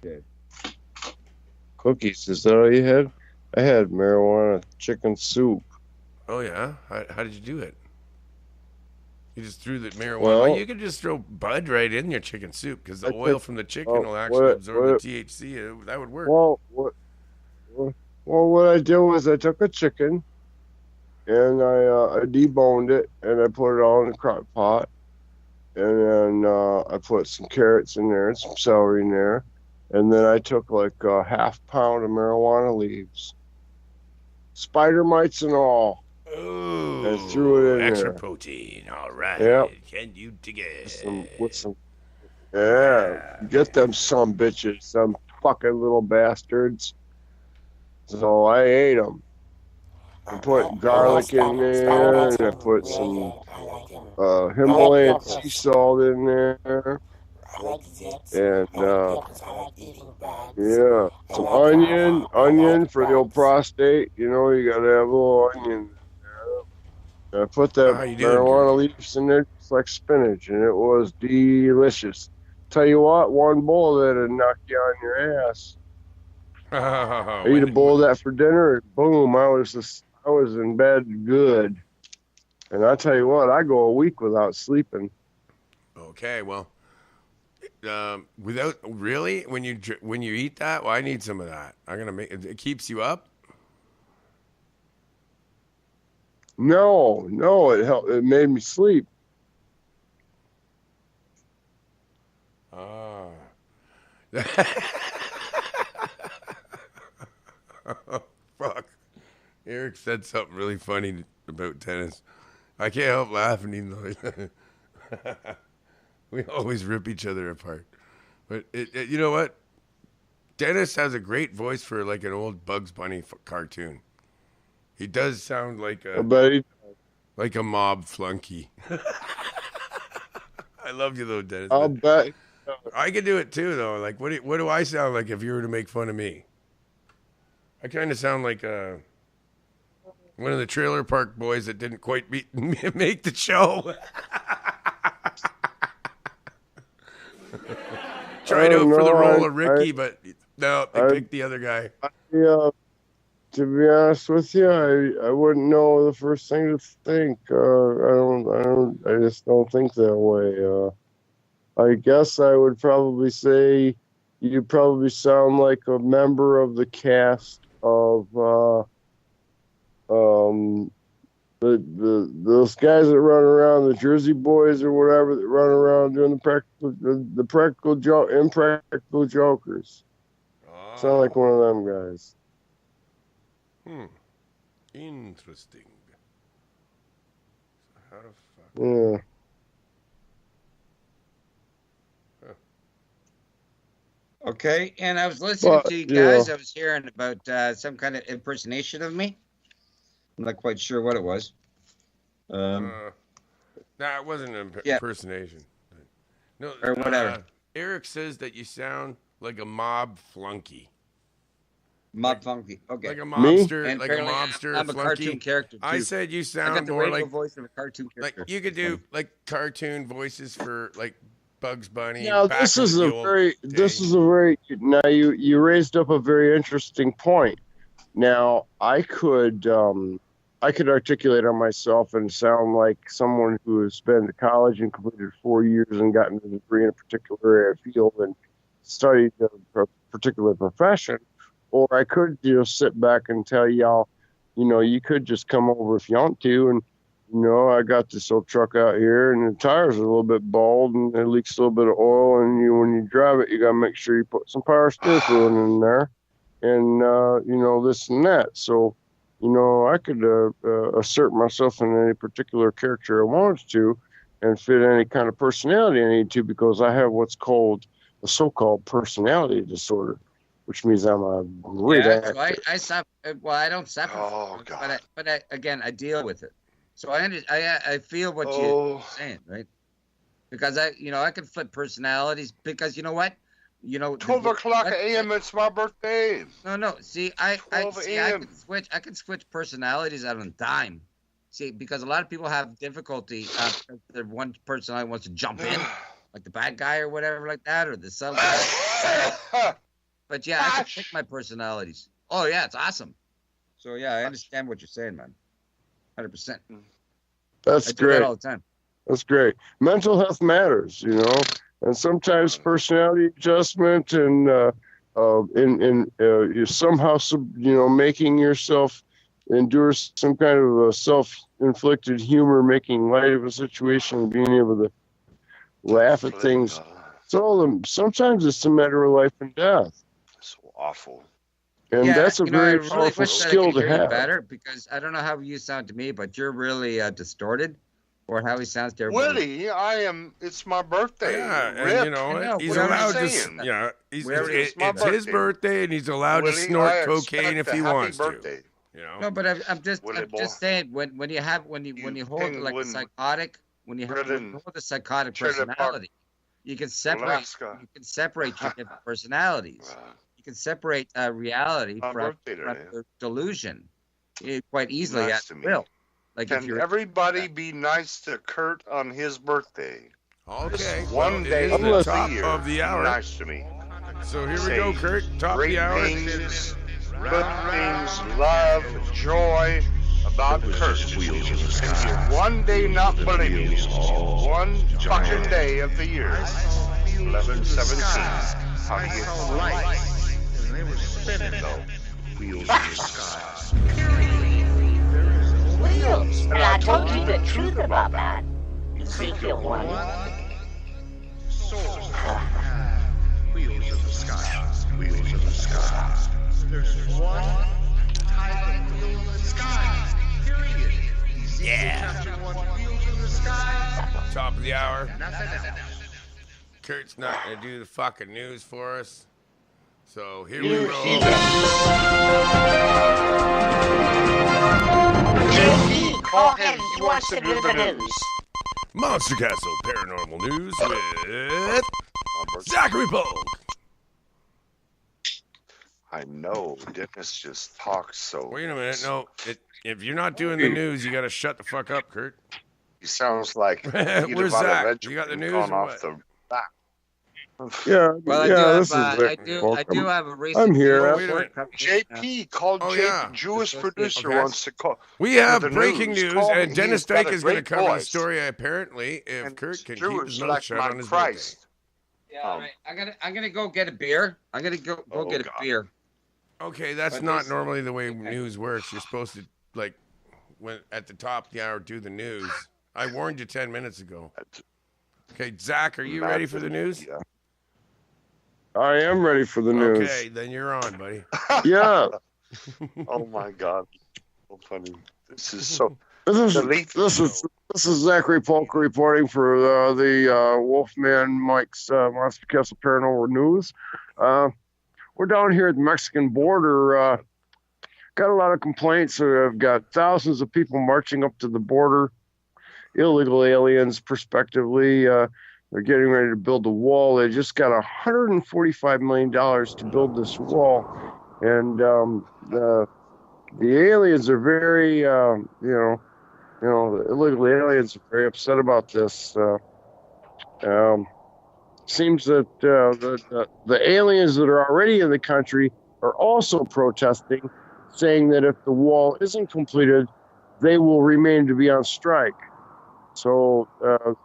good. Cookies, is that all you had? I had marijuana chicken soup. Oh yeah, how did you do it? You just threw the marijuana. Well, you could just throw bud right in your chicken soup because the oil from the chicken will actually absorb the THC. That would work. Well, what I did was I took a chicken and I deboned it and I put it all in a crock pot, and then I put some carrots in there and some celery in there, and then I took like a half pound of marijuana leaves, spider mites and all. Ooh, and threw it in extra there. protein. All right. Yep. Can you dig it? Get them some bitches, some fucking little bastards. So I ate them. I put garlic in there, and I put some Himalayan sea salt in there, and some onion for the old prostate. You know, you gotta have a little onion. I put that marijuana leaves in there just like spinach, and it was delicious. Tell you what, one bowl of that would knock you on your ass. I ate a bowl of that for dinner, and boom, I was in bed good. And I tell you what, I go a week without sleeping. Okay, well, without really when you eat that, well, I need some of that. I'm gonna make it keeps you up. No, it helped. It made me sleep. Ah. Fuck. Eric said something really funny about tennis. I can't help laughing even though we always rip each other apart. But you know what? Dennis has a great voice for like an old Bugs Bunny cartoon. He does sound like a mob flunky. I love you though, Dennis. I could do it too, though. Like, what do I sound like if you were to make fun of me? I kind of sound like one of the Trailer Park Boys that didn't quite make the show. Tried out for the role of Ricky, but no, they picked the other guy. Yeah. To be honest with you, I wouldn't know the first thing to think. I just don't think that way. I guess I would probably say you probably sound like a member of the cast of those guys that run around, the Jersey Boys or whatever, that run around doing the impractical jokers. Sound like one of them guys. Interesting. How the fuck? Yeah. Okay, and I was listening to you guys. I was hearing about some kind of impersonation of me. I'm not quite sure what it was. Nah, it wasn't an impersonation. No, or whatever. Eric says that you sound like a mob flunky. Mob flunky. Okay. Like a mobster. Like a mobster. I'm a flunky. Cartoon character. Too. I said you sound I got the more radio like voice of a cartoon character. Like you could do like cartoon voices for like Bugs Bunny. Yeah, this is a very. Now you raised up a very interesting point. Now I could articulate on myself and sound like someone who has been to college and completed 4 years and gotten a degree in a particular area of field and studied a particular profession. Or I could just sit back and tell y'all, you could just come over if you want to. And, I got this old truck out here and the tires are a little bit bald and it leaks a little bit of oil. And when you drive it, you got to make sure you put some power steering fluid in there and, this and that. So, I could assert myself in any particular character I wanted to and fit any kind of personality I need to because I have what's called a so-called personality disorder. Which means I'm a great actor. So I don't suffer. Oh, God. But again, I deal with it. So I feel what you're saying, right? Because I can flip personalities because you know what? 12 o'clock a.m. It's my birthday. No. See, I can switch personalities out on a dime. See, because a lot of people have difficulty. The one personality wants to jump in, like the bad guy or whatever, like that, or the sub guy. But yeah, I can pick my personalities. Oh yeah, it's awesome. So yeah, I understand what you're saying, man. 100%. That's great. I do that all the time. That's great. Mental health matters, and sometimes personality adjustment and you're somehow making yourself endure some kind of a self-inflicted humor, making light of a situation, and being able to laugh at things. Sometimes it's a matter of life and death. So awful. And that's a very powerful skill to have. Better because I don't know how you sound to me, but you're really distorted, or how he sounds to everybody. Willie, I am. It's my birthday. Yeah, and he's allowed to. Yeah, it's his birthday, and he's allowed to snort cocaine if he wants to. No, but I'm just saying when you hold like a psychotic, when you hold a psychotic personality. You can separate your different personalities. You can separate reality from the delusion quite easily at will. Like can everybody be nice to Kurt on his birthday? Okay. One day at the top of the hour. Nice to me. So here we go, Kurt. Top of the hour. Good things, love, joy about Kurt. One day not believing. One fucking day of the year. 11/17. How do you lights? And they were spinning though. Wheels in the sky. Wheels. And I told you the truth about that. Ezekiel 1. Wheels in the sky. Wheels in the sky. There's one type of wheel in the sky. Period. Yeah. Top of the hour. Kurt's not going to do the fucking news for us. So here we go. JP, call him. He wants to do the news. Monster Castle Paranormal News with Zachary Polk. I know. Dennis just talks so. Wait a minute. No, if you're not doing the news, you got to shut the fuck up, Kurt. He sounds like Where's Zach? You got the news or what? Yeah, Well, this is I do have a recent. I'm here. Wait a minute. JP called Jewish producer Okay. wants to call. We have the breaking news. news, Call and me. Dennis He's got Dyke a is going to great cover the voice. story. Apparently, if And Kurt can keep Jewish his mouth like shut my on his Christ. Yeah, all right. I'm gonna go get a beer. I'm gonna go get God. a beer. birthday. Okay, that's But not this- normally the way news works. You're supposed to when at the top of the hour do the news. I warned you 10 minutes ago. Okay, Zach, are you ready for the news? Yeah. I am ready for the news. Okay, then you're on, buddy. Yeah. Oh my God. So funny. This is so. This Delete is Zachary Polk reporting for the Wolfman Mike's Monster Castle Paranormal News. We're down here at the Mexican border. Got a lot of complaints. I've got thousands of people marching up to the border, illegal aliens, prospectively. They're getting ready to build a wall. They just got $145 million to build this wall, and the aliens are very, the illegal aliens are very upset about this. Seems that the aliens that are already in the country are also protesting, saying that if the wall isn't completed, they will remain to be on strike. So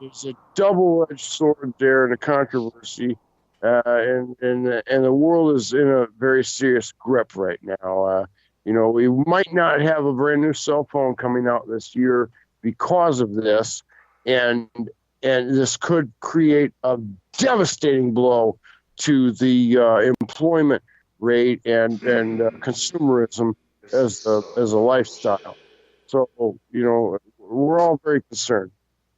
there's a double-edged sword there in a controversy, and the world is in a very serious grip right now. We might not have a brand new cell phone coming out this year because of this, and this could create a devastating blow to the employment rate and consumerism as a lifestyle. So we're all very concerned.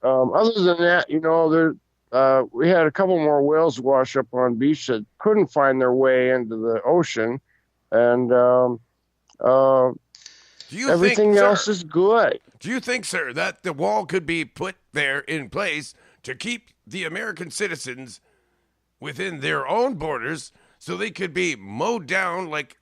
Other than that, we had a couple more whales wash up on beach that couldn't find their way into the ocean, and everything else is good. Do you think, sir, that the wall could be put there in place to keep the American citizens within their own borders so they could be mowed down like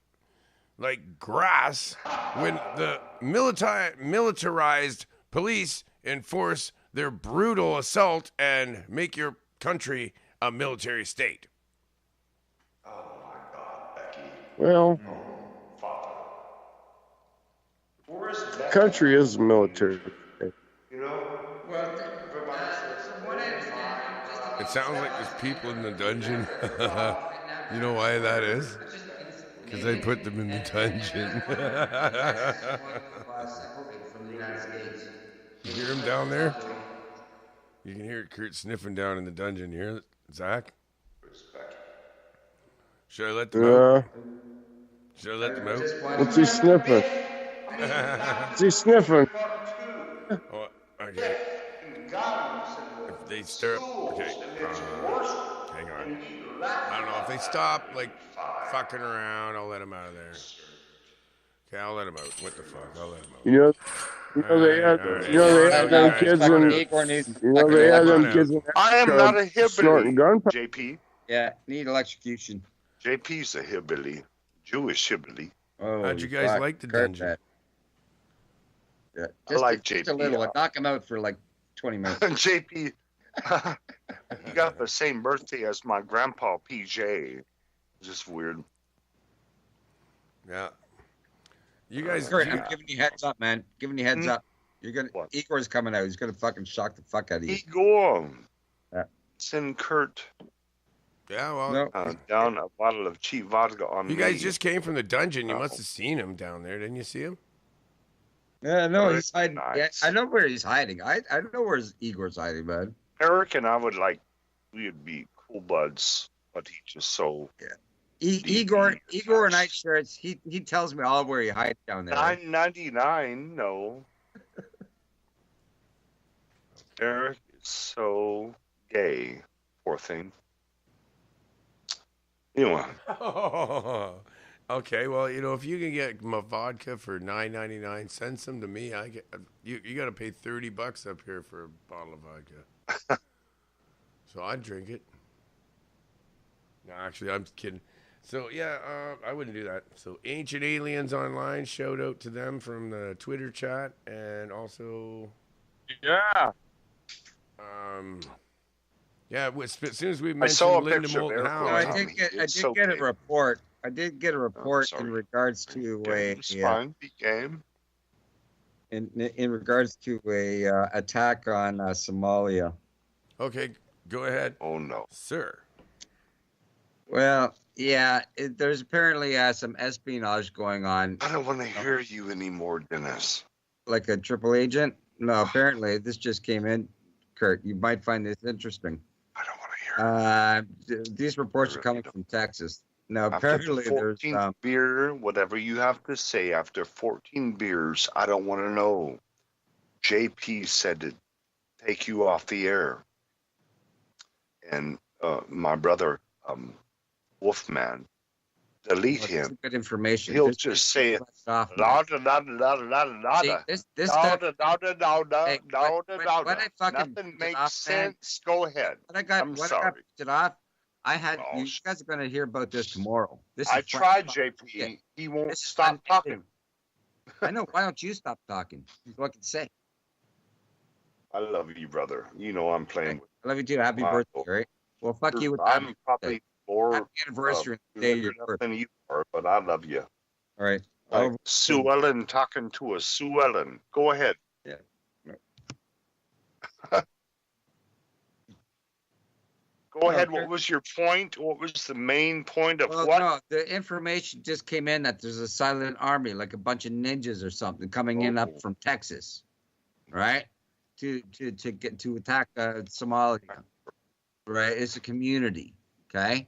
grass when the militarized police enforce their brutal assault and make your country a military state? Well, country is military. It sounds like there's people in the dungeon. You know why that is? Because I put them in the dungeon. You hear him down there? You can hear Kurt sniffing down in the dungeon. You hear it, Zach? Should I let them out? Should I let them out? What's he sniffing? What's he sniffing? Oh, okay. If they start, okay. Hang on. I don't know if they stop fucking around. I'll let them out of there. Okay, I'll let them out. What the fuck? I'll let them out. They had them kids in. I am not a snorting hillbilly. gunpowder. JP. Yeah, need electrocution. JP's a hillbilly. Jewish hillbilly. Oh, How'd you guys like the dungeon? Yeah, I like just JP. a little. Knock him out for 20 minutes. JP, he got the same birthday as my grandpa PJ. Just weird. Yeah. You guys. Kurt, I'm giving you heads up, man. Giving you heads up. You're gonna. What? Igor's coming out. He's gonna fucking shock the fuck out of you. Igor. Yeah. Send Kurt Yeah, well. No. down a bottle of cheap vodka on You me. guys just came from the dungeon. You must have seen him down there. Didn't you see him? Yeah, no, Very he's hiding. nice. Yeah, I know where he's hiding. I know where Igor's hiding, man. Eric and I would we'd be cool buds, but he just so. Igor and I share. He tells me all where he hides down there. $9.99, no. Eric is so gay, poor thing. Anyway, Okay, well, if you can get my vodka for $9.99, send some to me. You got to pay $30 up here for a bottle of vodka. So I'd drink it. No, actually, I'm kidding. So yeah, I wouldn't do that. So Ancient Aliens Online, shout out to them from the Twitter chat, and also Yeah. Yeah, as soon as we I saw a mentioned Linda picture of Moulton Eric Howe, I Tommy. did It's get so a big. report. I did get a report sorry. in regards to It's fine. Big game. in regards to a attack on Somalia. okay, go ahead, Oh no. sir. Well, yeah, there's apparently some espionage going on, I don't want to hear you anymore, Dennis. like a triple agent. No, apparently this just came in, Kurt. You might find this interesting. I don't want to hear it. These reports are really coming don't. from Texas. Now, After apparently the there's 14th beer, whatever you have to say, after 14 beers, I don't want to know. JP said to take you off the air. And my brother, Wolfman, delete him. good information. He'll This- just say, off. da da da da da da See, da. this Da stuff, da da da da da Hey, da what- da what- da. what I fucking Nothing get makes off, man. sense. Go ahead. when I got I'm when I sorry. got it off, I had Oh, you guys are gonna hear about this tomorrow. This is I fun- tried, shit. JP. He won't This is stop fun- talking. I know. Why don't you stop talking? What I can say. I love you, brother. You know I'm playing with I love you too. Happy Wow. birthday, all right? Well, fuck you with I'm probably more happy anniversary on the day of your good birth. than you are, but I love you. All right. Like Oh, Sue Ellen talking to us. Sue Ellen, go ahead. Yeah. Go ahead. okay. What was your point? What was the main point of well, what? no, the information just came in that there's a silent army, like a bunch of ninjas or something, coming in Oh. up from Texas, right? To get to attack Somalia, right? It's a community, okay?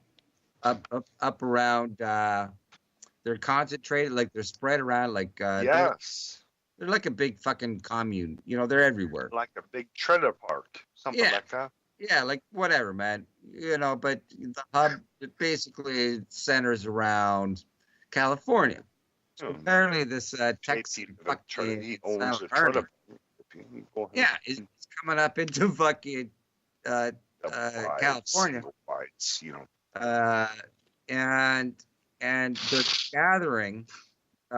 Up around. They're concentrated, like they're spread around, like Yes, they're like a big fucking commune. You know, they're everywhere. like a big trailer park, something Yeah. like that. Yeah, like whatever, man. You know, but the hub it basically centers around California. So Oh, apparently, this Texas JP, fucking he owns silent a trailer army, park. Go ahead. yeah, it's coming up into fucking The whites, California, the whites, you know. and they're gathering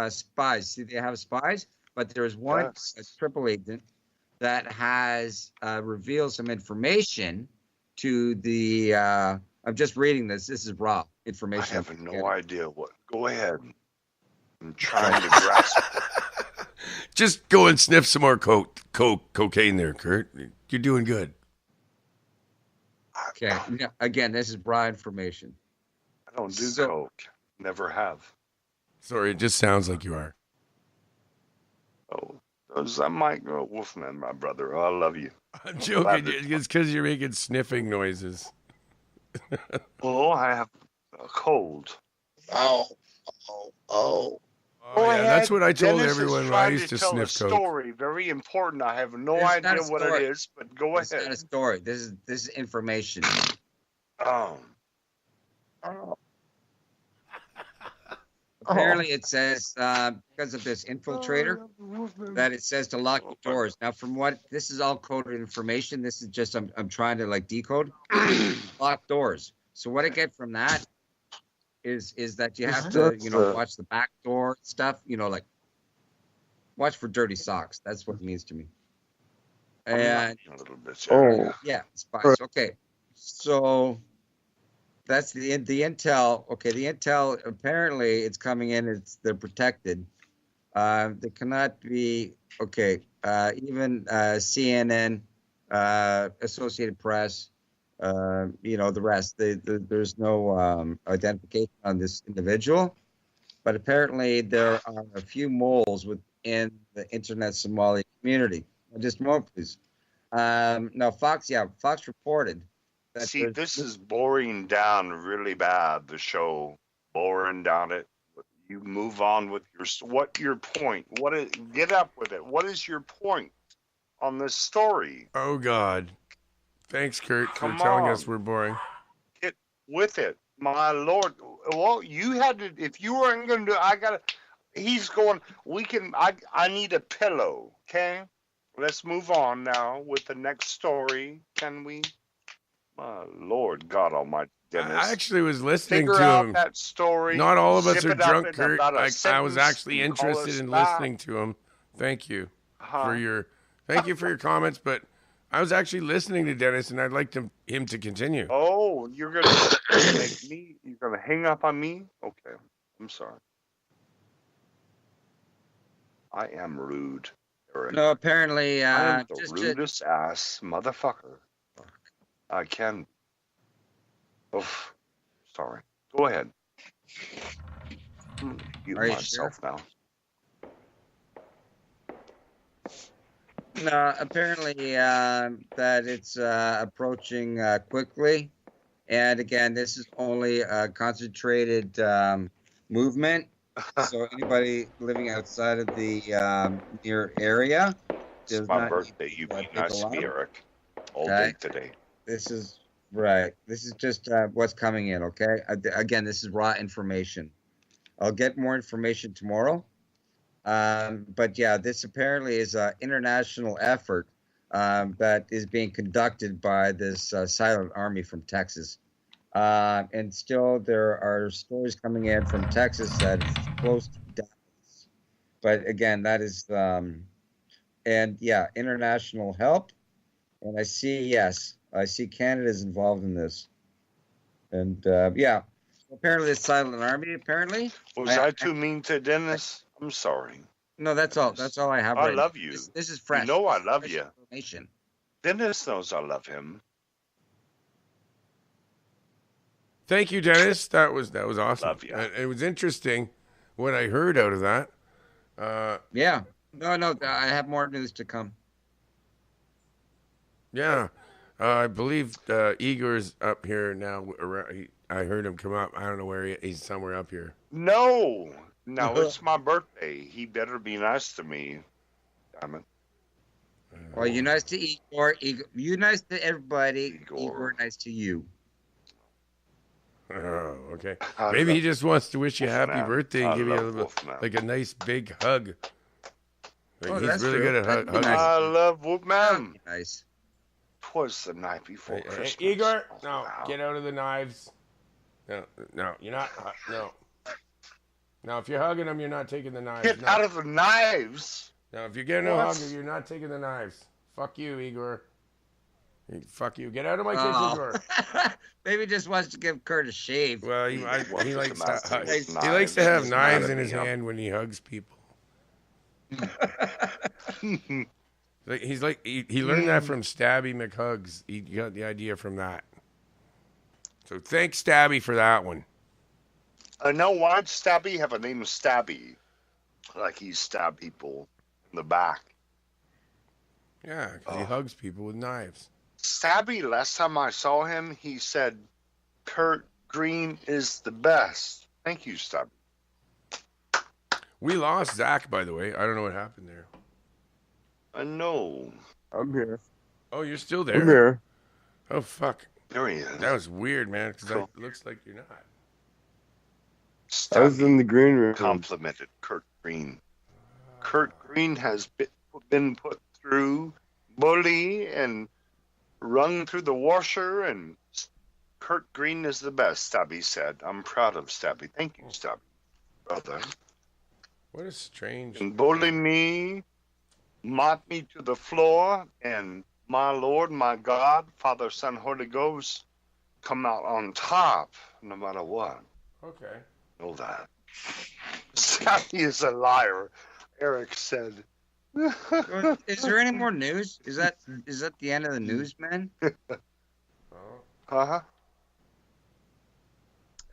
spies. See, they have spies, but there's one Yes. a triple agent that has revealed some information to the. I'm just reading this. This is raw I information. have I'm no getting. idea what. Go ahead. I'm trying to grasp. Just go and sniff some more cocaine there, Kurt. You're doing good. Okay. Now, again, this is raw information. I don't do So- coke. Never have. Sorry, it just sounds like you are. Oh, those I'm Mike Wolfman, my brother. I love you. I'm joking. It's because you're making sniffing noises. Oh, I have a cold. Oh. Oh, yeah, that's what I told Dennis is everyone when I trying used to tell sniff a coke. story. Very important. I have no It's not idea a what it story. is, but go It's not a ahead. story. This is information. Apparently, it says because of this infiltrator that it says to lock the doors. Now, from what this is all coded information. This is just I'm trying to like decode lock doors. So what I get from that is that you have to watch the back door stuff. Like watch for dirty socks. That's what it means to me. And a little bit. Oh. yeah, spies. Okay, so that's the intel. Okay, the intel apparently it's coming in. They're protected. They cannot be even CNN, Associated Press, the rest. There's no identification on this individual, but apparently there are a few moles within the internet Somali community. Just more, please. Now, Fox reported that. See, this is boring down really bad. The show boring down it. You move on with your point? Get up with it. What is your point on this story? Oh, God. Thanks, Kurt, for Come telling on. us we're boring. Get with it, my lord. Well, you had to. If you weren't going to do, I gotta. He's going. We can. I need a pillow. Okay. Let's move on now with the next story. Can we? My Lord God Almighty. Dennis. I actually was listening Figure to out him. that story. Not all of us zip are it up drunk, in Kurt. about a I was sentence, actually and call interested us in back. listening to him. Thank you Uh-huh. for your comments, but I was actually listening to Dennis, and I'd like him to continue. Oh, you're gonna make me? You're gonna hang up on me? Okay, I'm sorry. I am rude, Eric. No, apparently, I am the just rudest ass motherfucker. I can. Oh, sorry. Go ahead. You Are you myself now. No, apparently that it's approaching quickly, and again, this is only a concentrated movement. So anybody living outside of the near area does It's my not birthday. You be nice to me, Eric. All Okay. day today. This is right. This is just what's coming in. Okay. Again, this is raw information. I'll get more information tomorrow. But yeah, this apparently is an international effort that is being conducted by this silent army from Texas. And still, there are stories coming in from Texas that it's close to Dallas. But again, that is, and yeah, international help. And I see Canada's involved in this. And yeah, apparently it's silent army. Apparently, Was I too mean to Dennis? I'm sorry. No, that's all. That's all I have. I right love now. you. This is fresh. You know I love fresh you. information. Dennis knows I love him. Thank you, Dennis. That was awesome. Love ya. It was interesting what I heard out of that. Yeah. No, I have more news to come. Yeah, I believe Igor's up here now. I heard him come up. I don't know where he's somewhere up here. No, it's my birthday. He better be nice to me. Damn it. Well, you're nice to Igor. You're nice to everybody. Igor. Igor nice to you. Oh, okay. I Maybe love he just wants to wish you happy Wolfman. birthday and I give you a love little, Wolfman. like a nice big hug. Like, Oh, he's that's really true. good at That'd be hugging. nice. I love Wolfman. Nice. 'Twas the night before Hey, Christmas. Igor, no, Wow. get out of the knives. No, you're not. No. Now, if you're hugging him, you're not taking the knives. Get No. out of the knives. Now, if you're getting a What? hug, you're not taking the knives. Fuck you, Igor. Fuck you. Get out of my Oh. kitchen door. Maybe just wants to give Kurt a shave. Well, he wants likes to to master hug. with He knives. likes to have He's knives mad in at his me, huh? hand when he hugs people. He's like he learned that from Stabby McHugs. He got the idea from that. So thanks, Stabby, for that one. Now, why'd Stabby have a name of Stabby? Like he stabbed people in the back. Yeah, because he Oh. hugs people with knives. Stabby, last time I saw him, he said, Kurt Green is the best. Thank you, Stabby. We lost Zach, by the way. I don't know what happened there. I know. I'm here. Oh, you're still I'm there? here. Oh, fuck. There he is. That was weird, man, because Cool. it looks like you're not. I was Stabby in the green room. complimented Kurt Green. Kurt Green has been put through bully and run through the washer, and Kurt Green is the best, Stabby said. I'm proud of Stabby. Thank you, Stabby, brother. What a strange... And bully me, mock me to the floor, and my Lord, my God, Father, Son, Holy Ghost come out on top no matter what. Okay. Know that. Stabby is a liar, Eric said. Is there any more news? Is that the end of the news, man? Oh. Uh-huh.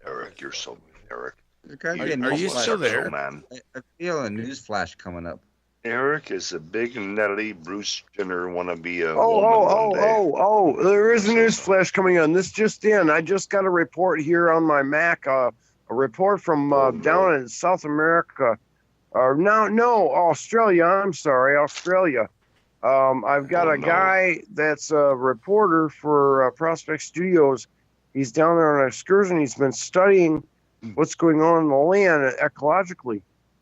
Eric, you're so Eric. There's gotta Are- be a are news you flash. still there? Man. I feel a news flash coming up. Eric is a big Nelly Bruce Jenner wanna be a woman one day. Oh, there is a news flash coming on. This just in. I just got a report here on my Mac, a report from down in South America. Australia. I'm sorry, Australia. I've got a guy that's a reporter for Prospect Studios. He's down there on an excursion. He's been studying what's going on in the land ecologically.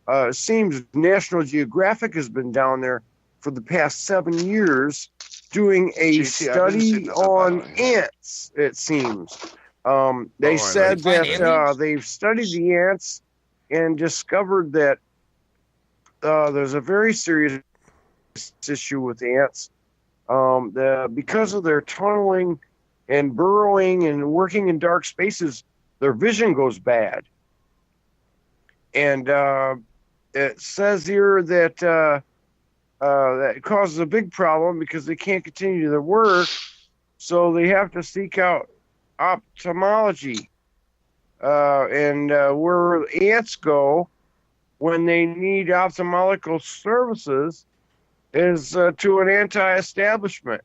It seems National Geographic has been down there for the past 7 years doing a JC, I didn't see study this on about it. ants, it seems. They I said Find that aliens? they've studied the ants and discovered that there's a very serious issue with ants. Because of their tunneling and burrowing and working in dark spaces, their vision goes bad. And it says here that that causes a big problem because they can't continue their work, so they have to seek out ophthalmology. And where ants go when they need ophthalmological services is to an anti-establishment.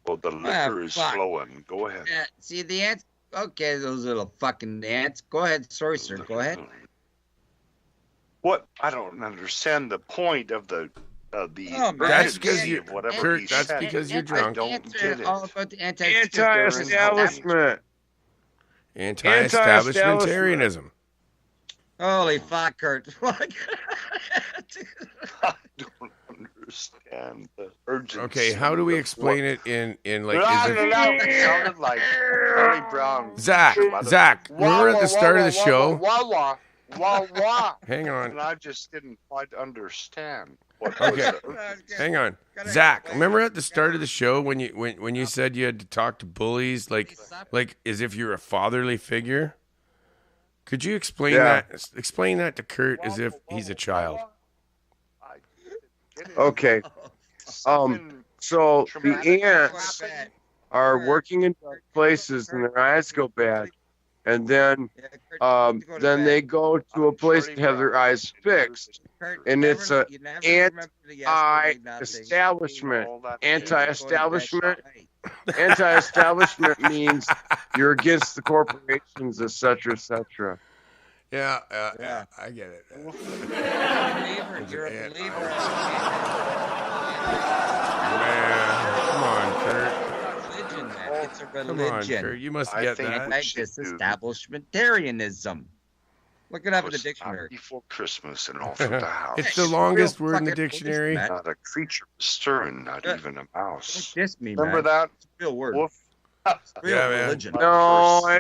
Well, the liquor is fuck. flowing. Go ahead. Yeah, see the ants. Okay, those little fucking ants. Go ahead. Sorry, sir. Go ahead. What? I don't understand the point of the Oh, man. That's because urgency you, of whatever Kurt. he That's said. because you're Ants- drunk. don't ants get are it. all about the Anti-establishment. Anti-establishmentarianism. Holy fuck, Kurt. I don't understand the urgency. Okay, how do we of explain it in like? Blah, Is blah, it, blah. It sounded like Charlie Brown. Zach, remember at the start of the show? Wah. Hang on. And I just didn't quite understand what Okay. was the urgency. Hang on, Zach. Remember at the start of the show when you said you had to talk to bullies like as if you're a fatherly figure? Could you explain Yeah. that? Explain that to Kurt as if he's a child. I get it. Okay. Something So the traumatic ants happened. are working in dark places and their eyes go bad, and then they go to a place to have their eyes fixed, and it's a establishment. All that Anti-establishment. Anti-establishment means you're against the corporations, etc., etc. Yeah, Yeah. I get it. You're a believer. Man, come on, Kurt. Religion, man. It's a Come on, religion. Kurt. You must I get think that. we should do- Anti-disestablishmentarianism. Look it up in the was dictionary. before Christmas and all through the house. It's the Real longest word in the fucking dictionary. religion, Not a creature was stirring, not Yeah. even a Don't mouse. diss me, Remember man. that? It's a real word. Wolf? Real Yeah, man. religion. No,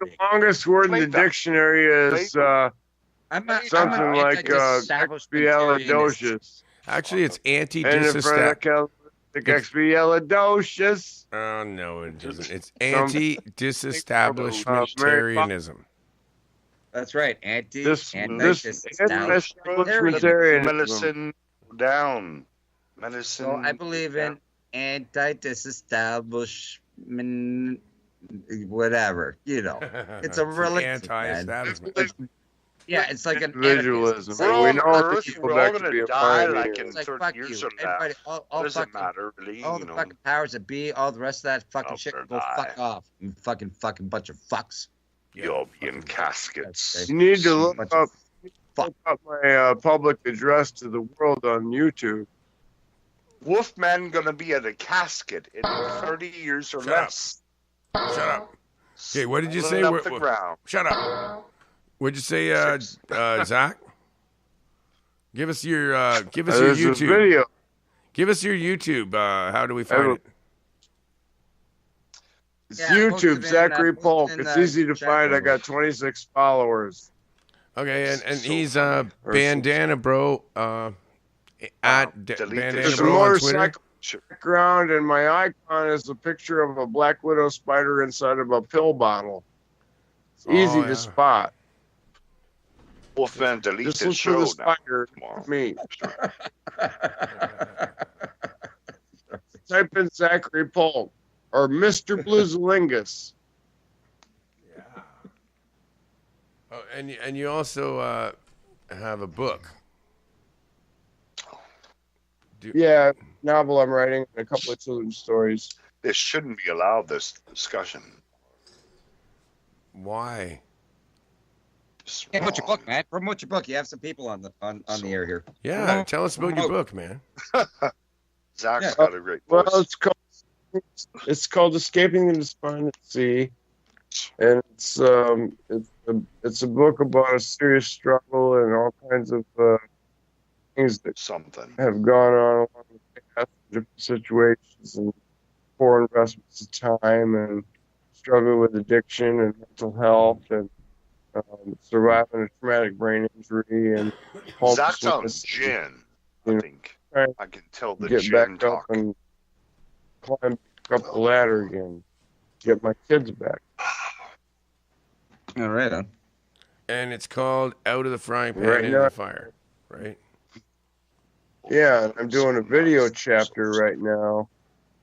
the longest word in the Play that. dictionary is I'm not something like expialidocious. Actually, it's And anti-disestablishment. expialidocious. Oh no, it doesn't. It's anti-disestablishmentarianism. That's right. This Anti-disestablishmentarianism. anti-establishmentarianism. Medicine down. Medicine. So I believe in anti-disestablishment, whatever. You know, it's a religion. Anti-establishment. Yeah, it's like an Individualism. We're all We on know that Earth, people we're all that could gonna be a die pioneer. like in It's like 30 fuck years you. from now. Everybody, all Doesn't fucking, matter, really. all the fucking powers that be, all the rest of that fucking I'll shit, better go die. fuck off. You fucking bunch of fucks. You'll be in caskets. You need to look Bunch up, of my public address to the world on YouTube. Wolfman gonna be at a casket in 30 years or Shut up. less. Shut up. Okay, what did you say? Up What- the what- ground. Shut up. What'd you say, Zach? Give us your There's a YouTube. video. Give us your YouTube. How do we find it? It's Yeah, post it YouTube, in, Zachary post it Polk. in It's the easy to chat find. I room. got 26 followers. Okay, and So he's funny. Bandana Bro at delete Bandana this. There's a Bro on Twitter. motorcycle background, and my icon is a picture of a black widow spider inside of a pill bottle. It's easy yeah. to spot. Wolfman, delete Just the look for show the now. spider. Come on. Me. Type in Zachary Polk or Mr. Bluesalingus. Oh, and you also have a book. Yeah, novel I'm writing and a couple of children's stories. This shouldn't be allowed, this discussion. Why? It's Promote your wrong. book, man. Promote your book. You have some people on the air here. Yeah, Promote- tell us about your book, man. Zach's Yeah. got a great Well, voice. it's called Escaping the Despondent Sea, and it's a book about a serious struggle and all kinds of things that Something. have gone on along the path, different situations and poor investments of time and struggling with addiction and mental health and surviving a traumatic brain injury and That sounds Jen. I think I can tell the get Jen back up talk. and climb up the ladder again, get my kids back. All right. On. And it's called Out of the Frying Pan Right into now- the Fire, right? Yeah, I'm doing a video chapter right now.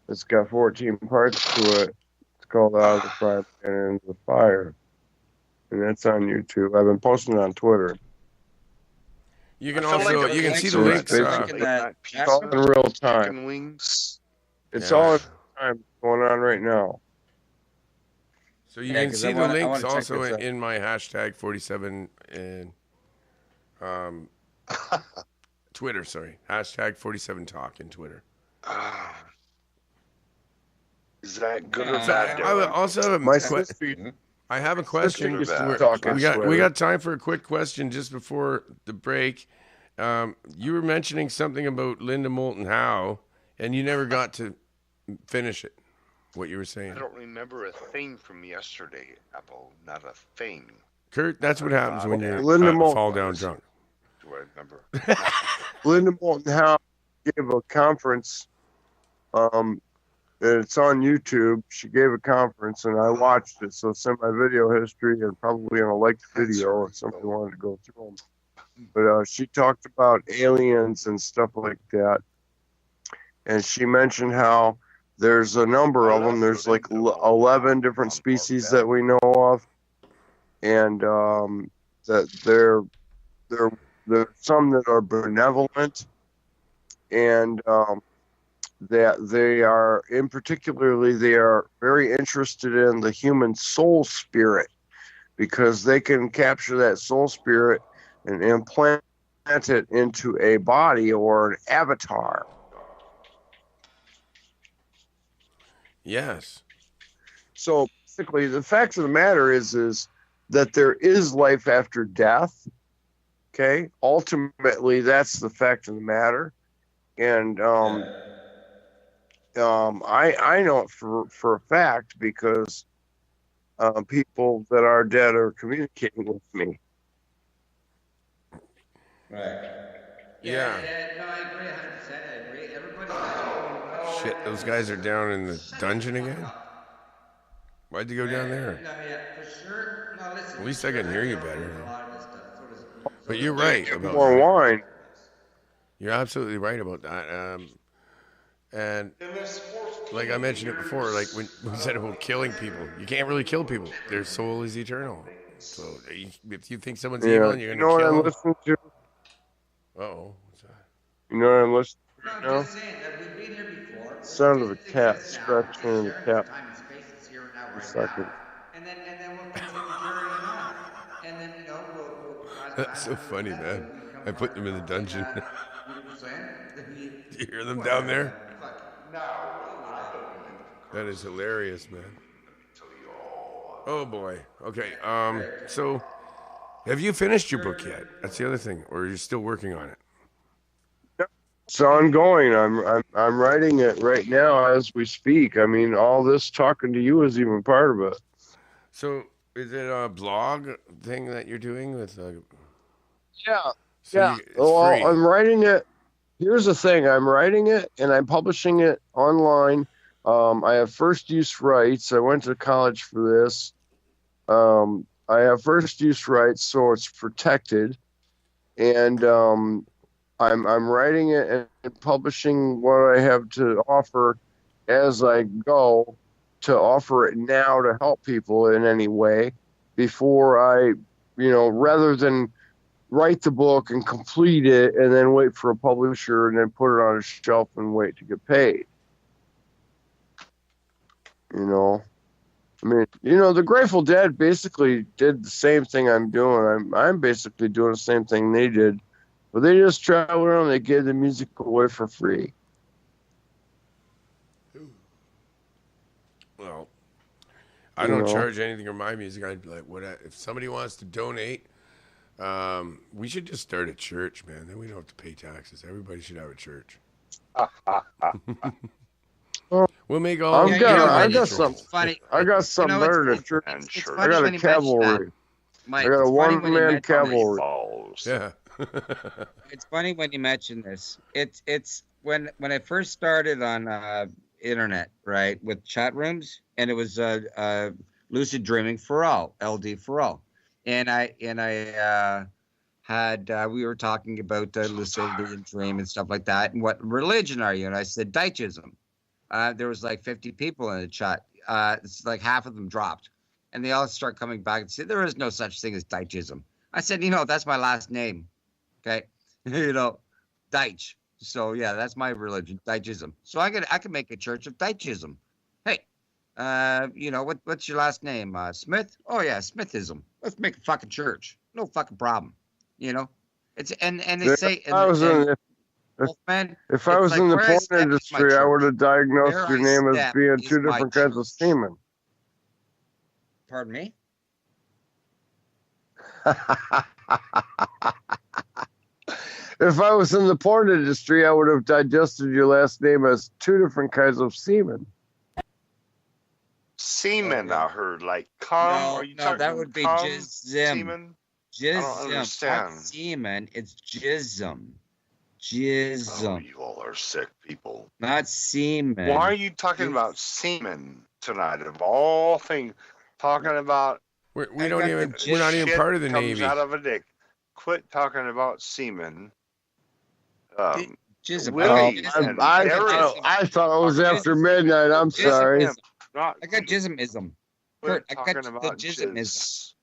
It's got 14 parts to it. It's called Out of the Frying Pan into the Fire. And that's on YouTube. I've been posting it on Twitter. You can I feel also like you can it's see the so links. basically It's all in Pizza, real time. chicken wings. It's Yeah. all in time going on right now. So you Yeah, can 'cause see I the wanna links check also this out. in my hashtag 47 and Twitter. Sorry, hashtag 47 talk in Twitter. Is that good or Yeah. bad? I would Darren? also have My a sister, I have a question. used to We're- talk We on got Twitter. time for a quick question just before the break. You were mentioning something about Linda Moulton Howe, and you never got to finish it. What you were saying, I don't remember a thing from yesterday, Apple. Not a thing. Kurt. That's what happens when you Linda Moulton. fall down drunk. Do I remember? Linda Moulton Howe gave a conference. It's on YouTube. She gave a conference, and I watched it. So it's in my video history and probably in a liked video if somebody wanted to go through them. But she talked about aliens and stuff like that. And she mentioned how there's a number of them. There's like 11 different species that we know of. And that there are some that are benevolent. And that they are, in particularly, they are very interested in the human soul spirit because they can capture that soul spirit and implant it into a body or an avatar. Yes. So basically, the fact of the matter is that there is life after death. Okay, ultimately, that's the fact of the matter, and I know it for a fact because people that are dead are communicating with me. Right. Yeah. No, I agree 100%. I agree. Everybody. Shit, those guys are down in the dungeon again. Why'd you go down there? No, yeah, for sure. No, listen. At least I can hear you better. A lot of this stuff. But you're right about More that. wine. You're absolutely right about that. And like I mentioned it before, like when we said about killing people, you can't really kill people. Their soul is eternal. So if you think someone's evil, and you're You gonna know what kill I'm them. listening to? Uh-oh. What's that? You know what I'm listening to No, right I'm now? just saying that we've been here before. Sound of a Things cat exist now. scratching in the Sure, cat. time and space is here and now, A right second. now. And then we'll continue carrying on. And then, you know, we'll That's so funny, man. I put them in the dungeon. You know what I'm saying? Do you hear them down there? Fuck. That is hilarious, man. Oh boy. Okay. So, have you finished your book yet? That's the other thing, or are you still working on it? It's ongoing. I'm writing it right now as we speak. I mean, all this talking to you is even part of it. So, is it a blog thing that you're doing with? Yeah. So Yeah. it's Well, free. I'm writing it. Here's the thing. I'm writing it and I'm publishing it online. I have first use rights. I went to college for this. I have first use rights, so it's protected. And I'm writing it and publishing what I have to offer as I go, to offer it now to help people in any way before I, rather than write the book and complete it and then wait for a publisher and then put it on a shelf and wait to get paid. I mean, the Grateful Dead basically did the same thing I'm doing. I'm basically doing the same thing they did, but they just travel around and they give the music away for free. Well, I don't charge anything for my music. I'd be like, if somebody wants to donate, we should just start a church, man. Then we don't have to pay taxes. Everybody should have a church. We'll make all. I've got it's some. funny. I got some there at church. It's I funny got when a you mention cavalry. that, Mike, I got a it's funny when you one-man mention this. cavalry. Balls. Yeah. It's funny when you mention this. It's when I first started on internet, right, with chat rooms, and it was Lucid Dreaming for All, LD for All, and I had we were talking about lucidity and dream and stuff like that, and what religion are you? And I said Daichism. There was like 50 people in the chat. It's like half of them dropped, and they all start coming back and say there is no such thing as Daichism. I said, that's my last name. Okay, Deitch. So yeah, that's my religion, Daichism. So I can make a church of Daichism. Hey, what's your last name? Smith? Oh yeah, Smithism. Let's make a fucking church. No fucking problem. It's and they say. If I was in the porn industry, I would have diagnosed your name as being two different kinds of semen. Pardon me? If I was in the porn industry, I would have digested your last name as two different kinds of semen. Semen, I heard, like cum. Are you talking that would be cum, jism. Semen? I don't understand. Not semen, it's jism. Oh, you all are sick people. Not semen. Why are you talking about semen tonight? Of all things, talking about we're not even part of the comes Navy. Out of a dick. Quit talking about semen. Jism. Willie, I thought it was after midnight. I'm sorry. I got jismism. Kurt, I got the about jismism.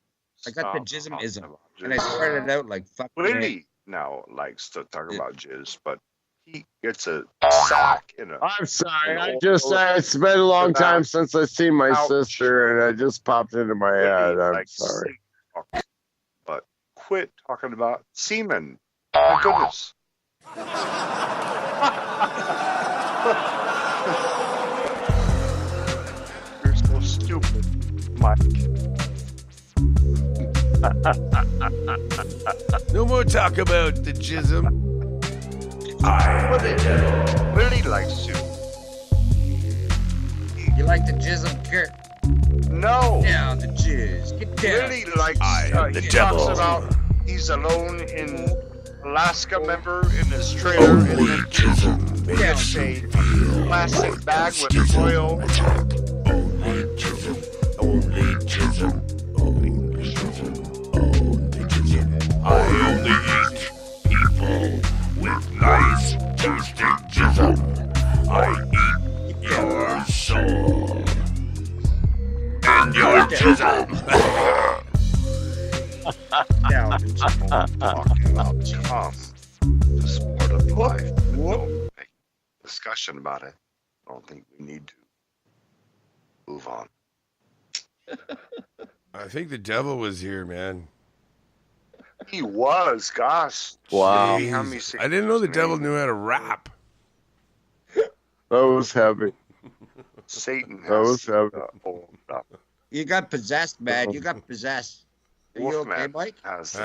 I got the jismism. And I started out like fucking. Willie now likes to talk about jizz, but he gets a sack in a. I'm sorry. It's been a long time since I've seen my sister, and it just popped into my head. I'm sorry. But quit talking about semen. My goodness. You're so stupid, Mike. No more talk about the jism. Willie likes to. You like the jism, Kurt? No. Down the jizz. Get down. Willie likes. the he devil. talks about he's alone in Alaska, member in his trailer, and then he gets a plastic bag with oil. I only eat people with nice, tasty jism. I eat your soul and your jism. Talking about Tom. Just part of life. Don't make discussion about it. I don't think we need to move on. I think the devil was here, man. He was, gosh. Wow. Gee, how many I didn't know the devil knew how to rap. That was heavy. Satan That was heavy. You got possessed, man. You got possessed. Are you okay, Mike? That was so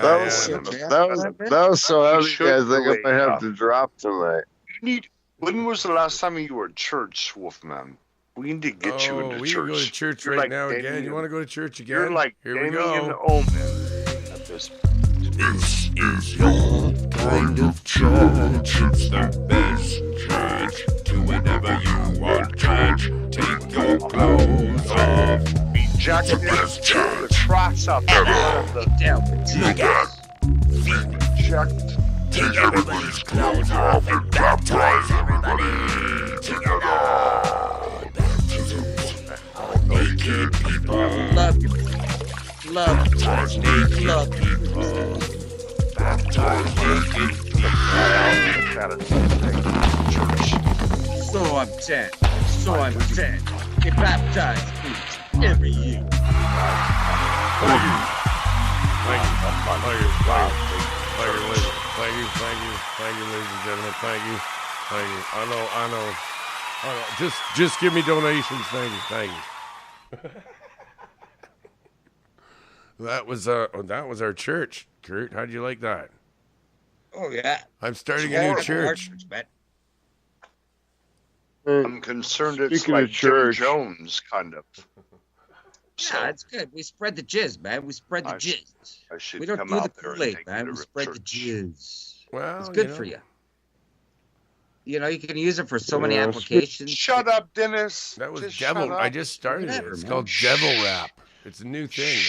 heavy, guys. I think I might have to drop tonight. When was the last time you were at church, Wolfman? We need to get you into we church. can go to church You're right like now Damien, again. You want to go to church again? You're like Here we Damien go. Omen at this. This is your kind of church. It's the best church. Do whatever you want, church. Take your clothes off. Be jacked in the cross up there. You got Jacked. take everybody's clothes off and baptize everybody together. Baptisms of naked people. Love you. Love you. Baptize naked people. Baptize naked people. So I'm 10. So I'm 10. Get baptized each every year. Thank you, ladies and gentlemen. Thank you. I know. Just give me donations. Thank you. That was our church, Kurt. How'd you like that? Oh yeah. I'm starting a new church. I'm concerned it's Speaking of like Jim church. Jones, kind of. Yeah, it's good. We spread the jizz, man. We spread the jizz. I should We don't come do the out there and Kool-Aid, take man. you We to spread the church. jizz. Well, It's good you know. for you. You know, you can use it for so many Yeah, applications. Shut up, Dennis. That was Just devil. shut up. I just started Whatever, it. It's man. called devil rap. It's a new thing, man.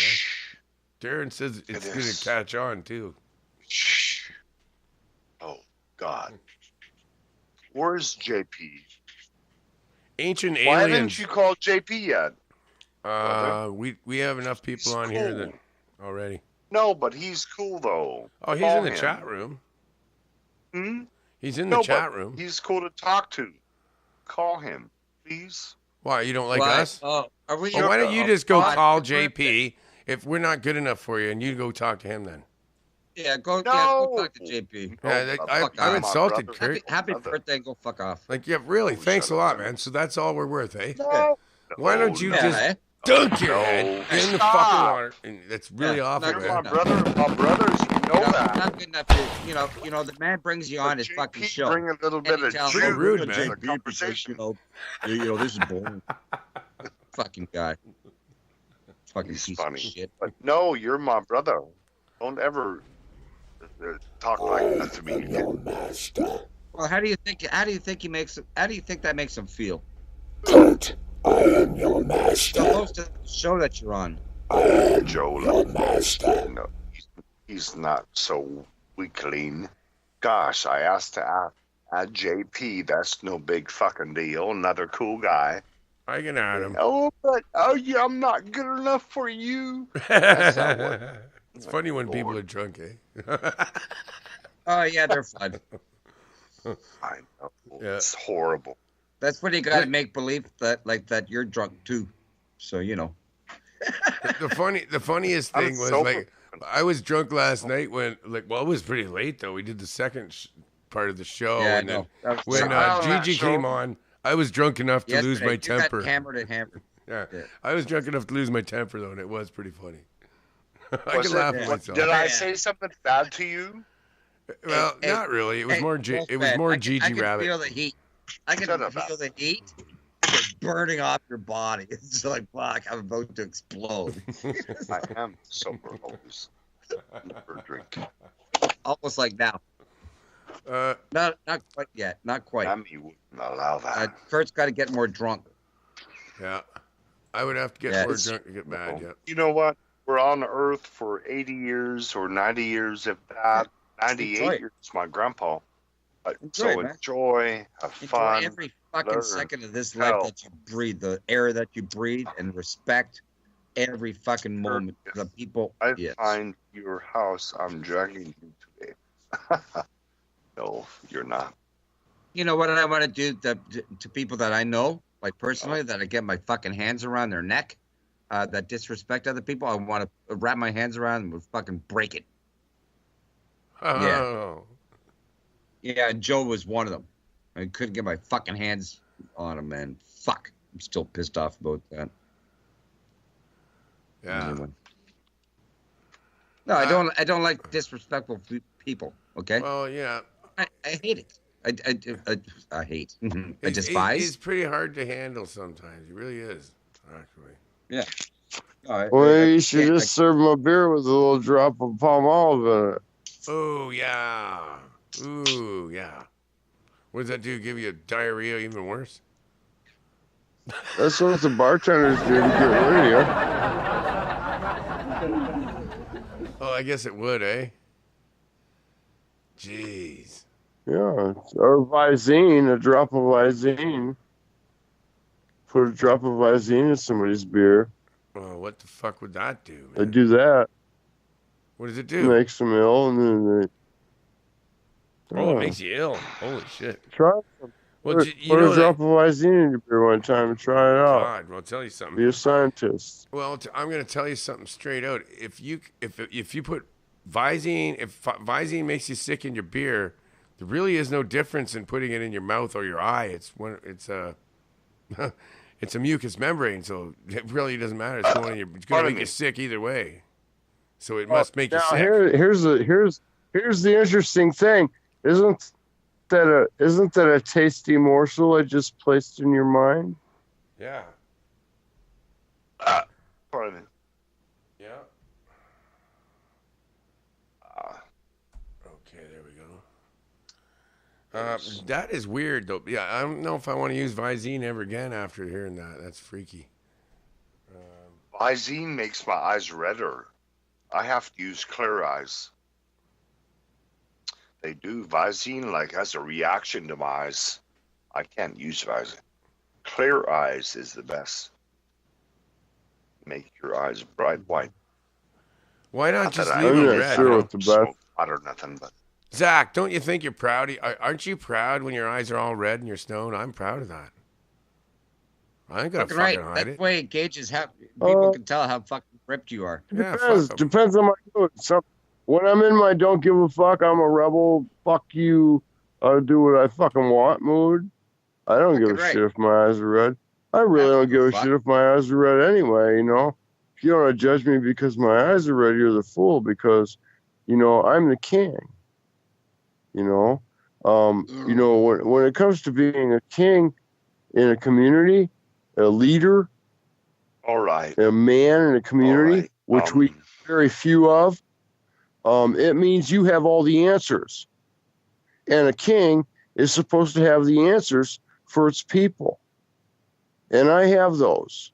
Darren says it's It going is. to catch on too. Shh. Oh God. Where's JP? Ancient Why aliens. didn't you call JP yet? We have enough people He's on here cool. that already. No, but he's cool though. Oh, he's Call in the him. chat room. Hmm? He's in the No, chat but room. he's cool to talk to. Call him, please. Why, you don't like Why- us? Oh, are we? Well, why don't you up. just go God, call good birthday. JP if we're not good enough for you, and you go talk to him then? Yeah, go No. talk to JP. Yeah, Oh, I've fuck off. insulted My Kurt. Happy brother. birthday, and go fuck off. Like, yeah, really, Oh, thanks shut a up, lot, man. man. So that's all we're worth, eh? No. Why don't you No. just Yeah, eh? dunk your No. head in the Stop. fucking water? And that's really Yeah, awful, not You're man. my brother. My brothers, you know that. Not good enough to, you know, the man brings you on his JP, fucking show. Bring a little bit of tell him, So juice rude, into man. the conversation. This is boring. Fucking guy. Fucking He's piece funny. of shit. But no, you're my brother. Don't ever talk like that to me again. Well, how do you think that makes him feel? Kurt, I am your master. The host of the show that you're on. Joe, Your master. no, he's not so weakling. Gosh, I asked to add JP. That's no big fucking deal. Another cool guy. I can add him. Oh, but yeah, I'm not good enough for you. That's not what- It's funny when people are drunk, eh? Oh yeah, they're fun. I know. Yeah. It's horrible. That's when you got to make believe that you're drunk too. So you know. The funniest I'm thing was sober. like I was drunk last night when it was pretty late though. We did the second part of the show, Yeah, I and then know. That was when Wow, that Gigi show- came on, I was drunk enough to lose my Yesterday, you got temper. hammered and hammered. Yeah. Yeah. I was drunk enough to lose my temper though, and it was pretty funny. I Was can laugh it- at myself. Did I Yeah. say something bad to you? Well, Hey, not really. It was Hey, more. Wolfman, It was more I Gigi can Rabbit. feel the heat. I can Shut up, feel the heat just burning off your body. It's like, fuck, I'm about to explode. I am sober always. Never drink. Almost like now. Not quite yet. Not quite. Tammy wouldn't allow that. Kurt's got to get more drunk. Yeah, I would have to get Yeah, more it's- drunk to get mad. Yeah. You know what? We're on Earth for 80 years or 90 years, if that. 98 Enjoy it. years, my grandpa. Enjoy So it, man. enjoy, have Enjoy fun. every fucking learn, second of this help. life that you breathe, the air that you breathe, and respect every fucking moment. Yes. The people. I Yes. find your house. I'm dragging you today. No, you're not. You know what I want to do to people that I know, like personally, that I get my fucking hands around their neck, that disrespect other people. I want to wrap my hands around them and fucking break it. Oh. Yeah, Joe was one of them. I couldn't get my fucking hands on him, man. Fuck, I'm still pissed off about that. Yeah. Anyway. No, I don't like disrespectful people. Okay, Well, yeah. I hate it. I hate. I He's despise. pretty hard to handle sometimes. He really is, actually. Yeah. No, Well, you should can't- just serve him a beer with a little drop of palm olive in it. Oh, yeah. Ooh, yeah. What does that do? Give you diarrhea even worse? That's what the bartenders do to get rid of Oh, I guess it would, eh? Jeez. you. Yeah. Or Visine, a drop of Visine. Put a drop of Visine in somebody's beer. Well, what the fuck would that do, They man? do that. What does it do? Makes them ill, and then they. Oh, it Yeah. makes you ill. Holy shit. Try it. Well, Put, you put know a drop of Visine in your beer one time and try it out. God, well, I'll tell you something. Be a scientist. Well, I'm going to tell you something straight out. If you put Visine, if Visine makes you sick in your beer, there really is no difference in putting it in your mouth or your eye. It's a it's a mucous membrane, so it really doesn't matter. It's going to make Pardon you me. sick either way. So it must make you Now sick. here's the interesting thing. Isn't that a tasty morsel I just placed in your mind? Yeah. Pardon. Yeah. Okay, there we go. That is weird, though. Yeah, I don't know if I want to use Visine ever again after hearing that. That's freaky. Visine makes my eyes redder. I have to use Clear Eyes. They do. Visine has a reaction to my eyes. I can't use Visine. Clear Eyes is the best. Make your eyes bright white. Why not just leave them red? Sure with the best. Or nothing, but Zach, don't you think you're proud? Aren't you proud when your eyes are all red and you're stoned? I'm proud of that. I ain't gonna fucking hide it. That way it gauges how people can tell how fucking ripped you are. Depends on my mood. When I'm in my don't give a fuck, I'm a rebel, fuck you, I'll do what I fucking want mood, I don't give a shit if my eyes are red. I really don't give a shit if my eyes are red anyway, you know? If you don't want to judge me because my eyes are red, you're the fool because, you know, I'm the king. You know? You know, when it comes to being a king in a community, a leader, all right, a man in a community, which we very few of, it means you have all the answers. And a king is supposed to have the answers for its people. And I have those.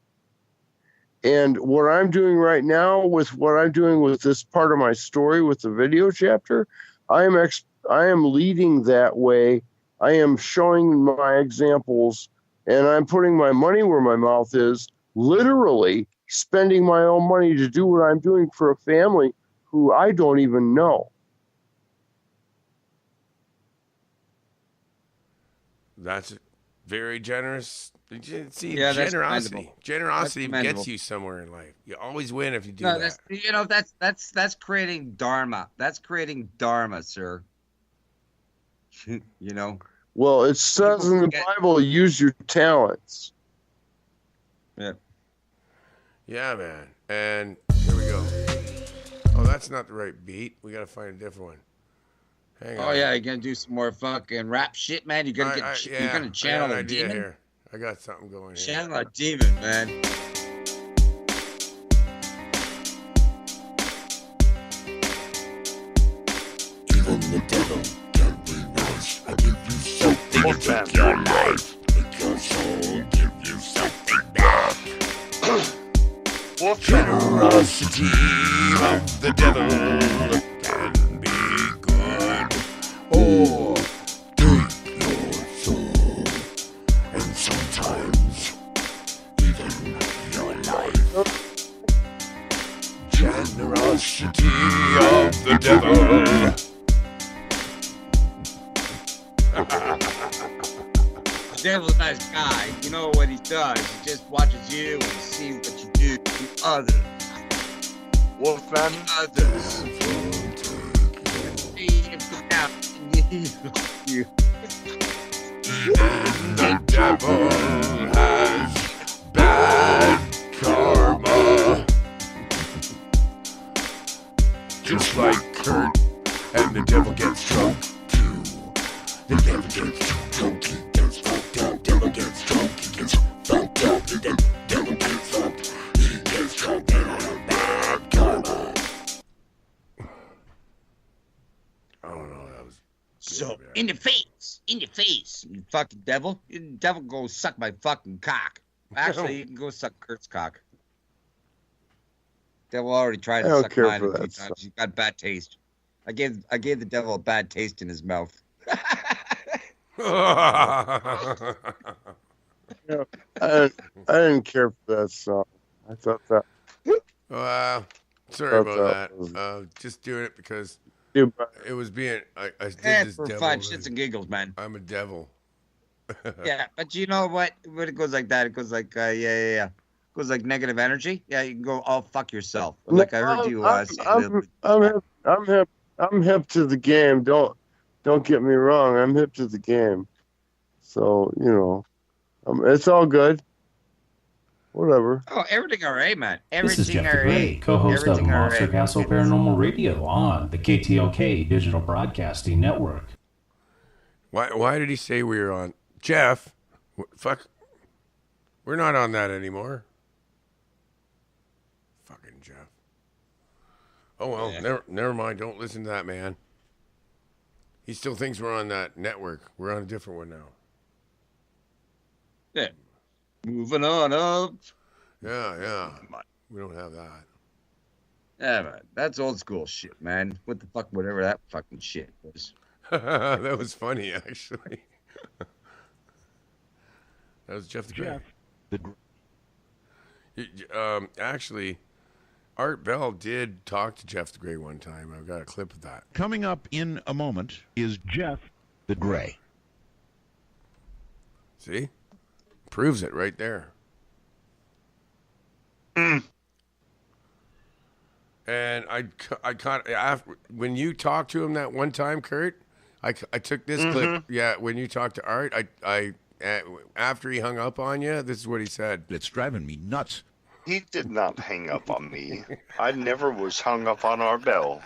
And what I'm doing right now with what I'm doing with this part of my story with the video chapter, I am leading that way. I am showing my examples, and I'm putting my money where my mouth is, literally spending my own money to do what I'm doing for a family who I don't even know. That's very generous. See, Yeah, that's generosity. commendable. Generosity That's commendable. gets you somewhere in life. You always win if you do No, that. that's creating dharma. That's creating dharma, sir. You know. Well, it says in the Bible, use your talents. Yeah. Yeah, man. And here we go. Oh, that's not the right beat. We gotta find a different one. Hang on. Oh yeah, you're gonna do some more fucking rap shit, man. You're gonna you're gonna channel I got an a idea demon. here. I got something going here. Channel a demon, man. Even the devil can be nice. I give you something to take your life. Make your soul give you something back. Generosity of the devil can be good. Or take your soul and sometimes even your life. Generosity of the devil. The devil's a nice guy. You know what he does. He just watches you and sees what you do to others. Wolfman. Others. You. Even the devil has bad karma. Just like Kurt, and the devil gets drunk too. The devil gets too drunk, he gets fucked up. Devil gets drunk, he gets fucked up. The devil gets fucked, he gets drunk and has bad karma. I don't know. That was So in the face, you fucking devil. You devil, go suck my fucking cock. Actually, you can go suck Kurt's cock. Devil already tried to suck mine a few times. He's got bad taste. I gave the devil a bad taste in his mouth. Yeah, I didn't care for that song. I thought that. Well, sorry about that. Just doing it because it was being. I did this for devil. fun, shits and giggles, man. I'm a devil. Yeah, but you know what? When it goes like that, it goes like yeah. It goes like negative energy. Yeah, you can go all fuck yourself. Like I heard you. I'm hip to the game. Don't get me wrong. I'm hip to the game. So you know, it's all good. Whatever. Oh, everything all right, man. This is Everything Jeff all the Gray, right. co-host of Everything all Monster right. Castle Paranormal Radio on the KTLK Digital Broadcasting Network. Why did he say we were on? Jeff, fuck. We're not on that anymore. Fucking Jeff. Oh, well, Yeah. never mind. Don't listen to that man. He still thinks we're on that network. We're on a different one now. Yeah. Moving on up. Yeah. We don't have that. Yeah, man. That's old school shit, man. What the fuck, whatever that fucking shit was. That was funny, actually. That was Jeff the Grey. Actually, Art Bell did talk to Jeff the Grey one time. I've got a clip of that. Coming up in a moment is Jeff the Grey. See? Proves it right there. And I caught after when you talked to him that one time, Kurt. I took this clip. Yeah, when you talked to Art, I after he hung up on you, this is what he said. It's driving me nuts. He did not hang up on me. I never was hung up on our bell.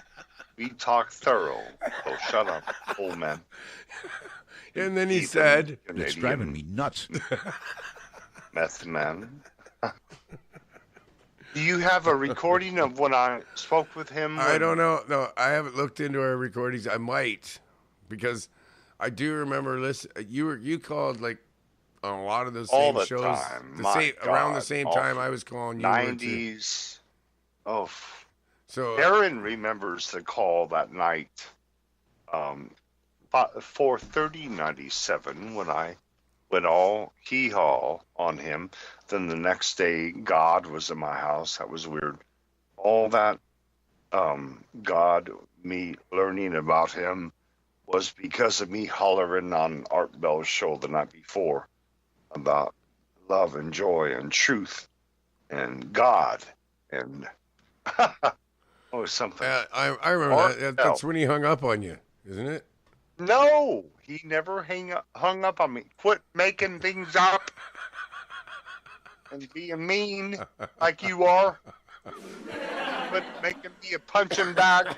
We talked thorough. So shut up, old man. And then he said, "It's driving me nuts." Meth man. Do you have a recording of when I spoke with him? I don't know. No, I haven't looked into our recordings. I might, because I do remember you called like on a lot of those all same the shows. time. Around the same all time I was calling you. 90s. Oh. So Aaron remembers the call that night. 4:30:97 when I went all hee-haw on him. Then the next day, God was in my house. That was weird. All that God, me learning about him was because of me hollering on Art Bell's show the night before about love and joy and truth and God and something. I remember that. That's when he hung up on you, isn't it? No, he never hung up on me. Quit making things up and being mean like you are. Quit making me a punching bag.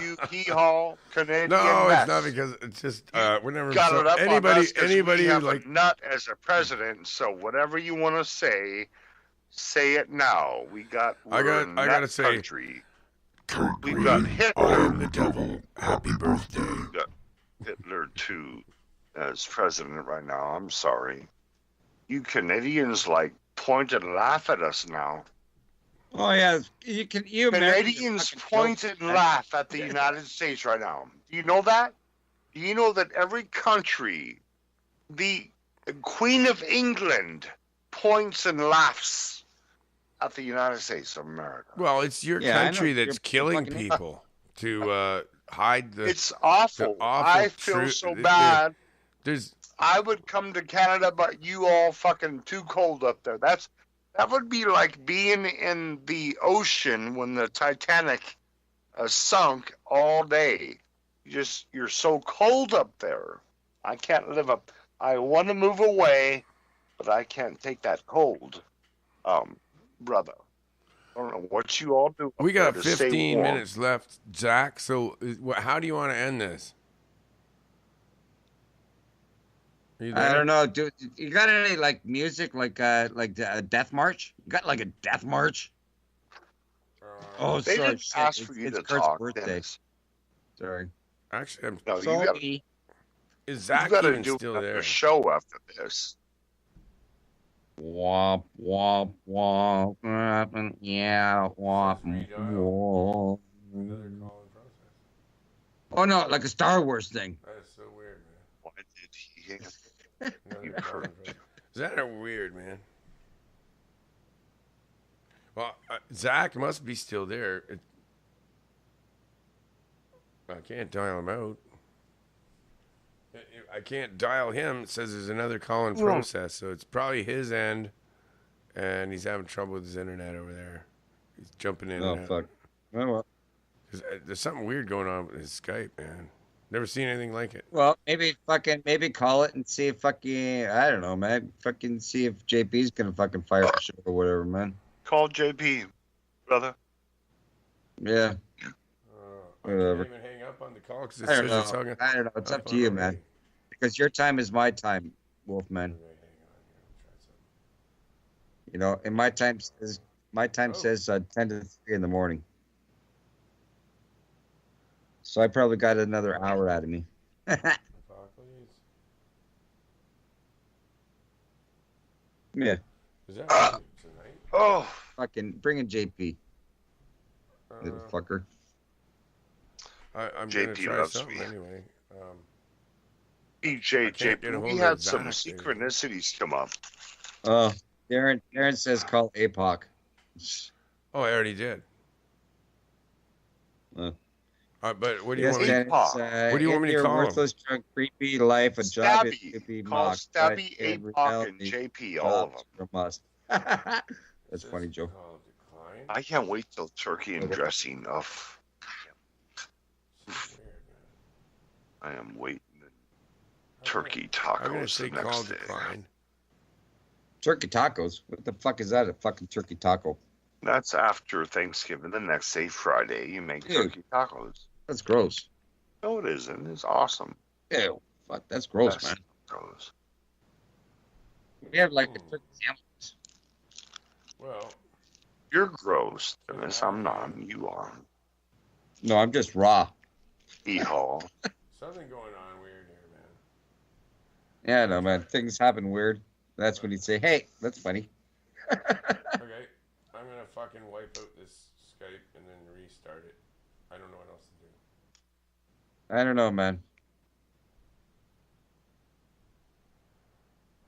You hee-haw Canadian No, mess. it's not because it's just whenever Got it up anybody on us 'cause we have like a nut as a president. So whatever you want to say it now. I gotta say. Country. Kurt We've got Green, Hitler. I am the devil. Happy birthday. We've got Hitler too as president right now. I'm sorry. You Canadians point and laugh at us now. Oh yeah, you Canadians point and laugh at the United States right now. Do you know that? Do you know that every country, the Queen of England, points and laughs at the United States of America? Well, it's your country that's killing people to hide the. It's awful. I feel so bad. I would come to Canada, but you all fucking too cold up there. That would be like being in the ocean when the Titanic sunk all day. You're so cold up there. I can't live up. I want to move away, but I can't take that cold, brother. I don't know what you all do. We got 15 minutes left, Zach. So, how do you want to end this? I don't know. You got any music like Death March? You got a Death March? Oh, they sorry. didn't ask for you to Kurt's talk. birthday. Dennis. Sorry. Actually, I'm sorry. Is Zach even still there? Show after this. Womp womp womp. Yeah, womp womp. Oh no, like a Star Wars thing. That is so weird, man. Why did he? Is that weird, man? Well, Zach must be still there. I can't dial him out. I can't dial him. It says there's another call in process, so it's probably his end, and he's having trouble with his internet over there. He's jumping in. Oh fuck! Oh well. There's something weird going on with his Skype, man. Never seen anything like it. Well, maybe call it and see if I don't know, man. Fucking see if JP's gonna fucking fire the show or whatever, man. Call JP, brother. Yeah. Whatever. I can't even hang up on the call because I don't know. It's up to you, man. because your time is my time, Wolfman. You know, and my time says 10 to 3 in the morning. So I probably got another hour out of me. Yeah. Is that tonight? Oh, fucking bring in JP. Little fucker. I'm JP gonna try loves something me. anyway. JP, we had some synchronicities come up. Oh, Darren says call APOC. Oh, I already did. But what do you Yes, want me? Dennis, What do you want me to your call him? worthless drunk, creepy life, a job is Stabby. to be Call mocked. Stabby, but in APOC, and reality, JP, all of them. jobs are a must. That's funny, Joe. I can't wait till turkey and dressing. Oh, I am waiting. Turkey I'm gonna tacos say the call next day. decline. Turkey tacos? What the fuck is that? A fucking turkey taco? That's after Thanksgiving. The next day, Friday, you make Ew. turkey tacos. That's gross. No, it isn't. It's awesome. Ew. Fuck, that's gross, Best man. tacos. We have like a turkey sandwich. Well, You're gross, Dennis. I'm not. You are. No, I'm just raw. Hee-haw. something going on weird here, man. Yeah, no, man. Things happen weird. That's when he'd say, hey, that's funny. Okay, I'm gonna fucking wipe out this Skype and then restart it. I don't know what else to do. I don't know, man.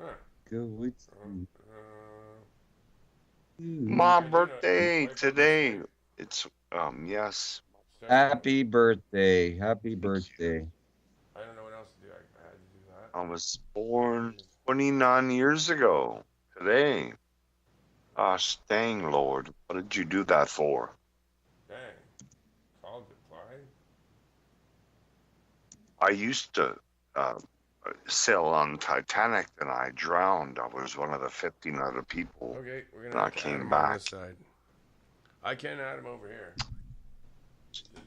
Huh. Go with My birthday today. It's yes. Happy birthday. Happy birthday. I don't know what else to do. I had to do that. I was born 29 years ago today. Gosh, dang, Lord. What did you do that for? Dang. Call decline? I used to sail on Titanic and I drowned. I was one of the 15 other people. Okay, we're And gonna I have to add came him on back. this side. I can't add him over here.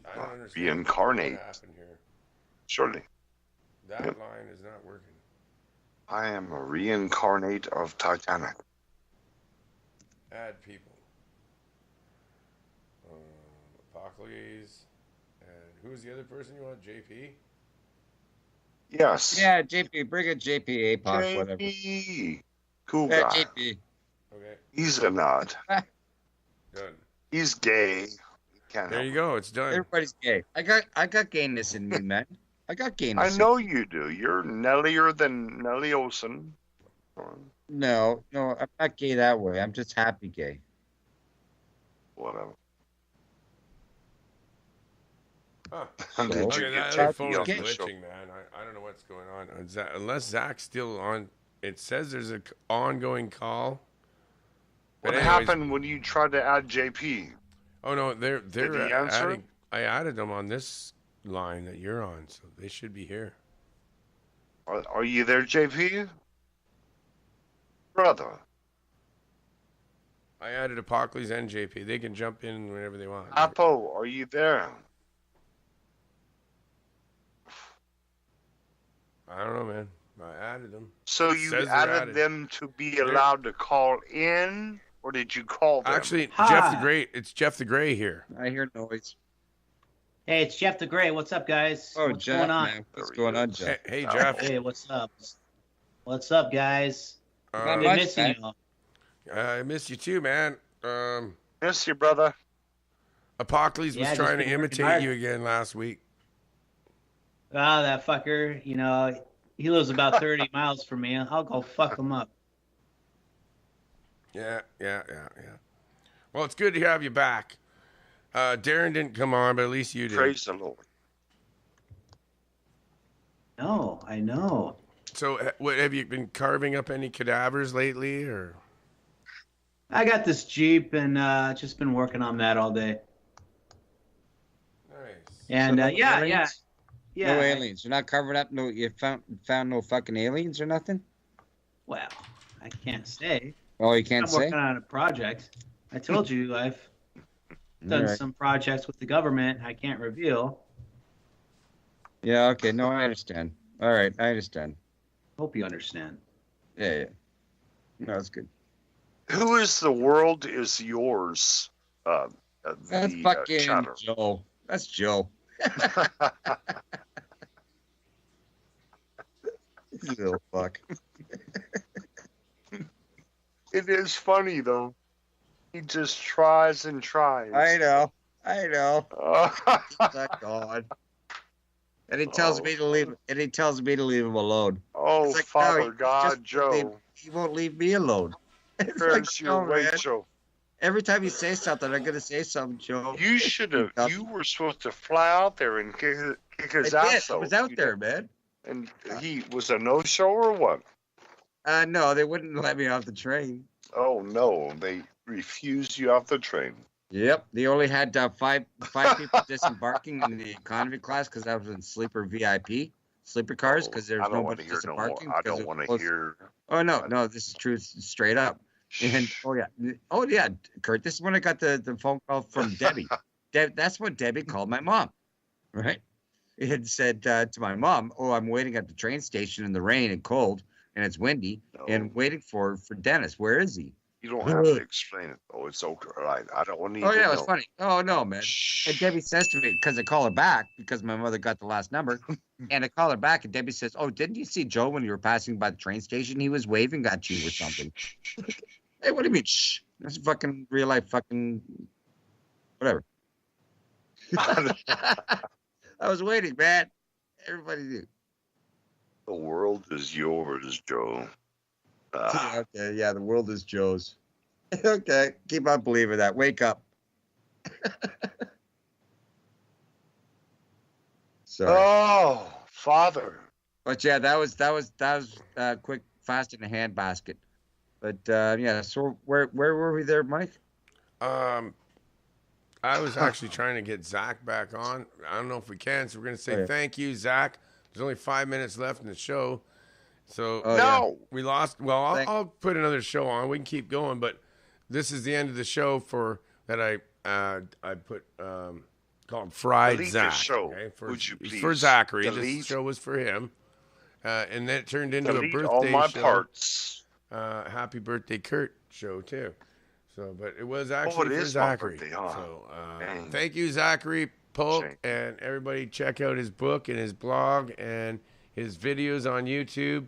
I don't understand Reincarnate. what happened here. Surely. That Yep. line is not working. I am a reincarnate of Titanic. Add people. Apocalypse. And who's the other person you want? JP? Yes. Yeah, JP. Bring it JP, APOC, whatever. JP. Cool Yeah, guy. JP. Okay, He's a nut. done. He's gay. He can't There help you go. It's done. Everybody's gay. I got gayness in me, man. I got gayness. I know you do. You're Nellier than Nelly Olsen. No, I'm not gay that way. I'm just happy gay. Whatever. Huh. Did you Okay, get that JP phone is on the show? glitching, man. I don't know what's going on. Unless Zach's still on. It says there's an ongoing call. What But anyways- happened when you tried to add JP? Oh no, they're Did he answer? adding. I added them on this line that you're on, so they should be here. Are you there, JP? Brother. I added Apocalypse and JP. They can jump in whenever they want. Apo, are you there? I don't know, man. I added them. So It you says they're added them to be allowed to call in, or did you call them? Actually, Hi. Jeff the Gray. It's Jeff the Gray here. I hear noise. Hey, it's Jeff the Gray. What's up, guys? Oh, what's Jeff, going on? man. What's going on, Jeff? Hey, Jeff. Hey, what's up? What's up, guys? Not I've been much, missing man. you all. I miss you too, man. Miss you, brother. Apocalypse Yeah, was just trying to been working imitate hard. you again last week. Ah, that fucker. You know, he lives about 30 miles from me. I'll go fuck him up. Yeah. Well, it's good to have you back. Darren didn't come on, but at least you did. Praise the Lord. No, I know. So, what have you been carving up any cadavers lately, or? I got this Jeep and just been working on that all day. Nice. And So no yeah. aliens? Yeah. No aliens. You're not covered up. No, you found no fucking aliens or nothing. Well, I can't say. Oh, you can't I'm say. working on a project. I told you I've done Alright. some projects with the government I can't reveal. Yeah. Okay. No, I understand. All right, I understand. Hope you understand. Yeah. No, that's good. Who is the world is yours? That's fucking chatter. Joe. That's Joe. You little fuck. It is funny though. He just tries and tries. I know. Thank God. And he tells me to leave. And he tells me to leave him alone. Oh, It's like, Father no, God, Joe. He won't leave me alone. It's Where's your way, man. Joe? Every time you say something, I'm gonna say something, Joe. You should have. You were supposed to fly out there and kick his ass. I was out there, man. And he was a no-show or what? No, they wouldn't let me off the train. Oh no, they refused you off the train. Yep, they only had five people disembarking in the economy class because I was in sleeper cars because there's nobody disembarking. I don't want to hear. Oh no, this is true, straight up. And oh yeah, Kurt, this is when I got the phone call from Debbie. That's what Debbie called my mom, right? It had said to my mom, "Oh, I'm waiting at the train station in the rain and cold, and it's windy, and waiting for Dennis. Where is he?" You don't have to explain it. Oh, it's okay. Right. I don't want to. Oh yeah, it was funny. Oh no, man. And Debbie says to me, because I call her back because my mother got the last number, and I call her back, and Debbie says, "Oh, didn't you see Joe when you were passing by the train station? He was waving at you or something." Hey, what do you mean? Shh. That's fucking real life fucking whatever. I was waiting, man. Everybody knew. The world is yours, Joe. Okay, yeah, the world is Joe's. Okay, keep on believing that. Wake up. Sorry. Oh, Father. But yeah, that was quick, fast in the handbasket. But yeah, so where were we there, Mike? I was actually trying to get Zach back on. I don't know if we can, so we're gonna say thank you, Zach. There's only 5 minutes left in the show, so we lost. Well, I'll put another show on. We can keep going, but this is the end of the show for that. I put called Fried Delete Zach. show. Okay? Would you please? For Zachary, Delete. this show was for him, and then it turned into Delete a birthday all my show. parts. Happy birthday, Kurt show too. So, but it was actually for Zachary. Birthday, huh? So, thank you, Zachary Polk, and everybody check out his book and his blog and his videos on YouTube.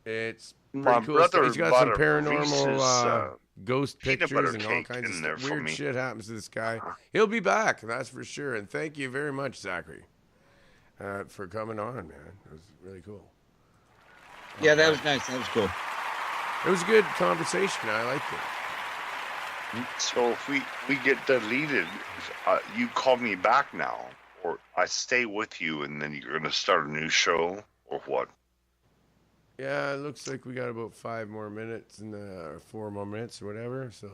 It's pretty cool stuff. He's got some paranormal ghost pictures and all kinds of weird shit happens to this guy. He'll be back, that's for sure. And thank you very much, Zachary, for coming on, man. It was really cool. Yeah, that was nice. That was cool. It was a good conversation. I liked it. So if we get deleted, you call me back now, or I stay with you, and then you're gonna start a new show, or what? Yeah, it looks like we got about 5 more minutes or 4 more minutes or whatever. So,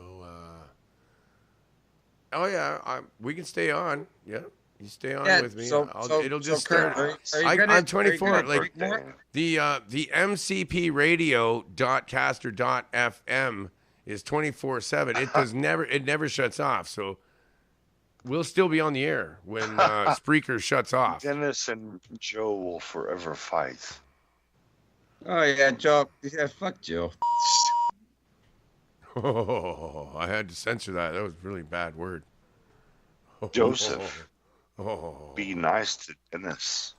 oh yeah, we can stay on. Yeah, you stay on with me. It'll just Kurt, start. I'm 24. Like the mcpradio.caster.fm is 24/7. It does never. It never shuts off. So we'll still be on the air when Spreaker shuts off. Dennis and Joe will forever fight. Oh yeah, Joe. Yeah, fuck Joe. Oh, I had to censor that. That was a really bad word. Joseph, be nice to Dennis.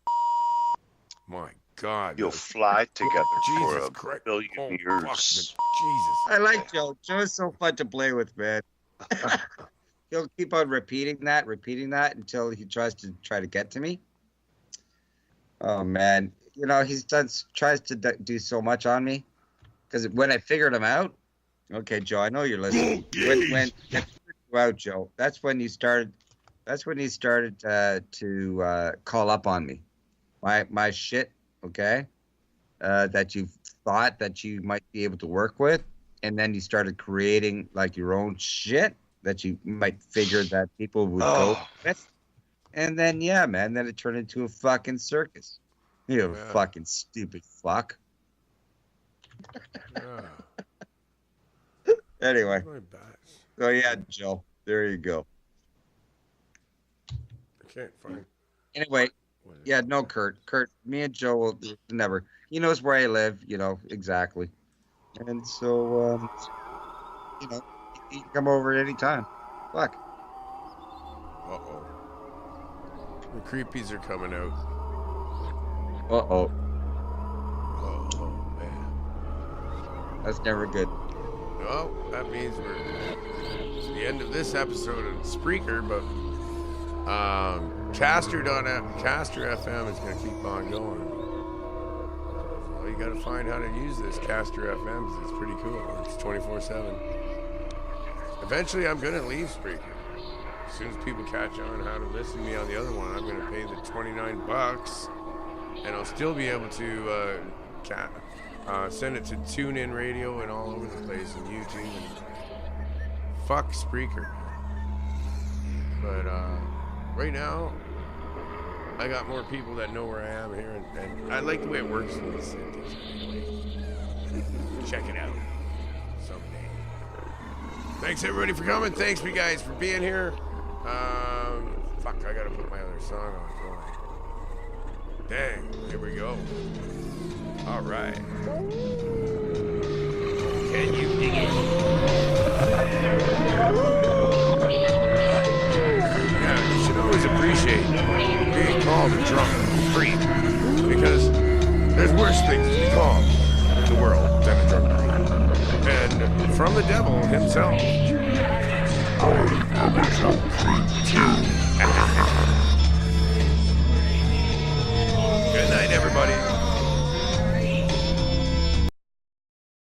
My God. You'll fly together Jesus for a billion years. Jesus. I like Joe. Joe is so fun to play with, man. He'll keep on repeating that until he tries to get to me. Oh man, you know tries to do so much on me. Because when I figured him out, okay, Joe, I know you're listening. When I figured you out, Joe, that's when he started to call up on me. My shit, okay, that you thought that you might be able to work with, and then you started creating like your own shit that you might figure that people would go with, and then yeah, man, then it turned into a fucking circus. You fucking stupid fuck. Anyway, so yeah, Joe, there you go. I can't find. Anyway, Yeah, no, Kurt. Me and Joe will never. He knows where I live, exactly. And so, he can come over anytime. Fuck. Uh-oh. The creepies are coming out. Uh-oh. Oh, man. That's never good. Well, that means it's the end of this episode of Spreaker, but Caster FM is going to keep on going. Well, you got to find how to use this Caster FM because it's pretty cool. It's 24/7. Eventually, I'm going to leave Spreaker. As soon as people catch on how to listen to me on the other one, I'm going to pay the $29, and I'll still be able to send it to TuneIn Radio and all over the place and YouTube. And fuck Spreaker. But right now, I got more people that know where I am here, and I like the way it works in this city. Check it out someday. Thanks everybody for coming. Thanks you guys for being here. Fuck, I gotta put my other song on. Dang, here we go. All right. Can you dig it? Yeah, you should always appreciate being called a drunk freak, because there's worse things to be called in the world than a drunk freak. And from the devil himself. I am a drunk freak too. Good night, everybody.